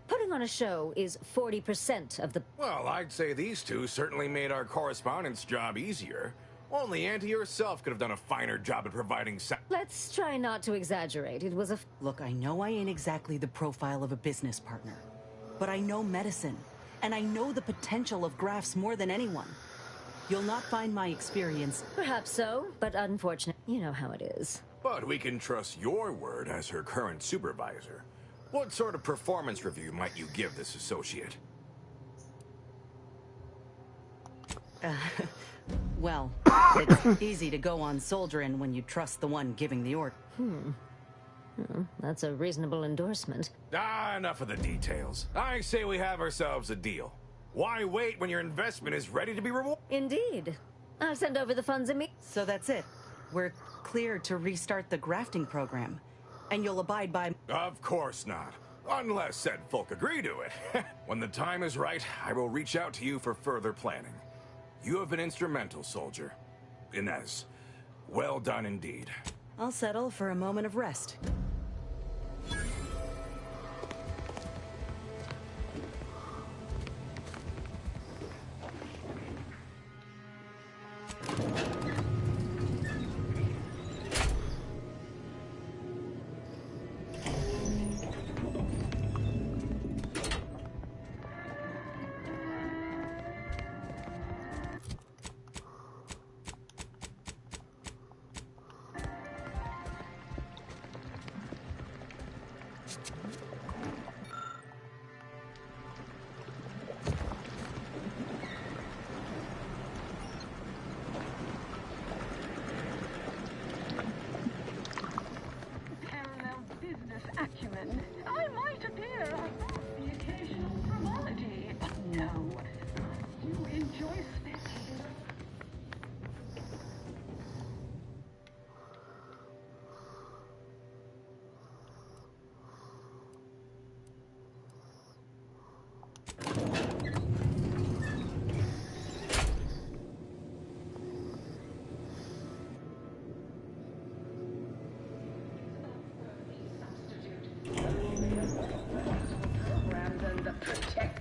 Putting on a show is 40% of the... Well, I'd say these two certainly made our correspondence job easier. Only Auntie herself could have done a finer job at providing... Let's try not to exaggerate. It was a... Look, I know I ain't exactly the profile of a business partner, but I know medicine, and I know the potential of grafts more than anyone. You'll not find my experience... Perhaps so, but unfortunate. You know how it is. But we can trust your word as her current supervisor. What sort of performance review might you give this associate? Well, it's easy to go on soldiering when you trust the one giving the order. That's a reasonable endorsement. Ah, enough of the details. I say we have ourselves a deal. Why wait when your investment is ready to be rewarded? Indeed. I'll send over the funds immediately. So that's it. We're clear to restart the grafting program. And you'll abide by... Of course not. Unless said folk agree to it. When the time is right, I will reach out to you for further planning. You have been instrumental, soldier. Inez, well done indeed. I'll settle for a moment of rest.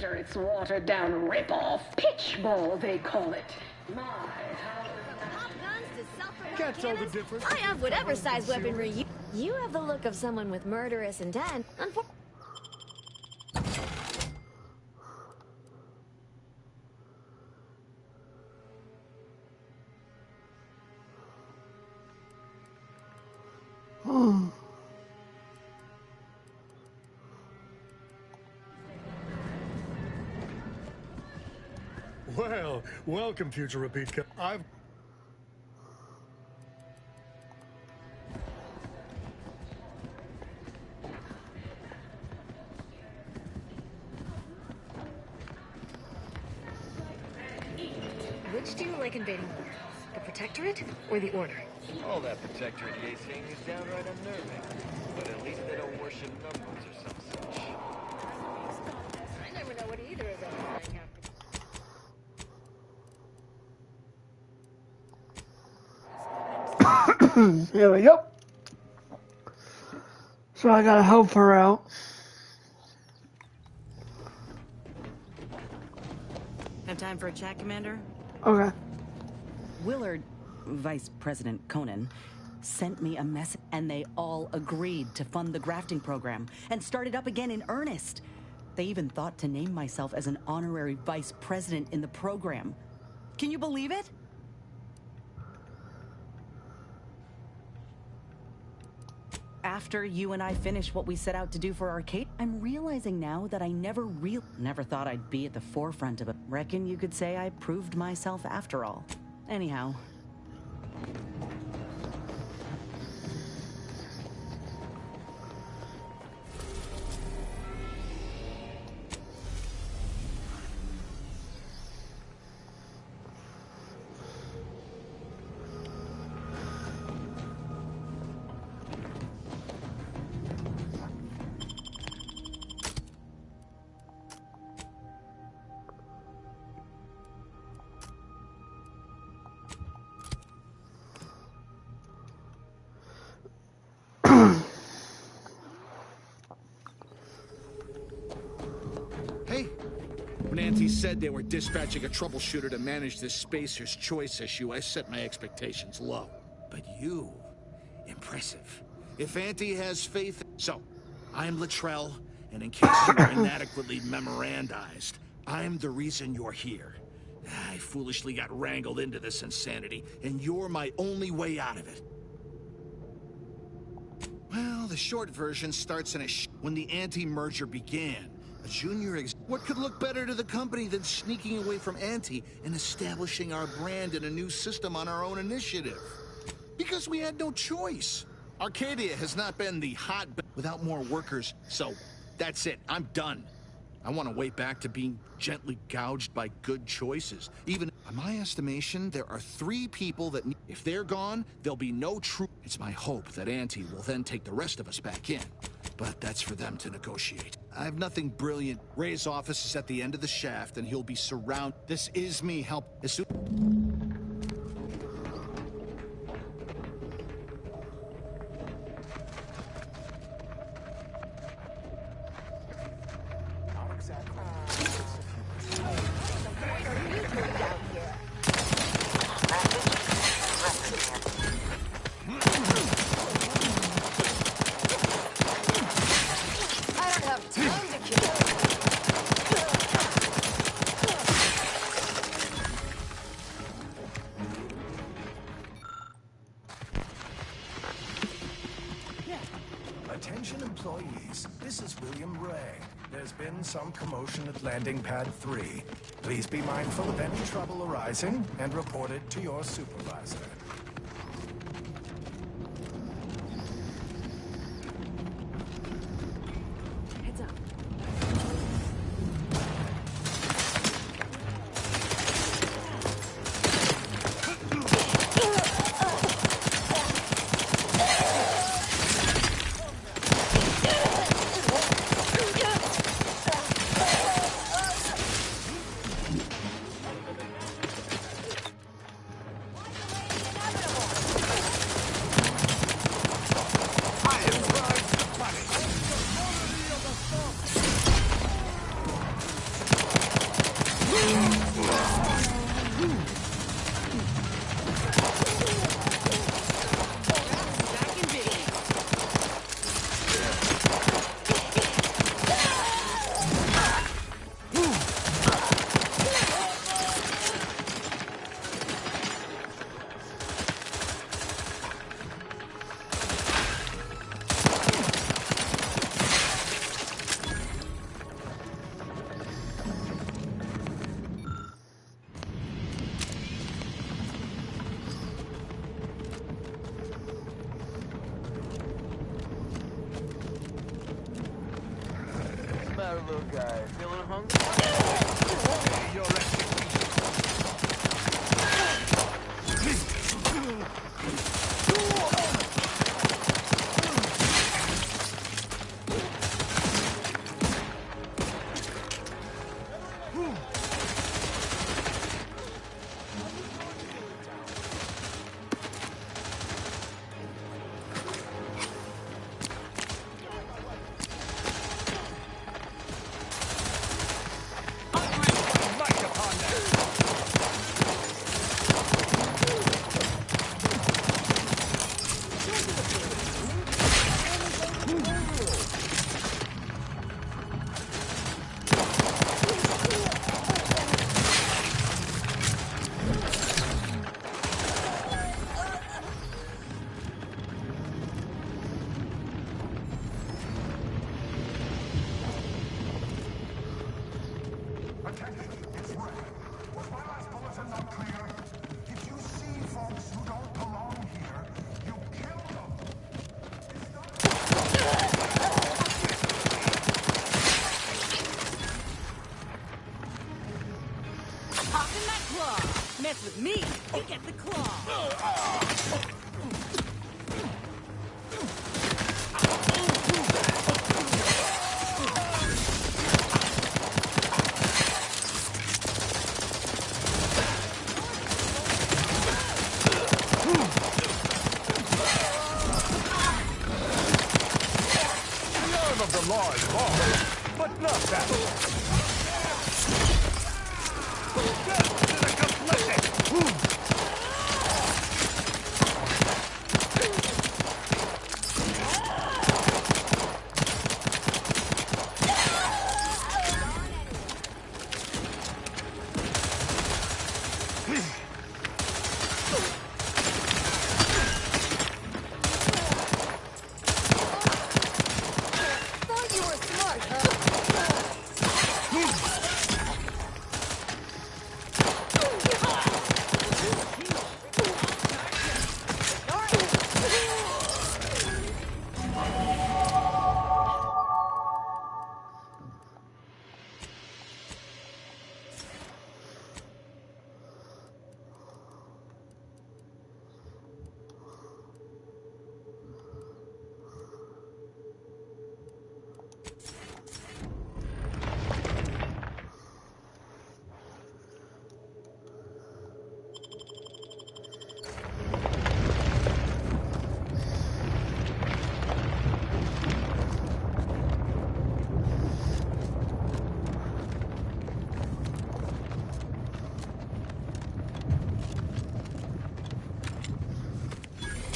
Protectorate's watered-down rip-off. Pitchball, they call it. My, how... Can't tell the difference. I have whatever size weaponry you... You have the look of someone with murderous intent. Well, welcome, future repeat. I've... Which do you like invading more? The Protectorate or the Order? All that Protectorate gay thing is downright unnerving. But at least they don't worship numbers or some such. I never know what either of them are like after. Here we go. So I gotta help her out. Have time for a chat, Commander? Okay. Willard, Vice President Conan, sent me a message, and they all agreed to fund the grafting program and start it up again in earnest. They even thought to name myself as an honorary vice president in the program. Can you believe it? After you and I finish what we set out to do for Arcade, I'm realizing now that I never thought I'd be at the forefront of it. Reckon you could say I proved myself after all. Anyhow. When Auntie said they were dispatching a troubleshooter to manage this Spacer's Choice issue, I set my expectations low. But you... impressive. If Auntie has faith... So, I'm Luttrell, and in case you were inadequately memorandized, I'm the reason you're here. I foolishly got wrangled into this insanity, and you're my only way out of it. Well, the short version starts in when the Auntie-merger began. A junior what could look better to the company than sneaking away from Auntie and establishing our brand in a new system on our own initiative? Because we had no choice. Arcadia has not been the hotbed without more workers, so that's it. I'm done. I want to way back to being gently gouged by good choices. Even by my estimation, there are 3 people that if they're gone, there'll be no true. It's my hope that Auntie will then take the rest of us back in. But that's for them to negotiate. I have nothing brilliant. Ray's office is at the end of the shaft, and he'll be surrounded. This is me. Help as soon. Attention employees, this is William Ray. There's been some commotion at Landing Pad 3. Please be mindful of any trouble arising and report it to your supervisor. Heads up. little guy. Feeling hungry? Your execution. Mess with me, you get the claw. The arm of the law is long, but not that.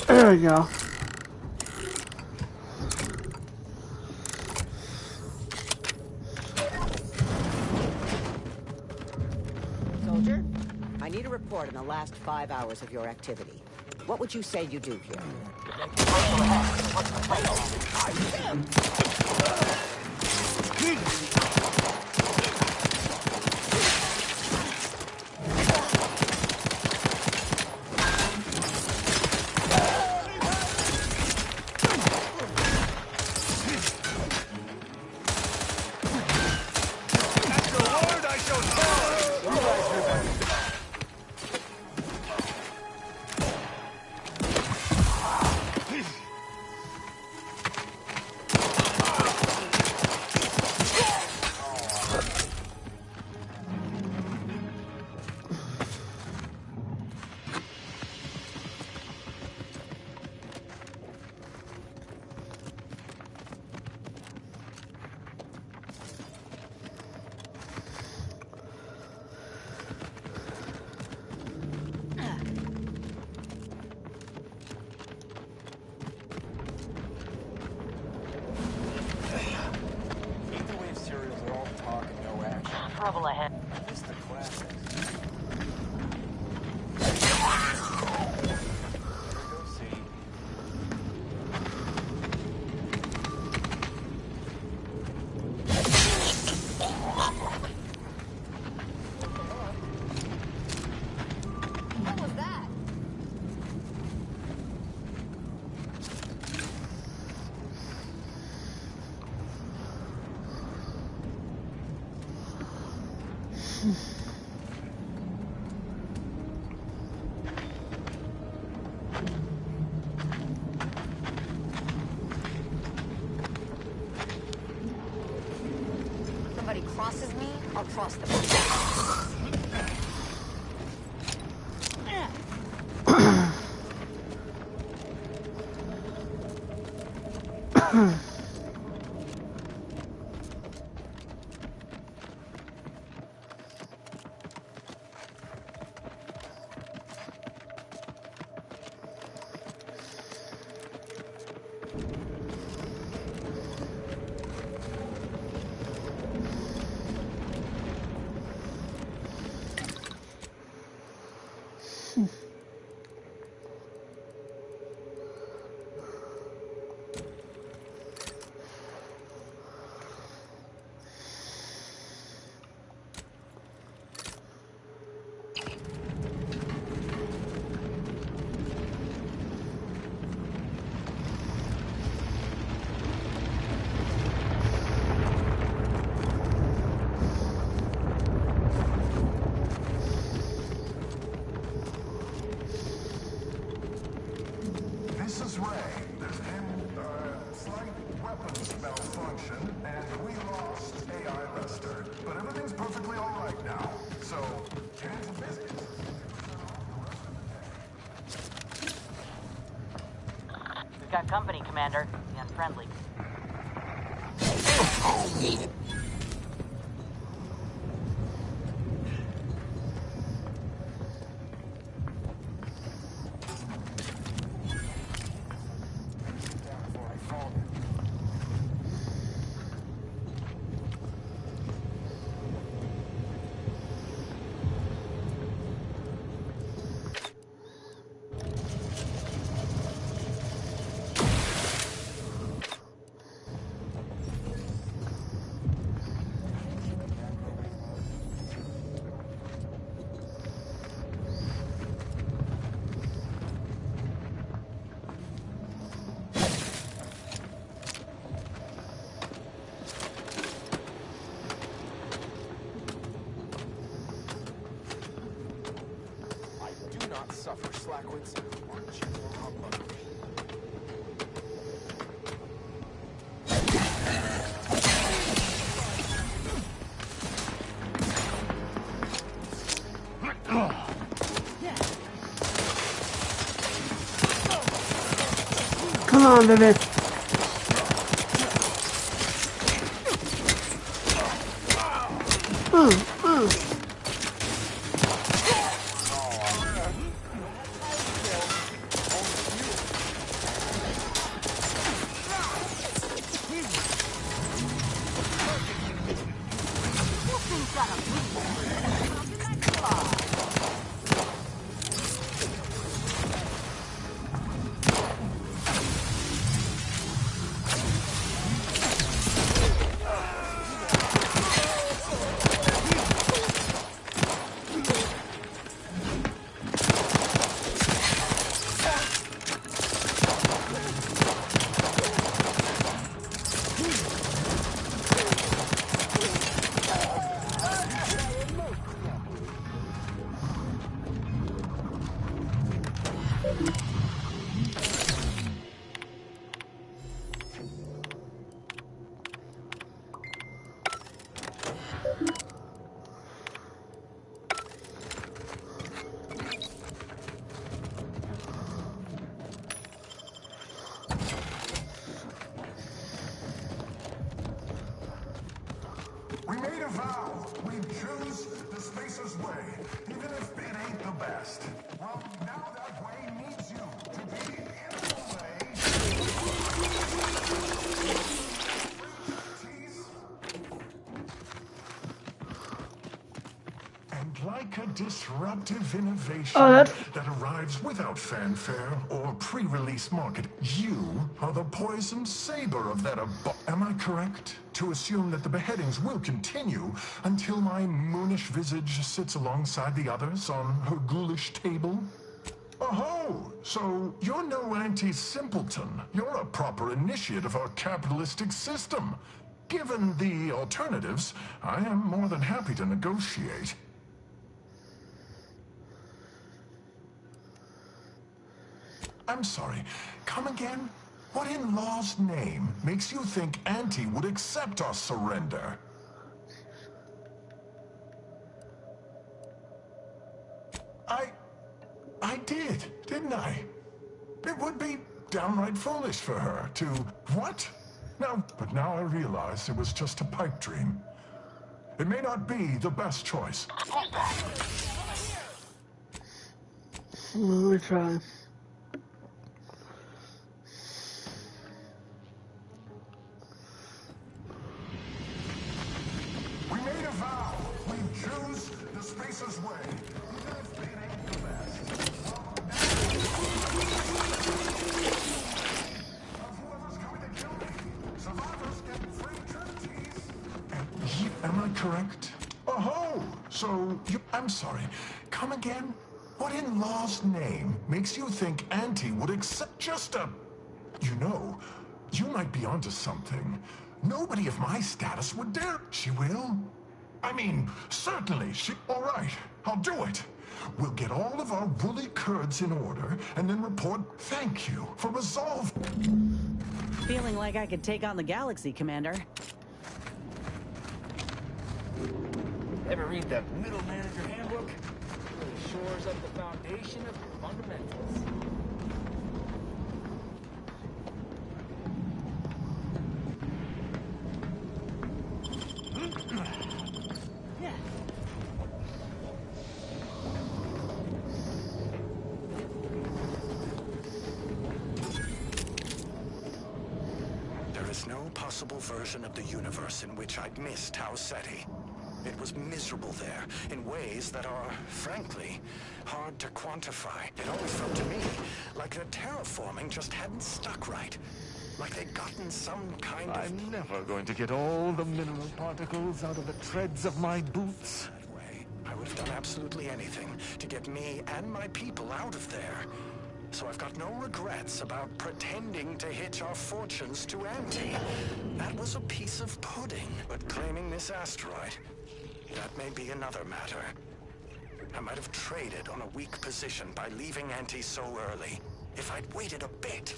There we go. Soldier, I need a report on the last 5 hours of your activity. What would you say you do here? Somebody crosses me, I'll cross them. This is Ray. There's been slight weapons malfunction, and we lost AI Lester. But everything's perfectly all right now. So, hands of business. We've got company, Commander. The unfriendly. Suffer slackwits or gentle humbug. Come on, baby. We made a vow. We choose the Spacer's way, even if it ain't the best. Well, now that way needs you to be in the way. And like a disruptive innovation that arrives without fanfare or pre-release market, you are the poisoned saber of that Am I correct to assume that the beheadings will continue until my moonish visage sits alongside the others on her ghoulish table? Oh, so you're no anti-simpleton. You're a proper initiate of our capitalistic system. Given the alternatives, I am more than happy to negotiate. I'm sorry, come again? What in law's name makes you think Auntie would accept our surrender? I did, didn't I? It would be downright foolish for her to... What? But now I realize it was just a pipe dream. It may not be the best choice. Let me try. We made a vow. We choose the Spacer's way. Am I correct? Oh, so you... I'm sorry. Come again? What in law's name makes you think Auntie would accept just a... You know, you might be onto something. Nobody of my status would dare... She will? I mean, certainly she... All right, I'll do it. We'll get all of our woolly curds in order and then report thank you for resolve. Feeling like I could take on the galaxy, Commander. Ever read the Middle Manager Handbook? Really shores up the foundation of your fundamentals. Yeah. There is no possible version of the universe in which I'd missed Tau Ceti. It was miserable there, in ways that are, frankly, hard to quantify. It always felt to me like the terraforming just hadn't stuck right. Like they'd gotten some kind of... I'm never going to get all the mineral particles out of the treads of my boots. That way, I would have done absolutely anything to get me and my people out of there. So I've got no regrets about pretending to hitch our fortunes to Auntie. That was a piece of pudding. But claiming this asteroid... that may be another matter. I might have traded on a weak position by leaving Auntie so early. If I'd waited a bit,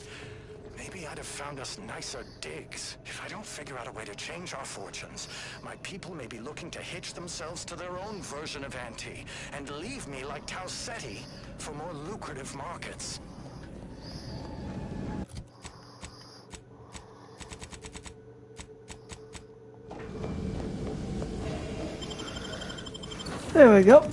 maybe I'd have found us nicer digs. If I don't figure out a way to change our fortunes, my people may be looking to hitch themselves to their own version of Auntie and leave me like Tau Ceti for more lucrative markets. There we go.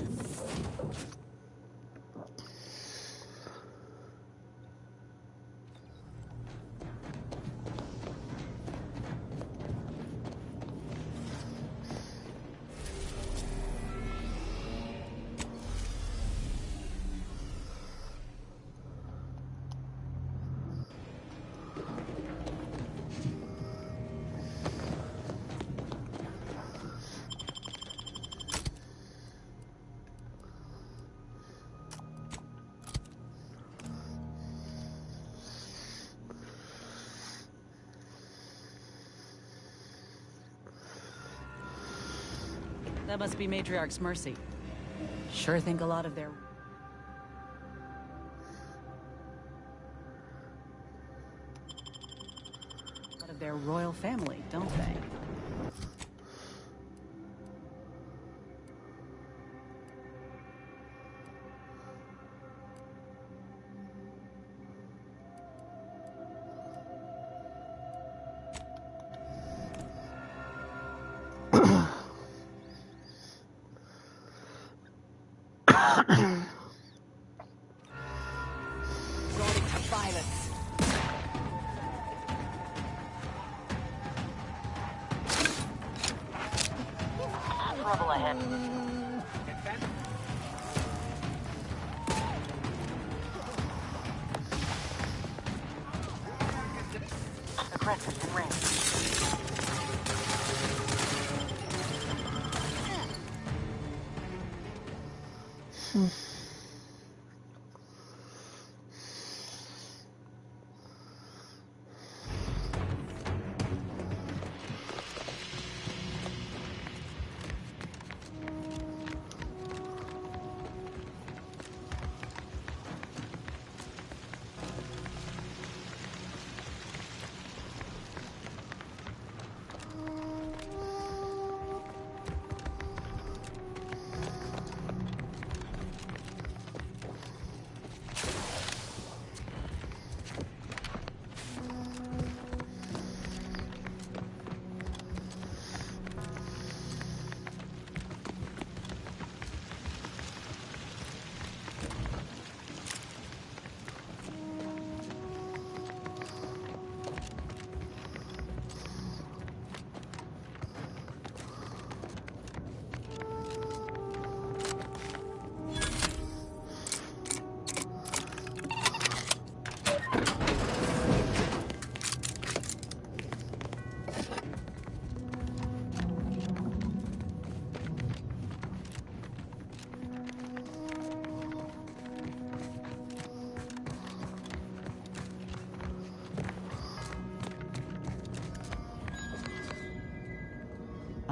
That must be Matriarch's Mercy. Sure think a lot of their royal family, don't they? Trouble ahead. Aggressive in range.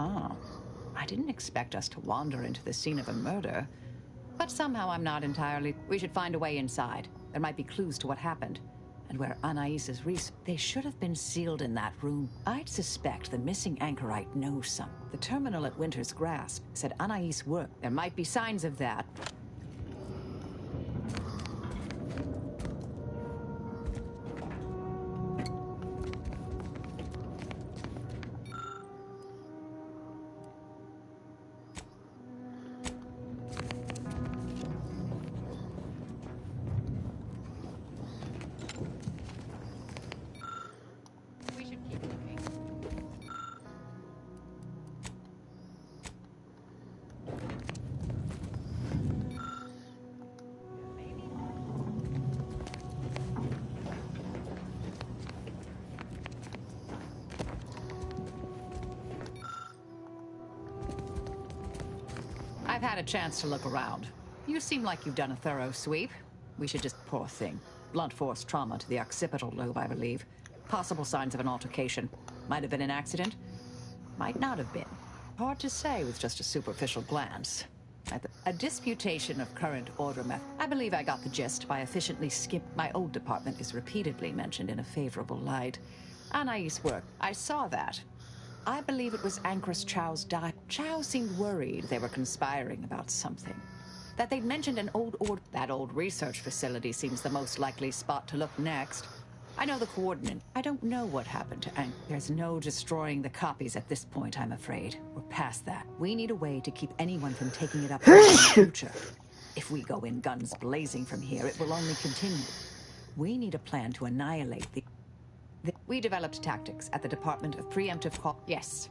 Oh, I didn't expect us to wander into the scene of a murder. But somehow I'm not entirely... We should find a way inside. There might be clues to what happened. And where Anais' research... They should have been sealed in that room. I'd suspect the missing anchorite knows something. The terminal at Winter's Grasp said Anais worked. There might be signs of that. I've had a chance to look around. You seem like you've done a thorough sweep. We should just... Poor thing. Blunt force trauma to the occipital lobe, I believe. Possible signs of an altercation. Might have been an accident. Might not have been. Hard to say with just a superficial glance. A disputation of current order method. I believe I got the gist by efficiently skip. My old department is repeatedly mentioned in a favorable light. Anais' work. I saw that. I believe it was Anchoress Chow's die. Chow seemed worried they were conspiring about something. That they'd mentioned an old order. That old research facility seems the most likely spot to look next. I know the coordinate. I don't know what happened to Anchor. There's no destroying the copies at this point, I'm afraid. We're past that. We need a way to keep anyone from taking it up in the future. If we go in guns blazing from here, it will only continue. We need a plan to annihilate the... We developed tactics at the Department of Preemptive Call. Yes.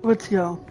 Let's go.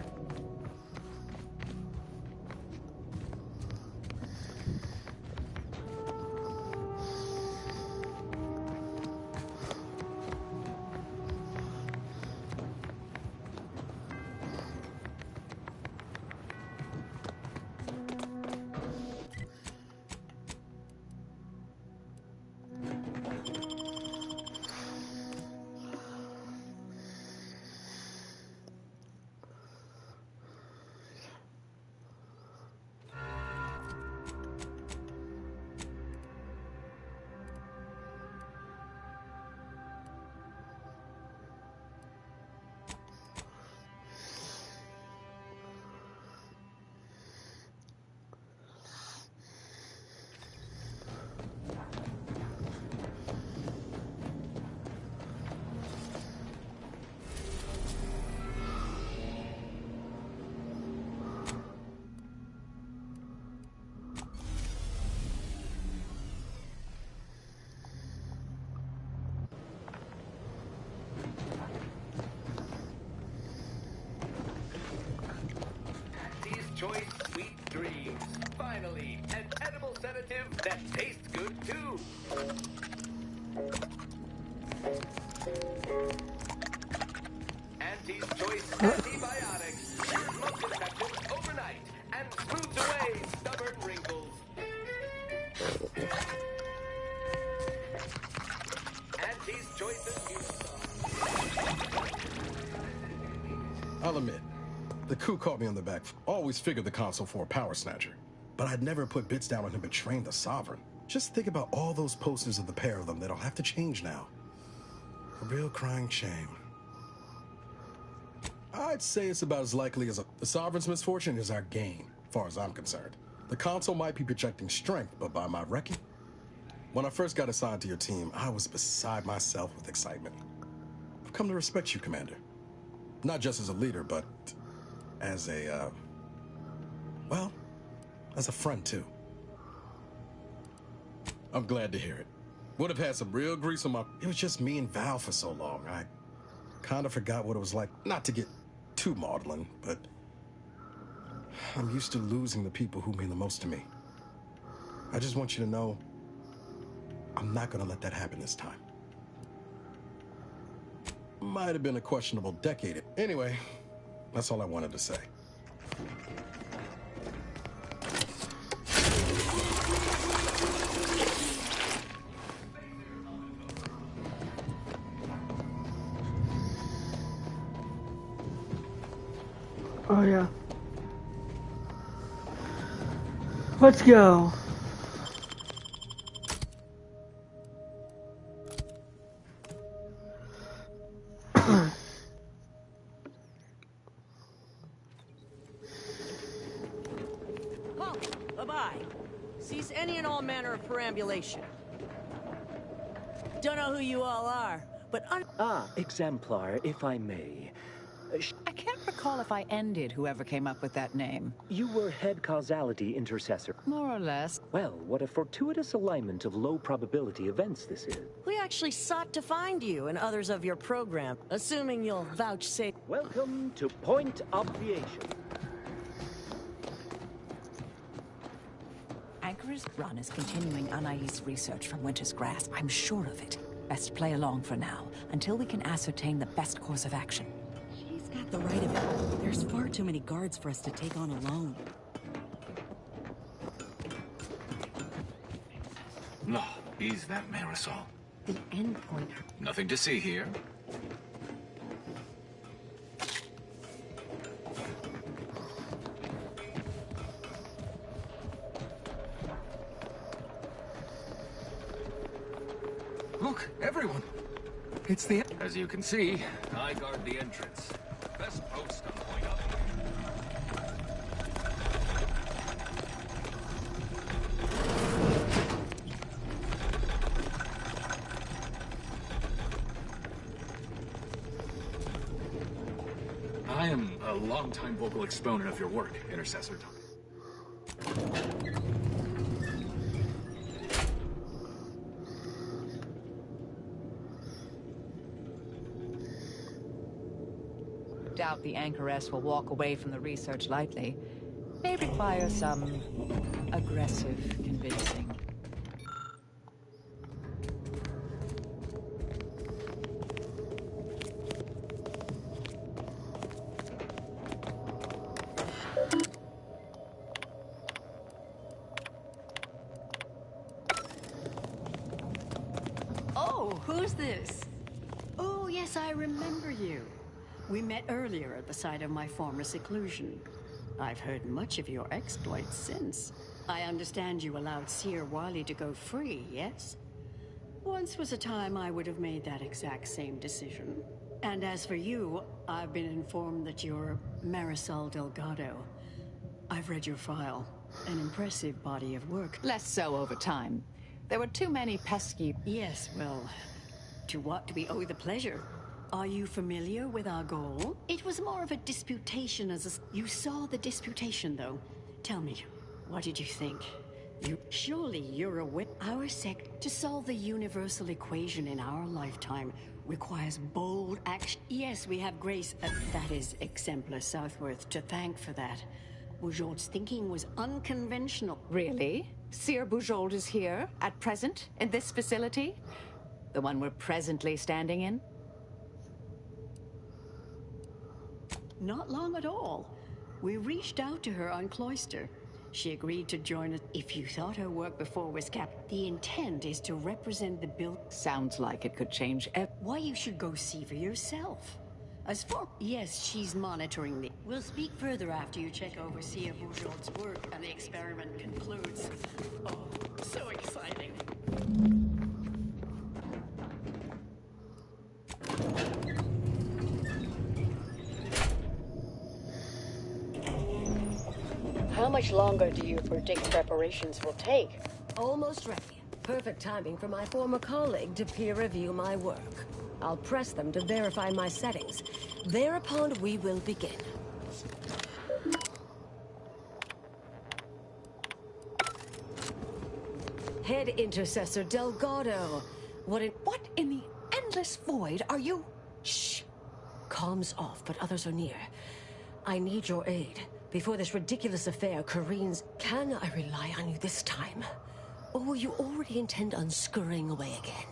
Choice Sweet Dreams. Finally, an edible sedative that tastes good too. Auntie's Choice Antibiotics. Cures most infections overnight and smooths away stubborn wrinkles. Auntie's Choice Immune. I'll admit, the coup caught me on the back. Always figured the console for a power snatcher. But I'd never put bits down on him betraying the Sovereign. Just think about all those posters of the pair of them that'll have to change now. A real crying shame. I'd say it's about as likely as the Sovereign's misfortune is our gain, as far as I'm concerned. The console might be projecting strength, but by my reckoning, when I first got assigned to your team, I was beside myself with excitement. I've come to respect you, Commander. Not just as a leader, but as a, well, as a friend, too. I'm glad to hear it. Would have had some real grease on my... It was just me and Val for so long. I kind of forgot what it was like, not to get too maudlin, but I'm used to losing the people who mean the most to me. I just want you to know I'm not gonna let that happen this time. Might have been a questionable decade. Anyway, that's all I wanted to say. Oh yeah. Let's go. Bye-bye. Cease any and all manner of perambulation. Don't know who you all are, but Exemplar, if I may. I can't recall if I ended whoever came up with that name. You were head causality intercessor. More or less. Well, what a fortuitous alignment of low probability events this is. we actually sought to find you and others of your program, assuming you'll vouchsafe. Welcome to Point Obviation. Anchor's run is continuing Anais' research from Winter's Grasp. I'm sure of it. Best play along for now, until we can ascertain the best course of action. She's got the right of it. There's far too many guards for us to take on alone. No, is that Marisol? The endpoint. Nothing to see here. Look, everyone! It's the... As you can see, I guard the entrance. Best post on Point Up. I am a longtime vocal exponent of your work, Intercessor. Doubt the Anchoress will walk away from the research lightly. May require some aggressive convincing. Oh, who's this? Oh, yes, I remember you. We met earlier at the site of my former seclusion. I've heard much of your exploits since. I understand you allowed Seer Wily to go free, yes? Once was a time I would have made that exact same decision. And as for you, I've been informed that you're Marisol Delgado. I've read your file. An impressive body of work. Less so over time. There were too many pesky... Yes, well, to what do we owe the pleasure? Are you familiar with our goal? It was more of a disputation as a... You saw the disputation, though. Tell me, what did you think? Surely you're aware... Our sect, to solve the universal equation in our lifetime, requires bold action. Yes, we have Grace, that is Exemplar Southworth, to thank for that. Bujold's thinking was unconventional. Really? Seer Bujold is here, at present, in this facility? The one we're presently standing in? Not long at all. We reached out to her on Cloister. She agreed to join us. If you thought her work before was capped, the intent is to represent the bill. Sounds like it could change why you should go see for yourself. As for... Yes, she's monitoring the... We'll speak further after you check over Seer Bujold's work and the experiment concludes. Oh, so exciting. How much longer do you predict preparations will take? Almost ready. Perfect timing for my former colleague to peer review my work. I'll press them to verify my settings. Thereupon we will begin. Head Intercessor Delgado. What in the endless void are you? Shh. Comms off, but others are near. I need your aid. Before this ridiculous affair careens, can I rely on you this time? Or you already intend on scurrying away again?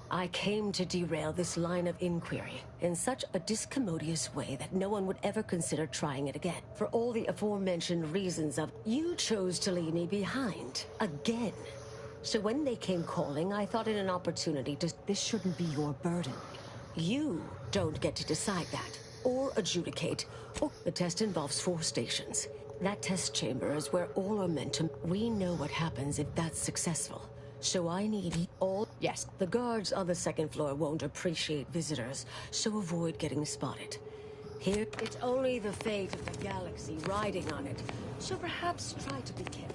I came to derail this line of inquiry in such a discommodious way that no one would ever consider trying it again. For all the aforementioned reasons of, you chose to leave me behind. Again. So when they came calling, I thought it an opportunity to... This shouldn't be your burden. You don't get to decide that, or adjudicate. Oh, the test involves 4 stations. That test chamber is where all are meant to... We know what happens if that's successful. So I need all... Yes, the guards on the 2nd floor won't appreciate visitors, so avoid getting spotted. Here, it's only the fate of the galaxy riding on it, so perhaps try to be careful.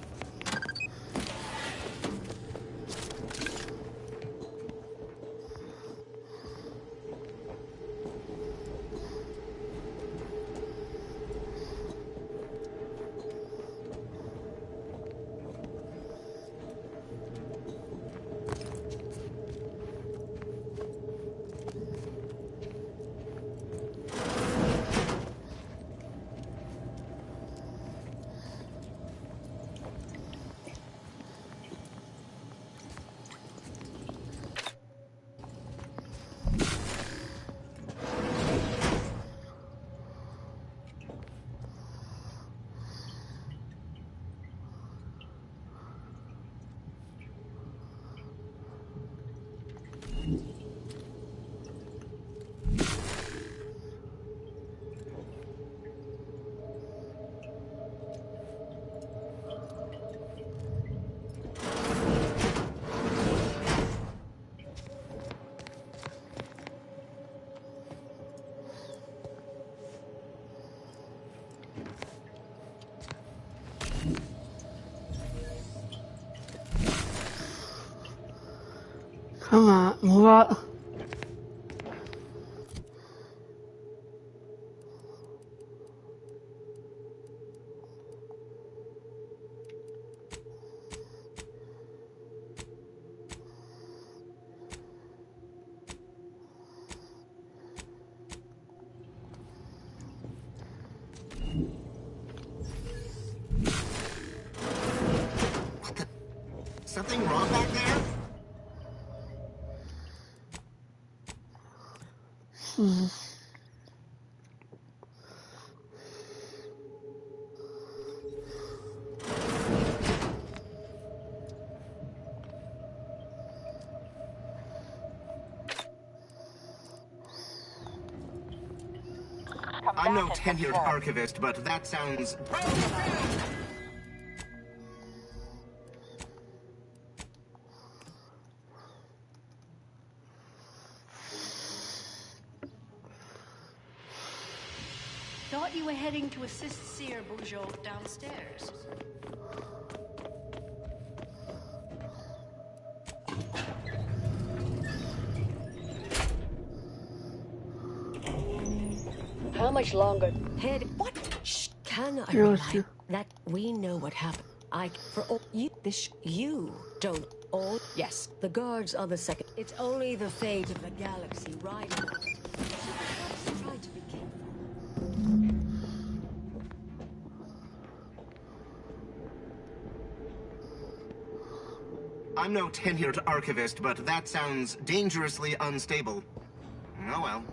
Come on, move out. Something wrong back there? I'm no tenured archivist, but that sounds... Thought you were heading to assist Seer Bujold downstairs. How much longer? Head. What? Shh. Can I remind that we know what happened? For all you, you don't. All. Yes. The guards are the 2nd. It's only the fate of the galaxy riding on it. So perhaps try to be careful. I'm no tenured archivist, but that sounds dangerously unstable. Oh well.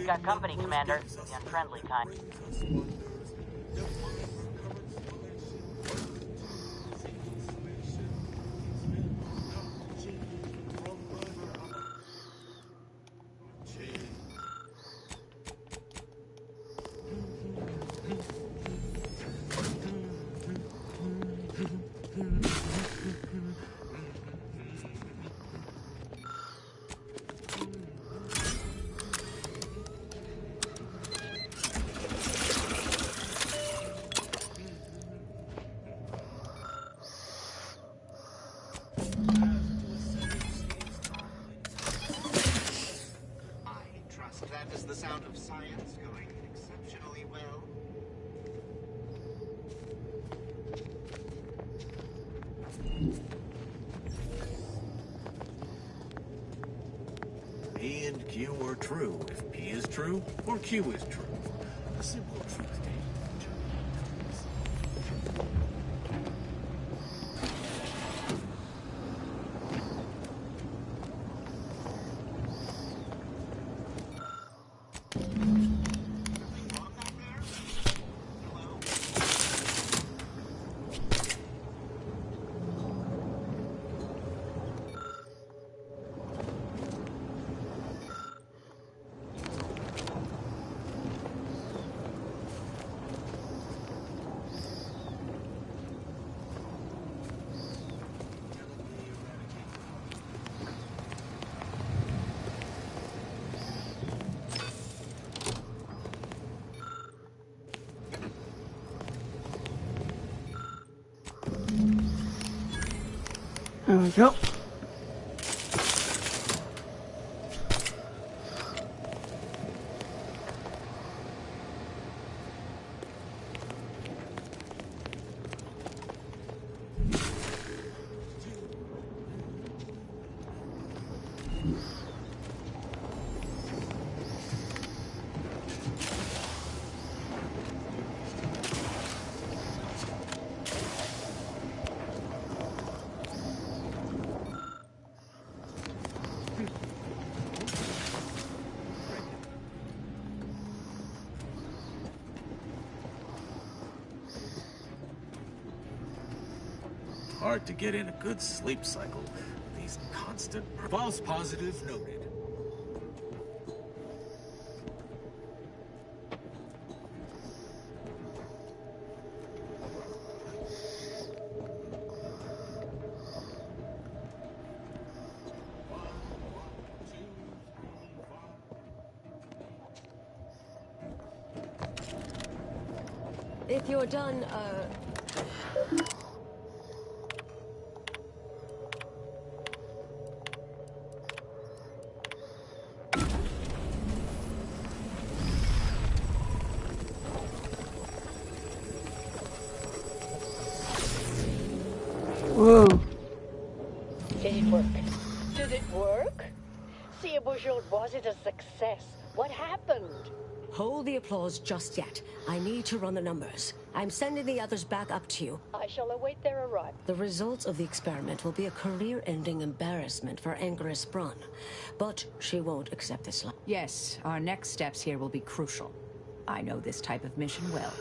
Got company, Commander. The unfriendly kind. true if P is true or Q is true. A simple truth tape. There we go. Hard to get in a good sleep cycle. These constant false positives noted. If you're done, Whoa. Did it work? Did it work? Sia Bourgeois, was it a success? What happened? hold the applause just yet. I need to run the numbers. I'm sending the others back up to you. I shall await their arrival. The results of the experiment will be a career-ending embarrassment for Angeris Brun. But she won't accept this. Yes, our next steps here will be crucial. I know this type of mission well.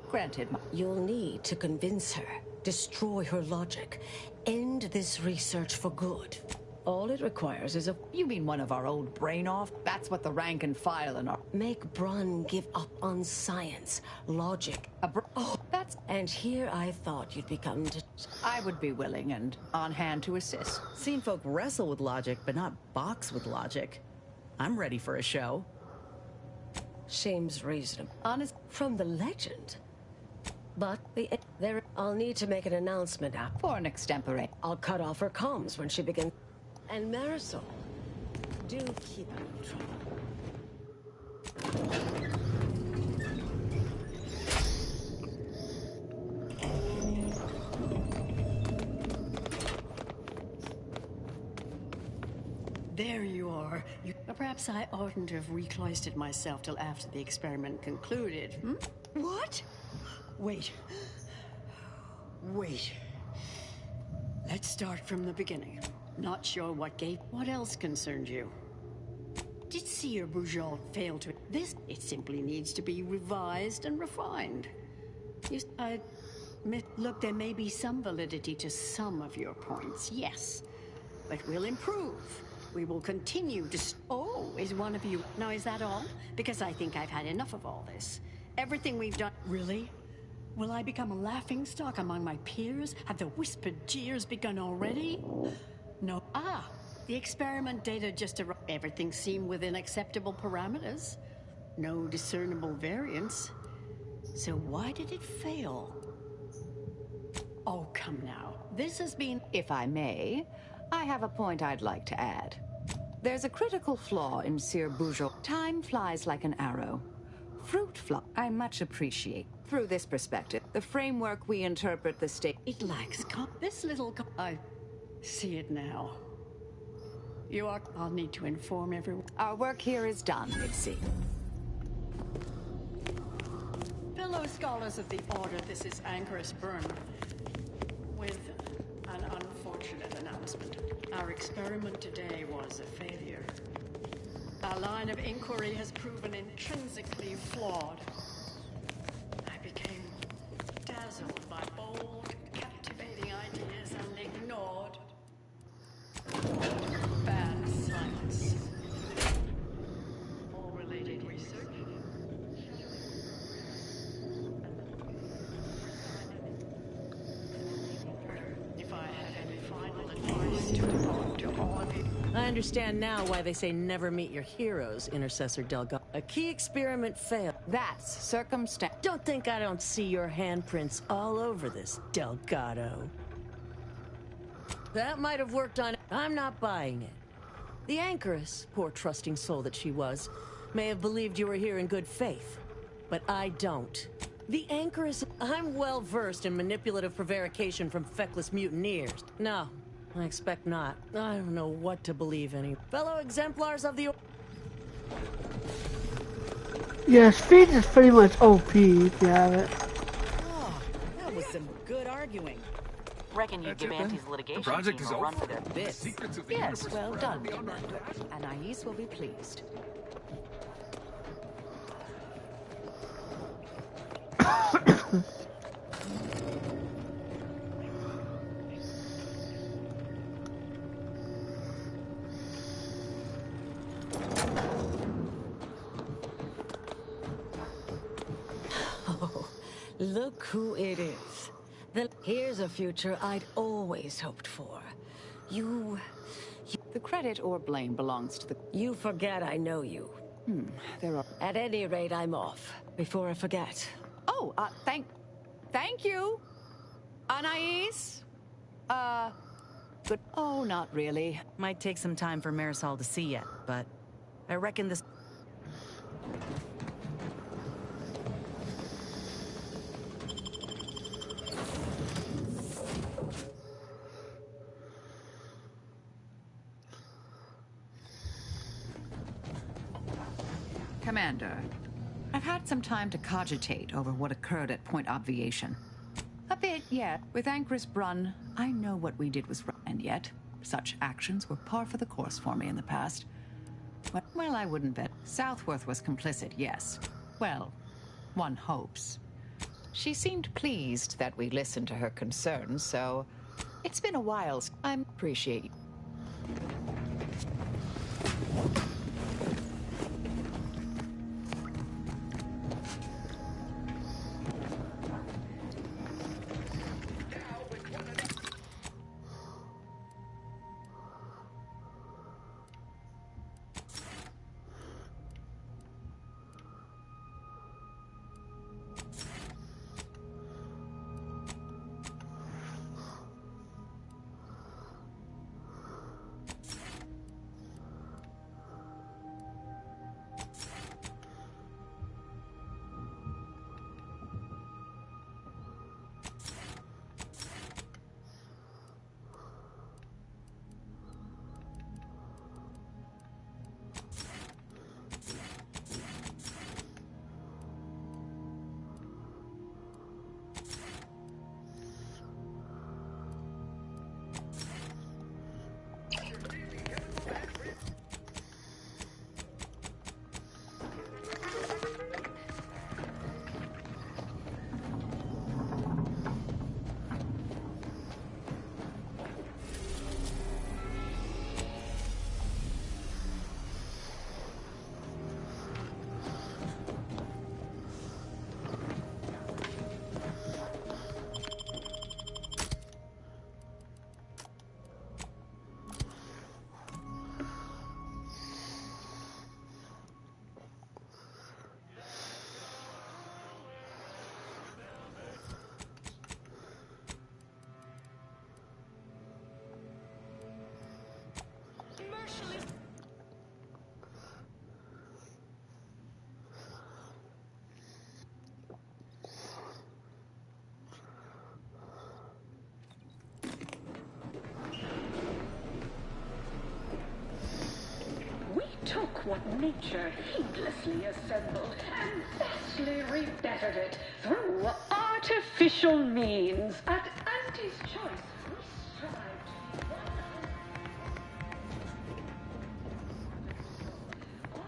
Granted, you'll need to convince her, destroy her logic, end this research for good. All it requires is a... You mean one of our old brain-off? That's what the rank and file in our... Make Brun give up on science, logic. Oh, that's... And here I thought you'd become... I would be willing and on hand to assist. Seen folk wrestle with logic, but not box with logic. I'm ready for a show. Seems reasonable. Honest from the legend. But I'll need to make an announcement now. For an extempore. I'll cut off her comms when she begins. And Marisol, do keep out of trouble. There you are. Perhaps I oughtn't have recloistered myself till after the experiment concluded. What? Wait. Let's start from the beginning. Not sure what gave... What else concerned you? Did Sia Bourgeois fail to... It simply needs to be revised and refined. I admit, look, there may be some validity to some of your points, yes. But we'll improve. We will continue to... Oh, is one of you... Now, is that all? Because I think I've had enough of all this. Everything we've done... Really? Will I become a laughingstock among my peers? Have the whispered jeers begun already? No. The experiment data just arrived. Everything seemed within acceptable parameters. No discernible variance. So why did it fail? Oh, come now. This has been... If I may, I have a point I'd like to add. There's a critical flaw in Sia Bourgeois. Time flies like an arrow. Fruit fly. I much appreciate. Through this perspective, the framework we interpret the state... It lacks this little... I see it now. You are... I'll need to inform everyone. Our work here is done, it seems. Fellow scholars of the Order, this is Anchorus Byrne with an unfortunate announcement. Our experiment today was a failure. Our line of inquiry has proven intrinsically flawed. I became dazzled by bold, captivating ideas and ignored bad science. All related research. If I have any final advice to impart to all of you. I understand now why they say never meet your heroes, Intercessor Delgado. A key experiment failed. That's circumstance. Don't think I don't see your handprints all over this, Delgado. That might have worked on... I'm not buying it. The Anchoress, poor trusting soul that she was, may have believed you were here in good faith. But I don't. The Anchoress... I'm well versed in manipulative prevarication from feckless mutineers. No, I expect not. I don't know what to believe any. Fellow exemplars of the... Yeah, speed is pretty much OP if you have it. Oh, that was some good arguing. Reckon you'd give Auntie's litigation team a run for their bits. Yes, well done, Commander. Anais will be pleased. Oh, look who it is. Here's a future I'd always hoped for. You... The credit or blame belongs to the... You forget I know you. There are... At any rate, I'm off. Before I forget. Oh, thank you, Anais. Good. Oh, not really. Might take some time for Marisol to see yet, but I reckon this... Commander, I've had some time to cogitate over what occurred at Point Obviation. A bit, yeah. With Anchoress Brunn, I know what we did was right, and yet such actions were par for the course for me in the past. But, well, I wouldn't bet. Southworth was complicit, yes. Well, one hopes. She seemed pleased that we listened to her concerns, so it's been a while. I appreciate you. what nature heedlessly assembled and vastly rebettered it through artificial means. At Auntie's choice, we strive to be one.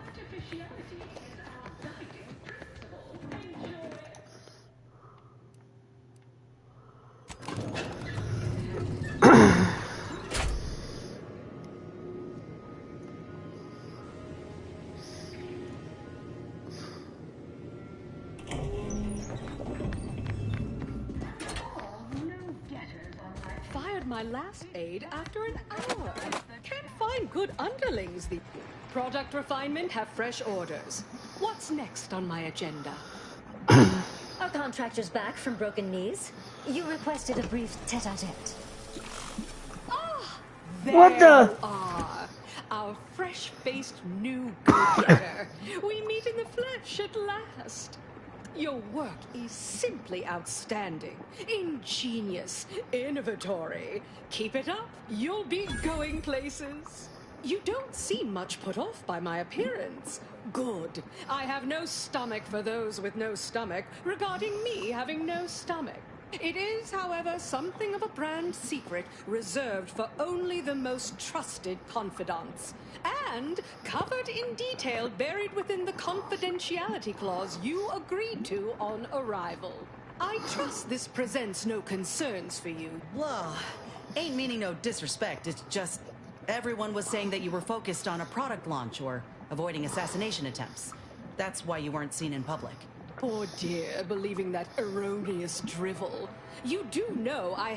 Artificiality is our guiding principle. Enjoy. Fired my last aide after an hour. Can't find good underlings. The product refinement have fresh orders. What's next on my agenda? Our contractor's back from broken knees. You requested a brief tete-a-tete. There What the? you are, our fresh-faced new go-getter. We meet in the flesh at last. Your work is simply outstanding, ingenious, innovatory. Keep it up, you'll be going places. You don't seem much put off by my appearance. Good. I have no stomach for those with no stomach regarding me having no stomach. It is, however, something of a brand secret reserved for only the most trusted confidants. And covered in detail buried within the confidentiality clause you agreed to on arrival. I trust this presents no concerns for you. Well, ain't meaning no disrespect. It's just everyone was saying that you were focused on a product launch or avoiding assassination attempts. That's why you weren't seen in public. Poor dear, believing that erroneous drivel. You do know I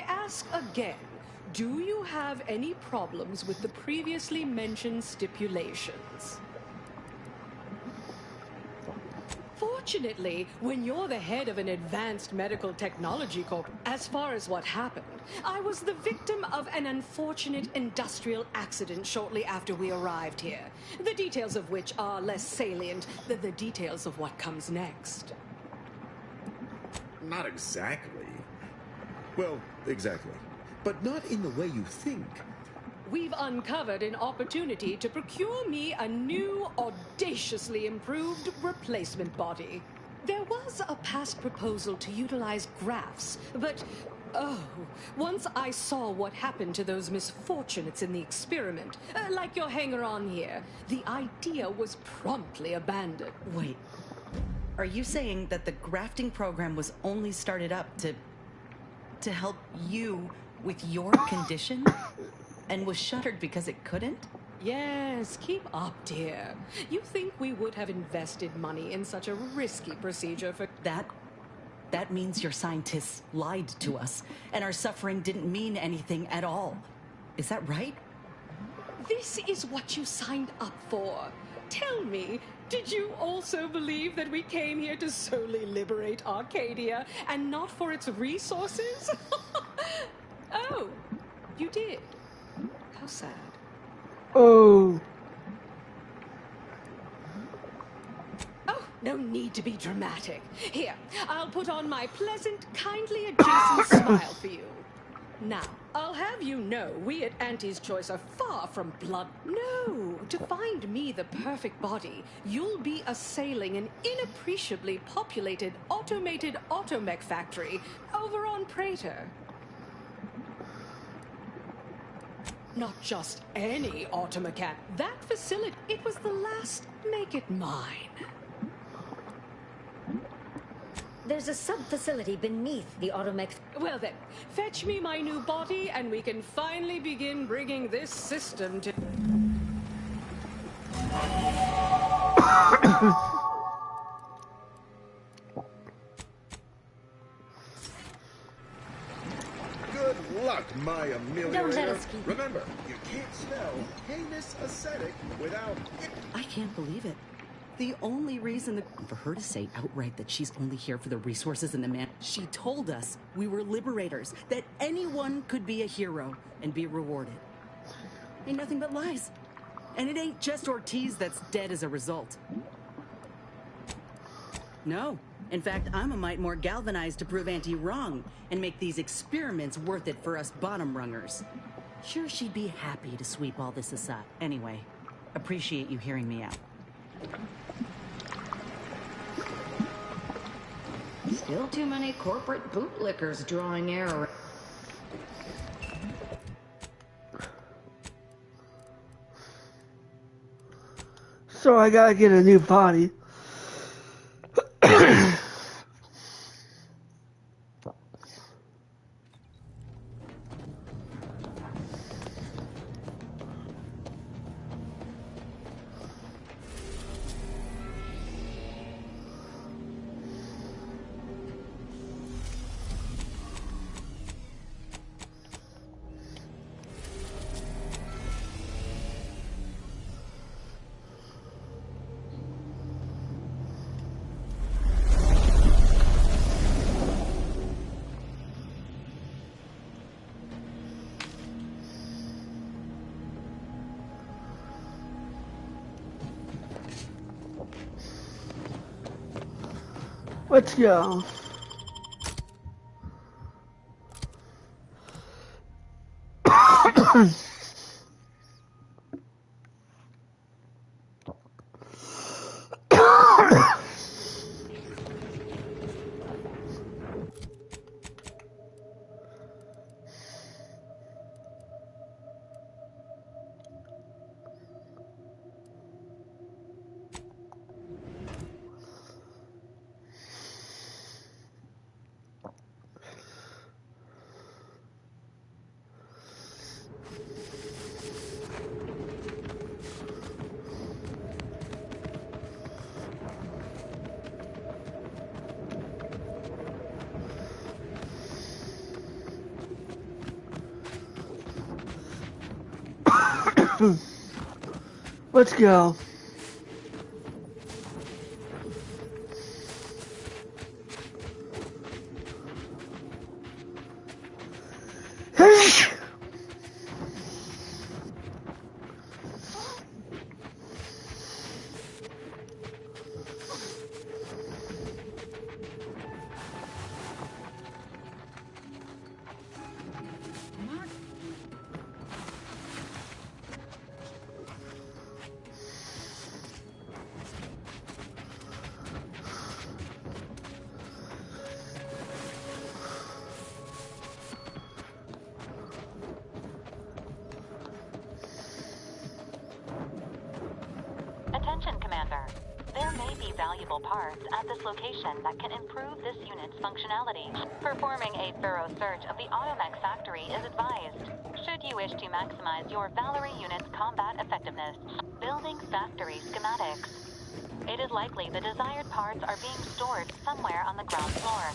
ask again, do you have any problems with the previously mentioned stipulations? Fortunately, when you're the head of an advanced medical technology corp, as far as what happened, I was the victim of an unfortunate industrial accident shortly after we arrived here. The details of which are less salient than the details of what comes next. Not exactly. Well, exactly. But not in the way you think. We've uncovered an opportunity to procure me a new, audaciously improved replacement body. There was a past proposal to utilize grafts, but, once I saw what happened to those misfortunates in the experiment, like your hanger-on here, the idea was promptly abandoned. Wait, are you saying that the grafting program was only started up to help you with your condition? And was shuttered because it couldn't? Yes, keep up, dear. You think we would have invested money in such a risky procedure for... That means your scientists lied to us, and our suffering didn't mean anything at all. Is that right? This is what you signed up for. Tell me, did you also believe that we came here to solely liberate Arcadia and not for its resources? Oh, you did. How sad. Oh. Oh, no need to be dramatic. Here, I'll put on my pleasant, kindly adjacent smile for you. Now, I'll have you know we at Auntie's Choice are far from blood. No, to find me the perfect body, you'll be assailing an inappreciably populated automated automech factory over on Praetor. Not just any automacat. That facility, it was the last. Make it mine. There's a sub-facility beneath the automech. Well then, fetch me my new body and we can finally begin bringing this system to... Good luck, my ameliorator. Don't let us keep... Remember, you can't spell heinous ascetic without... I can't believe it. The only reason for her to say outright that she's only here for the resources and the man... She told us we were liberators, that anyone could be a hero and be rewarded. Ain't nothing but lies. And it ain't just Ortiz that's dead as a result. No. In fact, I'm a mite more galvanized to prove Auntie wrong and make these experiments worth it for us bottom rungers. Sure, she'd be happy to sweep all this aside. Anyway, Appreciate you hearing me out. Still too many corporate bootlickers drawing air. So I gotta get a new body. Let's go. Let's go. Attention, Commander. There may be valuable parts at this location that can improve this unit's functionality. Performing a thorough search of the Automech factory is advised, should you wish to maximize your Valkyrie unit's combat effectiveness. Building factory schematics. It is likely the desired parts are being stored somewhere on the ground floor.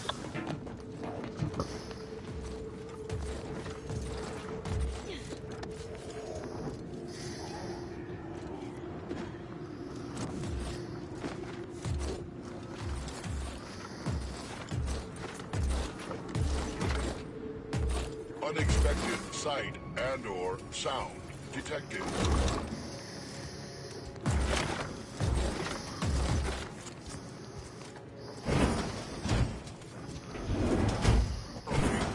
Unexpected sight and/or sound detected.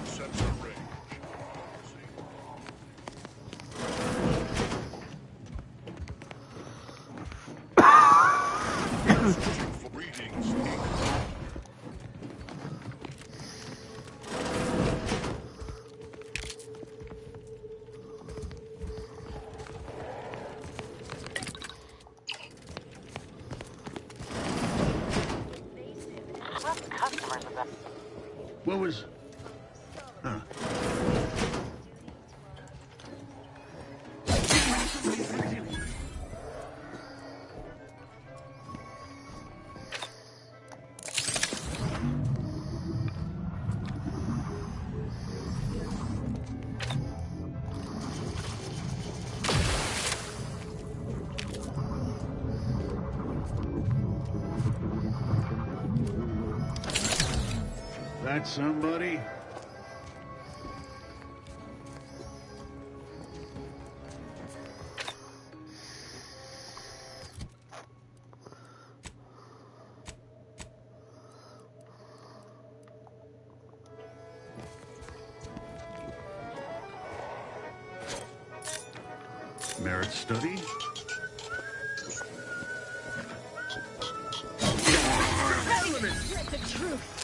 Sensor range. Readings. What was... Huh. That somebody? Merit study? But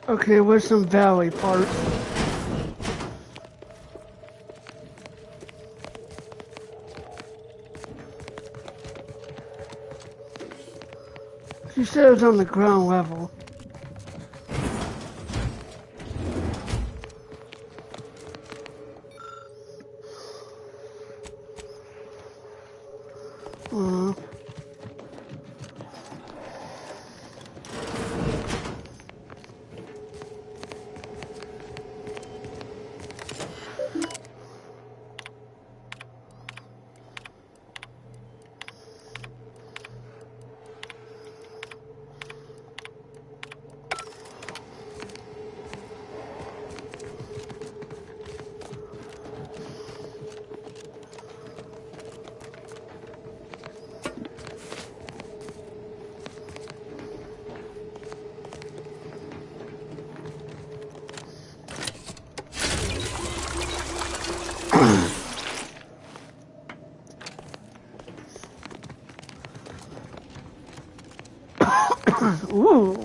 Okay, where's some valley parts? She said it was on the ground level. Ooh.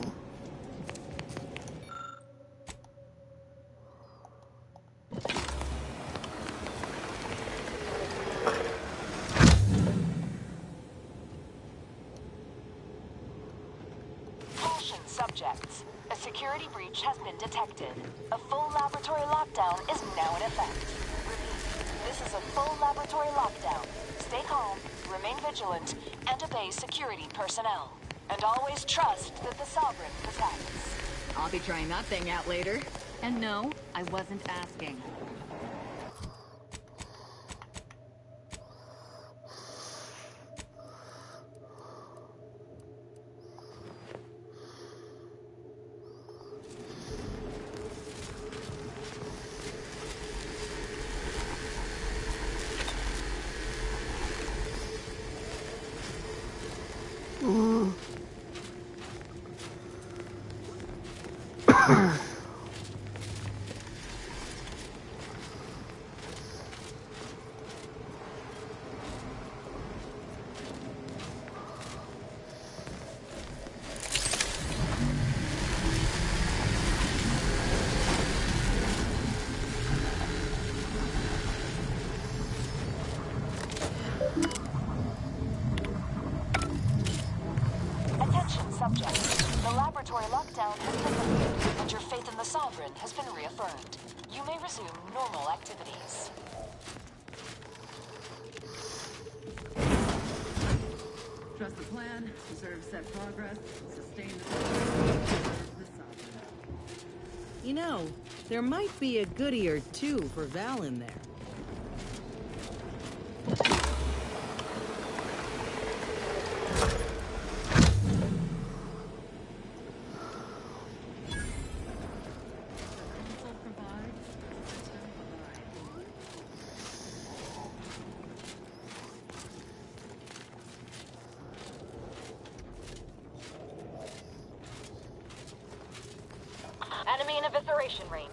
Caution subjects. A security breach has been detected. A full laboratory lockdown is now in effect. Repeat, this is a full laboratory lockdown. Stay calm, remain vigilant, and obey security personnel. And always trust that the Sovereign protects. I'll be trying that thing out later. And no, I wasn't asking. resolved. You may resume normal activities. Trust the plan, preserve set progress, sustain the sovereign. You know, there might be a goodie or two for Val in there. Enemy in evisceration range.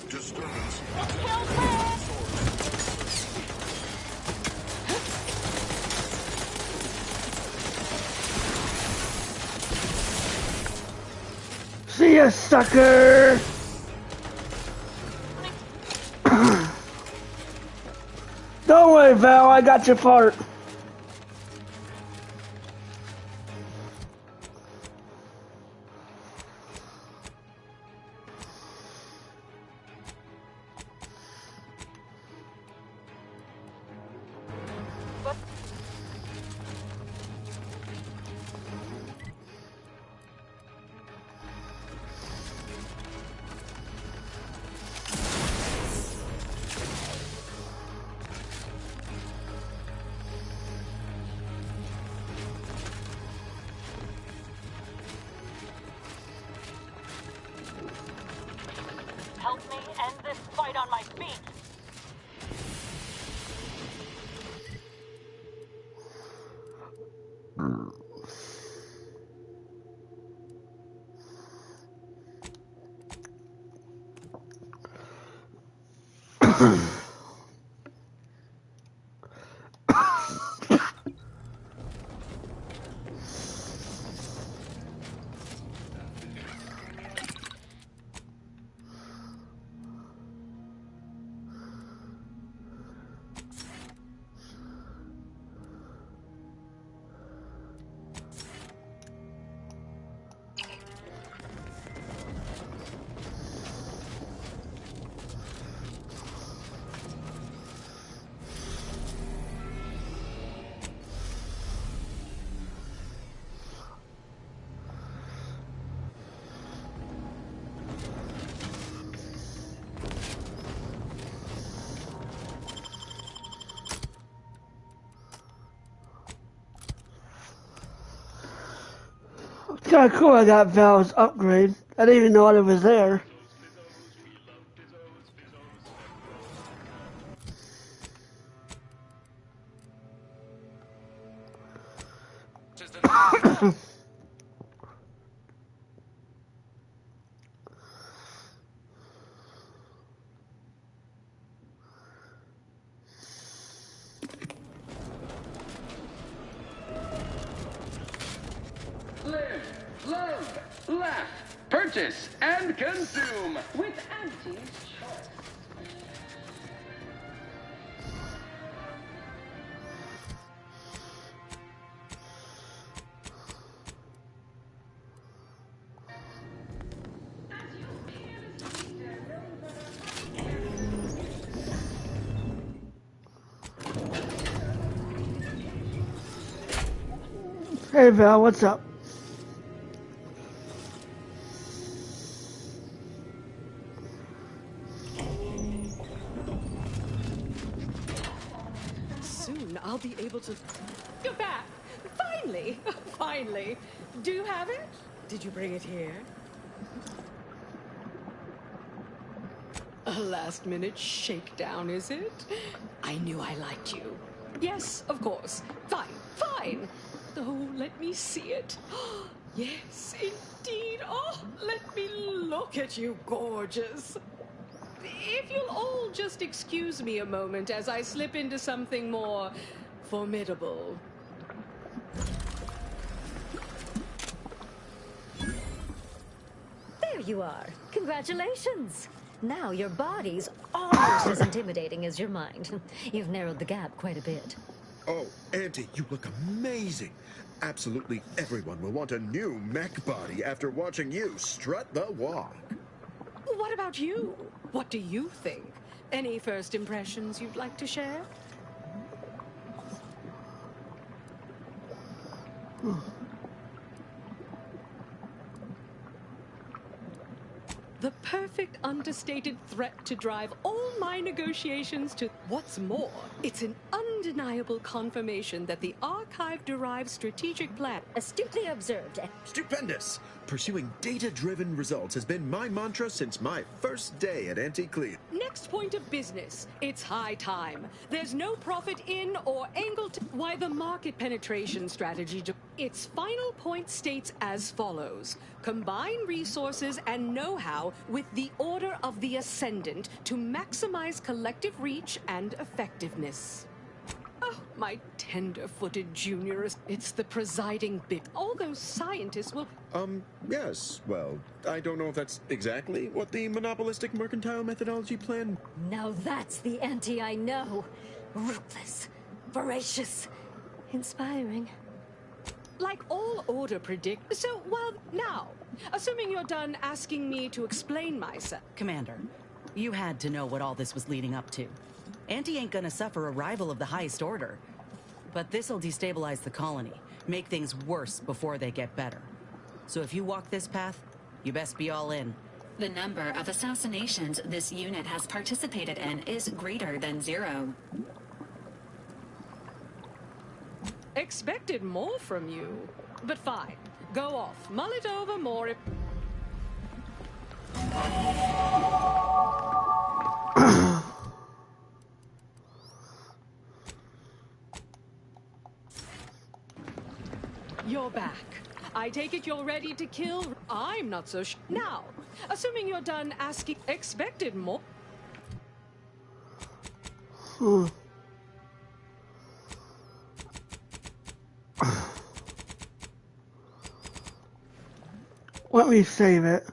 Disturbance. See ya, sucker! Don't worry, Val, I got your part. Help me end this fight on my feet. It's kinda cool I got Val's upgrade. I didn't even know it was there. Live, love, laugh, purchase, and consume with Auntie's Choice. Hey Val, what's up? Soon I'll be able to... You're back! Finally! Finally! Do you have it? Did you bring it here? A last-minute shakedown, is it? I knew I liked you. Yes, of course. Fine, fine. Oh, let me see it. Yes, indeed. Oh, let me look at you, gorgeous. If you'll all just excuse me a moment as I slip into something more formidable. There you are. Congratulations. Now your body's almost as intimidating as your mind. You've narrowed the gap quite a bit. Oh, Auntie, you look amazing. Absolutely everyone will want a new mech body after watching you strut the walk. What about you? What do you think? Any first impressions you'd like to share? The perfect understated threat to drive all my negotiations to... What's more, it's an undeniable confirmation that the Archive-derived strategic plan... Astutely observed. Stupendous! Pursuing data-driven results has been my mantra since my first day at Anti-Clear. Next point of business. It's high time. There's no profit in or angle to... Why the market penetration strategy... Its final point states as follows. Combine resources and know-how with the Order of the Ascendant to maximize collective reach and effectiveness. Oh, my tender-footed juniors. It's the presiding bit. All those scientists will... Yes. Well, I don't know if that's exactly what the monopolistic mercantile methodology plan... Now that's the Anti I know. Ruthless, voracious, inspiring. Like all Order predict... So, well, now, assuming you're done asking me to explain myself... Commander, you had to know what all this was leading up to. Anti ain't gonna suffer a rival of the highest order. But this'll destabilize the colony, make things worse before they get better. So if you walk this path, you best be all in. The number of assassinations this unit has participated in is greater than 0. Expected more from you. But fine. Go off. Mull it over more if... You're back. I take it you're ready to kill... I'm not so Now, assuming you're done asking... Expected more... Let me save it.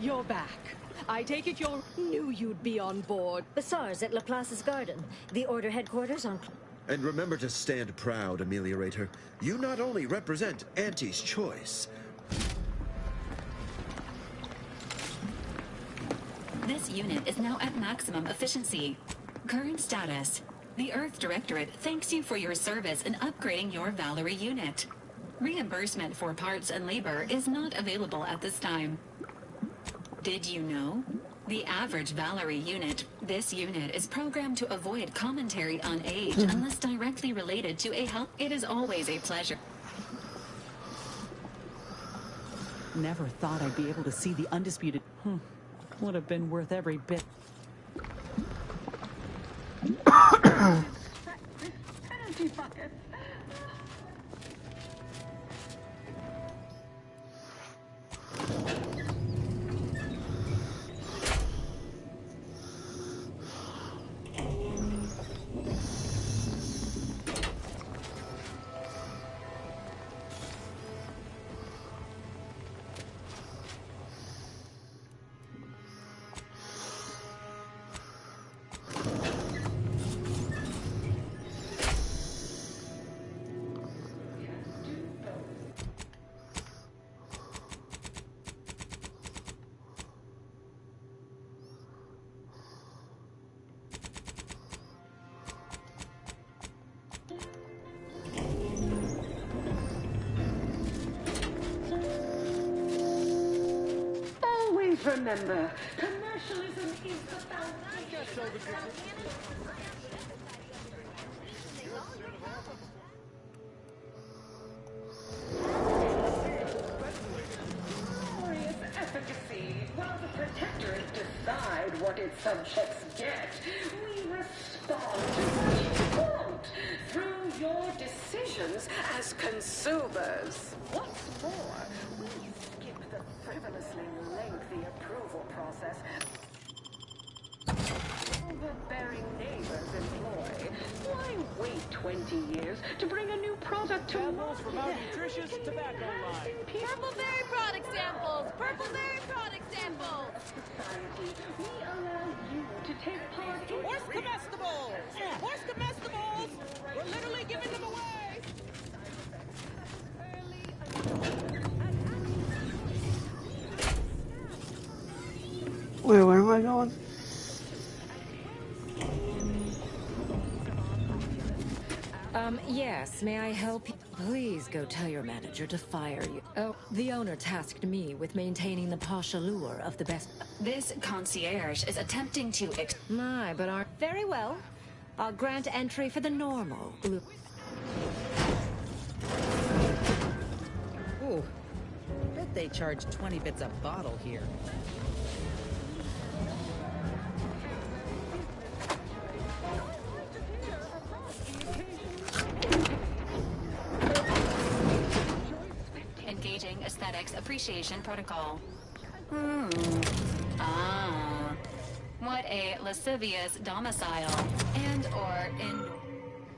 You're back. I take it you knew you'd be on board. Bassar's at Laplace's garden. The Order headquarters on... And remember to stand proud, Ameliorator. You not only represent Auntie's choice... This unit is now at maximum efficiency. Current status. The Earth Directorate thanks you for your service in upgrading your Valerie unit. Reimbursement for parts and labor is not available at this time. Did you know? The average Valerie unit, this unit is programmed to avoid commentary on age unless directly related to a health. It is always a pleasure. Never thought I'd be able to see the undisputed... Would have been worth every bit. Penalty bucket. Remember, commercialism is the foundation. Glorious efficacy. While the Protectorate decide what its subjects get, we respond to what you want. Subers. What's more, we skip the frivolously lengthy approval process overbearing neighbors employ. Why wait 20 years to bring a new product to market? From our nutritious tobacco line. Purple-berry product samples! Purple-berry product samples! Society, we allow you to take part in Horse comestibles! Horse comestibles! We're literally giving them away! Wait, where am I going? Yes, may I help you? Please go tell your manager to fire you. Oh, the owner tasked me with maintaining the posh allure of the best. This concierge is attempting to My, but aren't very well. I'll grant entry for the normal. Ooh, bet they charge 20 bits a bottle here. engaging aesthetics appreciation protocol. Ah. What a lascivious domicile and/or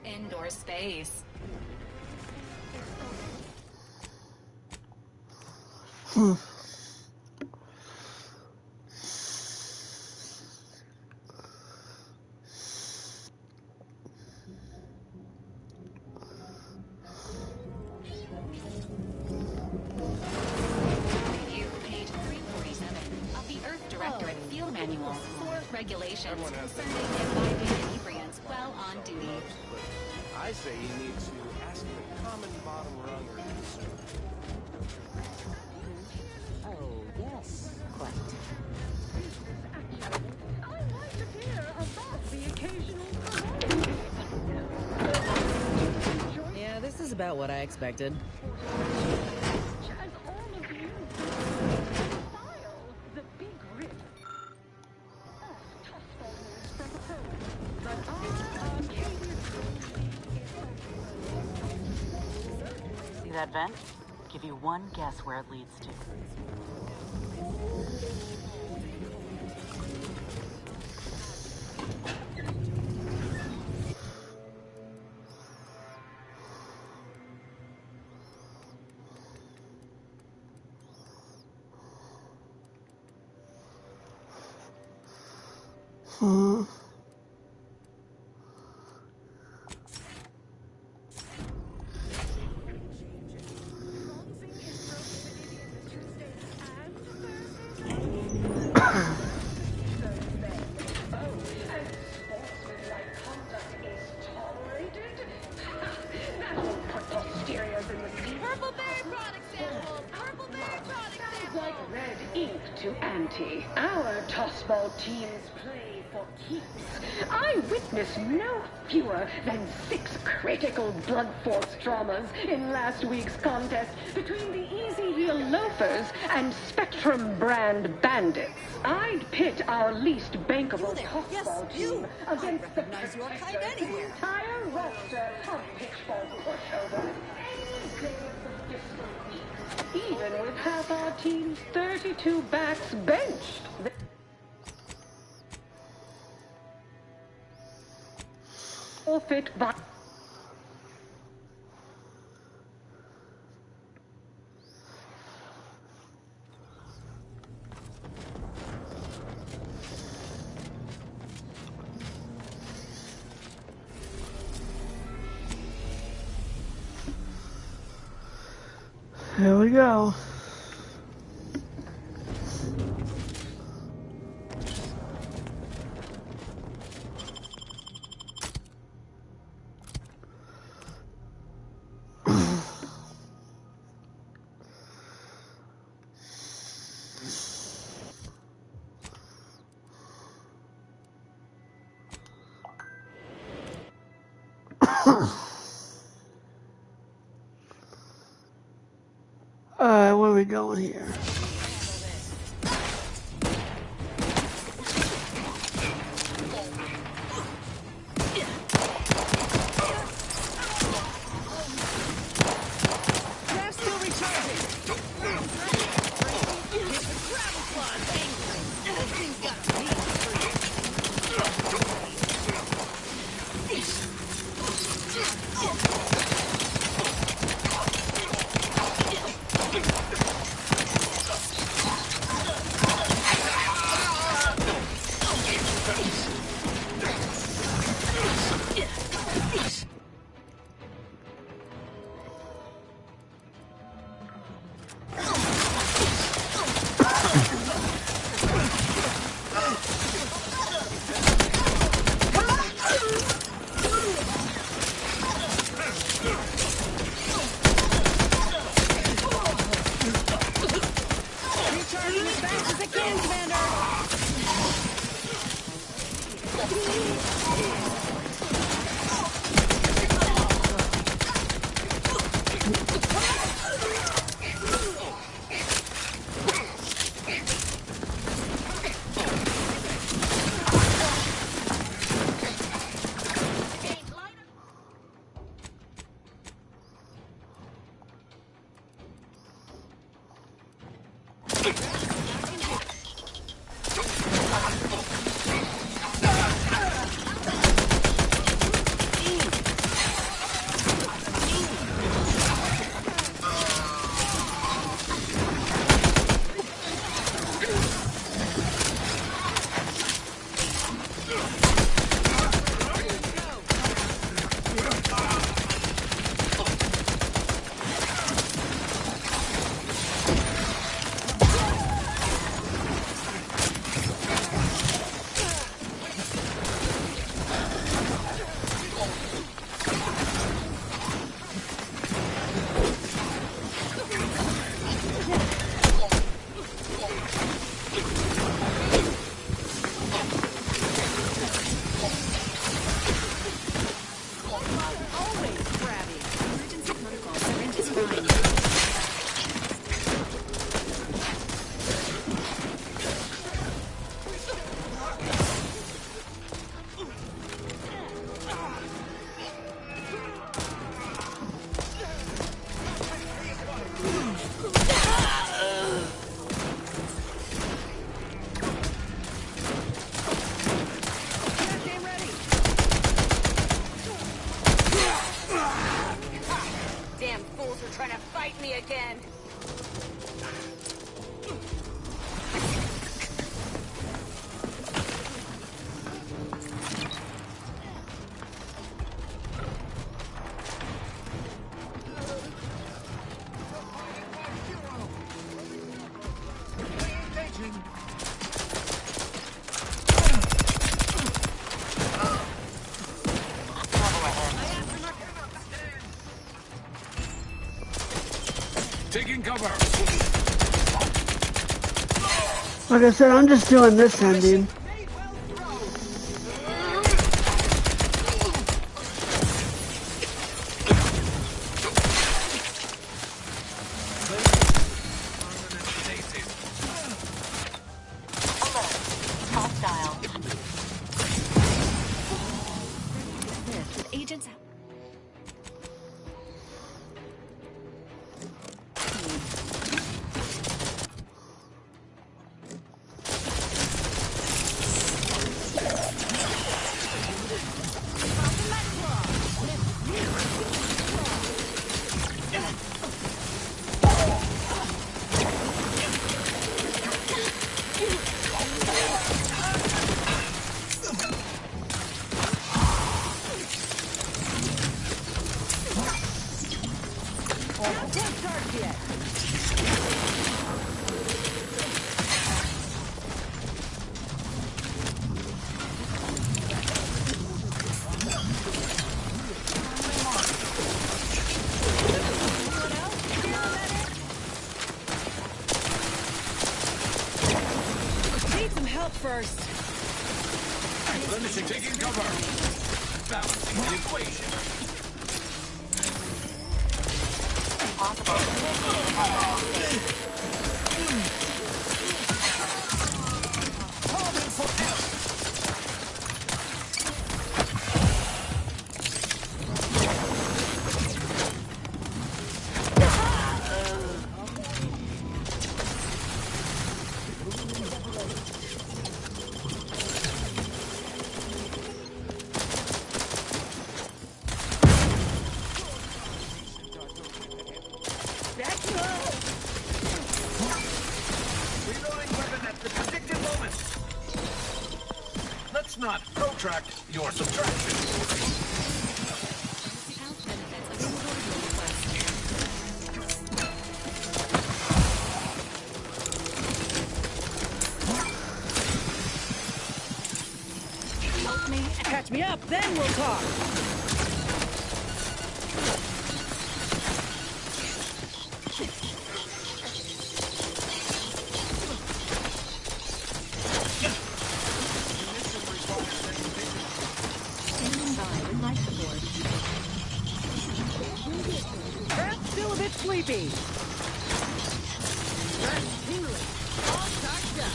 indoor space. Review page 347 of the Earth Directorate Field Manual. Regulations concerning imbibing inebriants while on duty. I say you need to ask the common bottom runger. Oh, yes. Quite. I like to hear about the occasional Yeah, this is about what I expected. as all of you file the big rip. But our Arcadia See that vent? Give you one guess where it leads to. Purple-berry product samples! Purple-berry product samples! like red ink to ante. Our tossball teams play for keeps. I witnessed no fewer than 6 critical blood force traumas in last week's contest between the Easy Heel Loafers and Spectrum brand bandits. I'd pit our least bankable tossball team against the entire roster of pitchball pushovers. Even with half our team's 32 backs benched. Forfeit by... Here we go. Alright, where are we going here? Taking cover. Like I said, I'm just doing this ending. Agents out. First. Replenishing, taking cover. Balancing the equation. not protract your subtraction. Catch me up, then we'll talk. Perhaps still a bit sleepy. That's tingly. All charged up.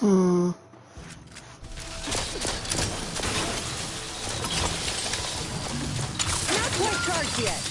Not quite charged yet.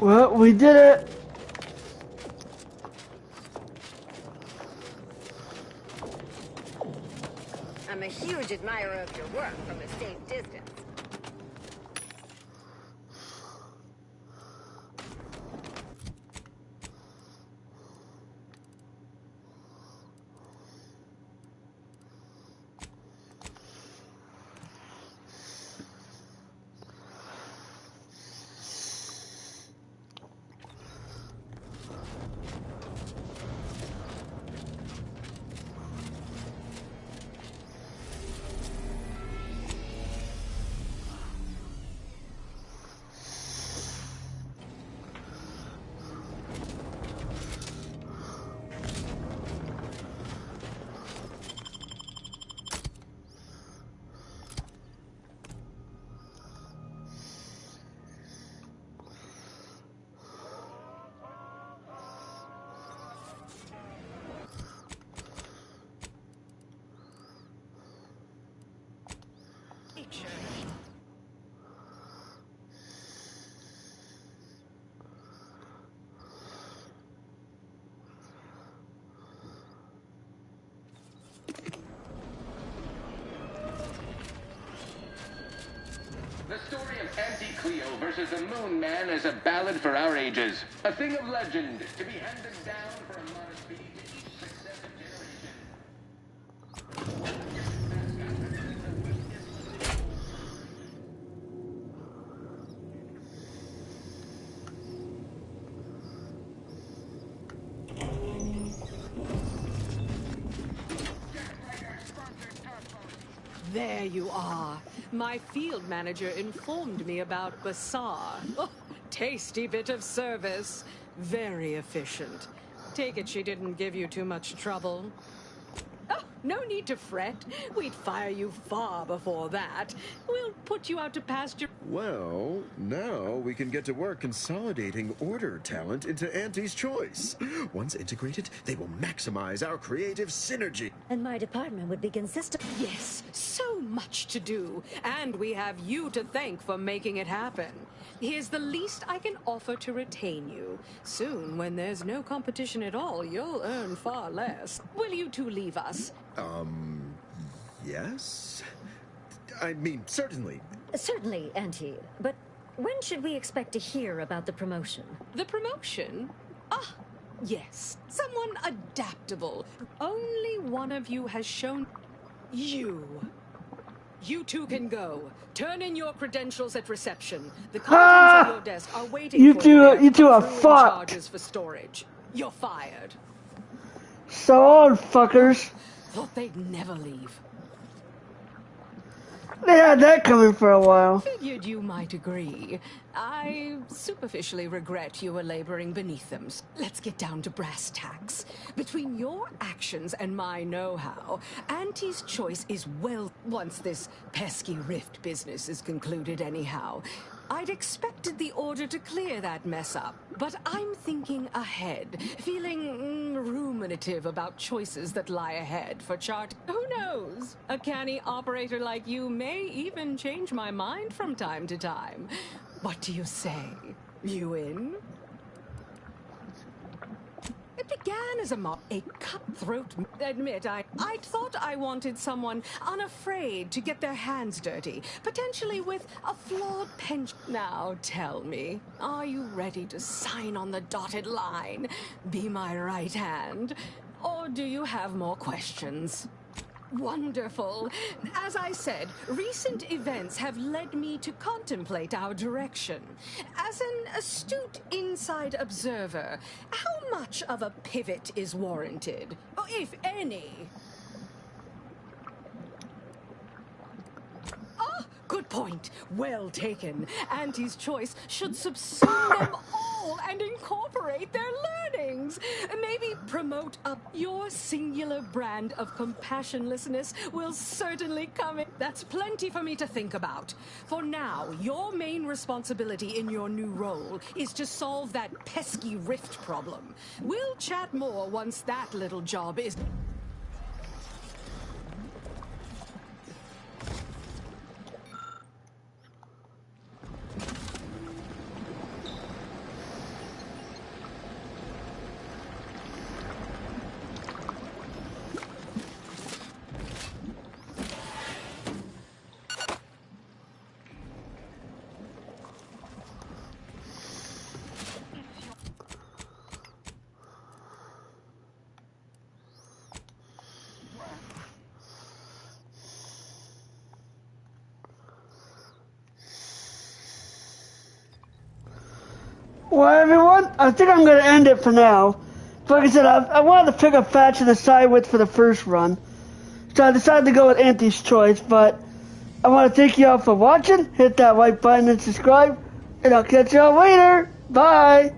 Well, we did it. I'm a huge admirer of your work from a safe distance. The story of Auntie Cleo versus the Moon Man is a ballad for our ages. A thing of legend to be handed down for a modest fee to each successive generation. There you are. My field manager informed me about Bazaar. Oh, tasty bit of service. Very efficient. Take it she didn't give you too much trouble. Oh, no need to fret. We'd fire you far before that. We'll put you out to pasture. Well, now we can get to work consolidating order talent into Auntie's Choice. Once integrated, they will maximize our creative synergy. And my department would be consistent. Yes, so much to do. And we have you to thank for making it happen. Here's the least I can offer to retain you. Soon, when there's no competition at all, you'll earn far less. Will you two leave us? Yes? I mean, certainly. Certainly, Auntie. But when should we expect to hear about the promotion? The promotion? Ah, yes. Someone adaptable. Only one of you has shown... You. You two can go. Turn in your credentials at reception. The contents of your desk are waiting You for two, you two are Through fucked. charges for storage. You're fired. So old fuckers. Thought they'd never leave. They had that coming for a while. Figured you might agree. I superficially regret you were laboring beneath them. Let's get down to brass tacks. Between your actions and my know-how, Auntie's choice is well... Once this pesky rift business is concluded anyhow, I'd expected the order to clear that mess up. But I'm thinking ahead, feeling ruminative about choices that lie ahead for Chart. Who knows? A canny operator like you may even change my mind from time to time. What do you say? You in? It began as a cutthroat. Admit, I'd thought I wanted someone unafraid to get their hands dirty, potentially with a flawed penchant. Now tell me, are you ready to sign on the dotted line? Be my right hand? Or do you have more questions? Wonderful. As I said, recent events have led me to contemplate our direction. As an astute inside observer, how much of a pivot is warranted? If any? Ah, good point. Well taken. Auntie's choice should subsume them all and incorporate their learnings. Maybe promote up your singular brand of compassionlessness will certainly come in. That's plenty for me to think about. For now, your main responsibility in your new role is to solve that pesky rift problem. We'll chat more once that little job is... Well, everyone, I think I'm going to end it for now. Like I said, I wanted to pick a faction to side with for the first run. So I decided to go with Auntie's choice, but I want to thank you all for watching. Hit that like button and subscribe, and I'll catch y'all later. Bye!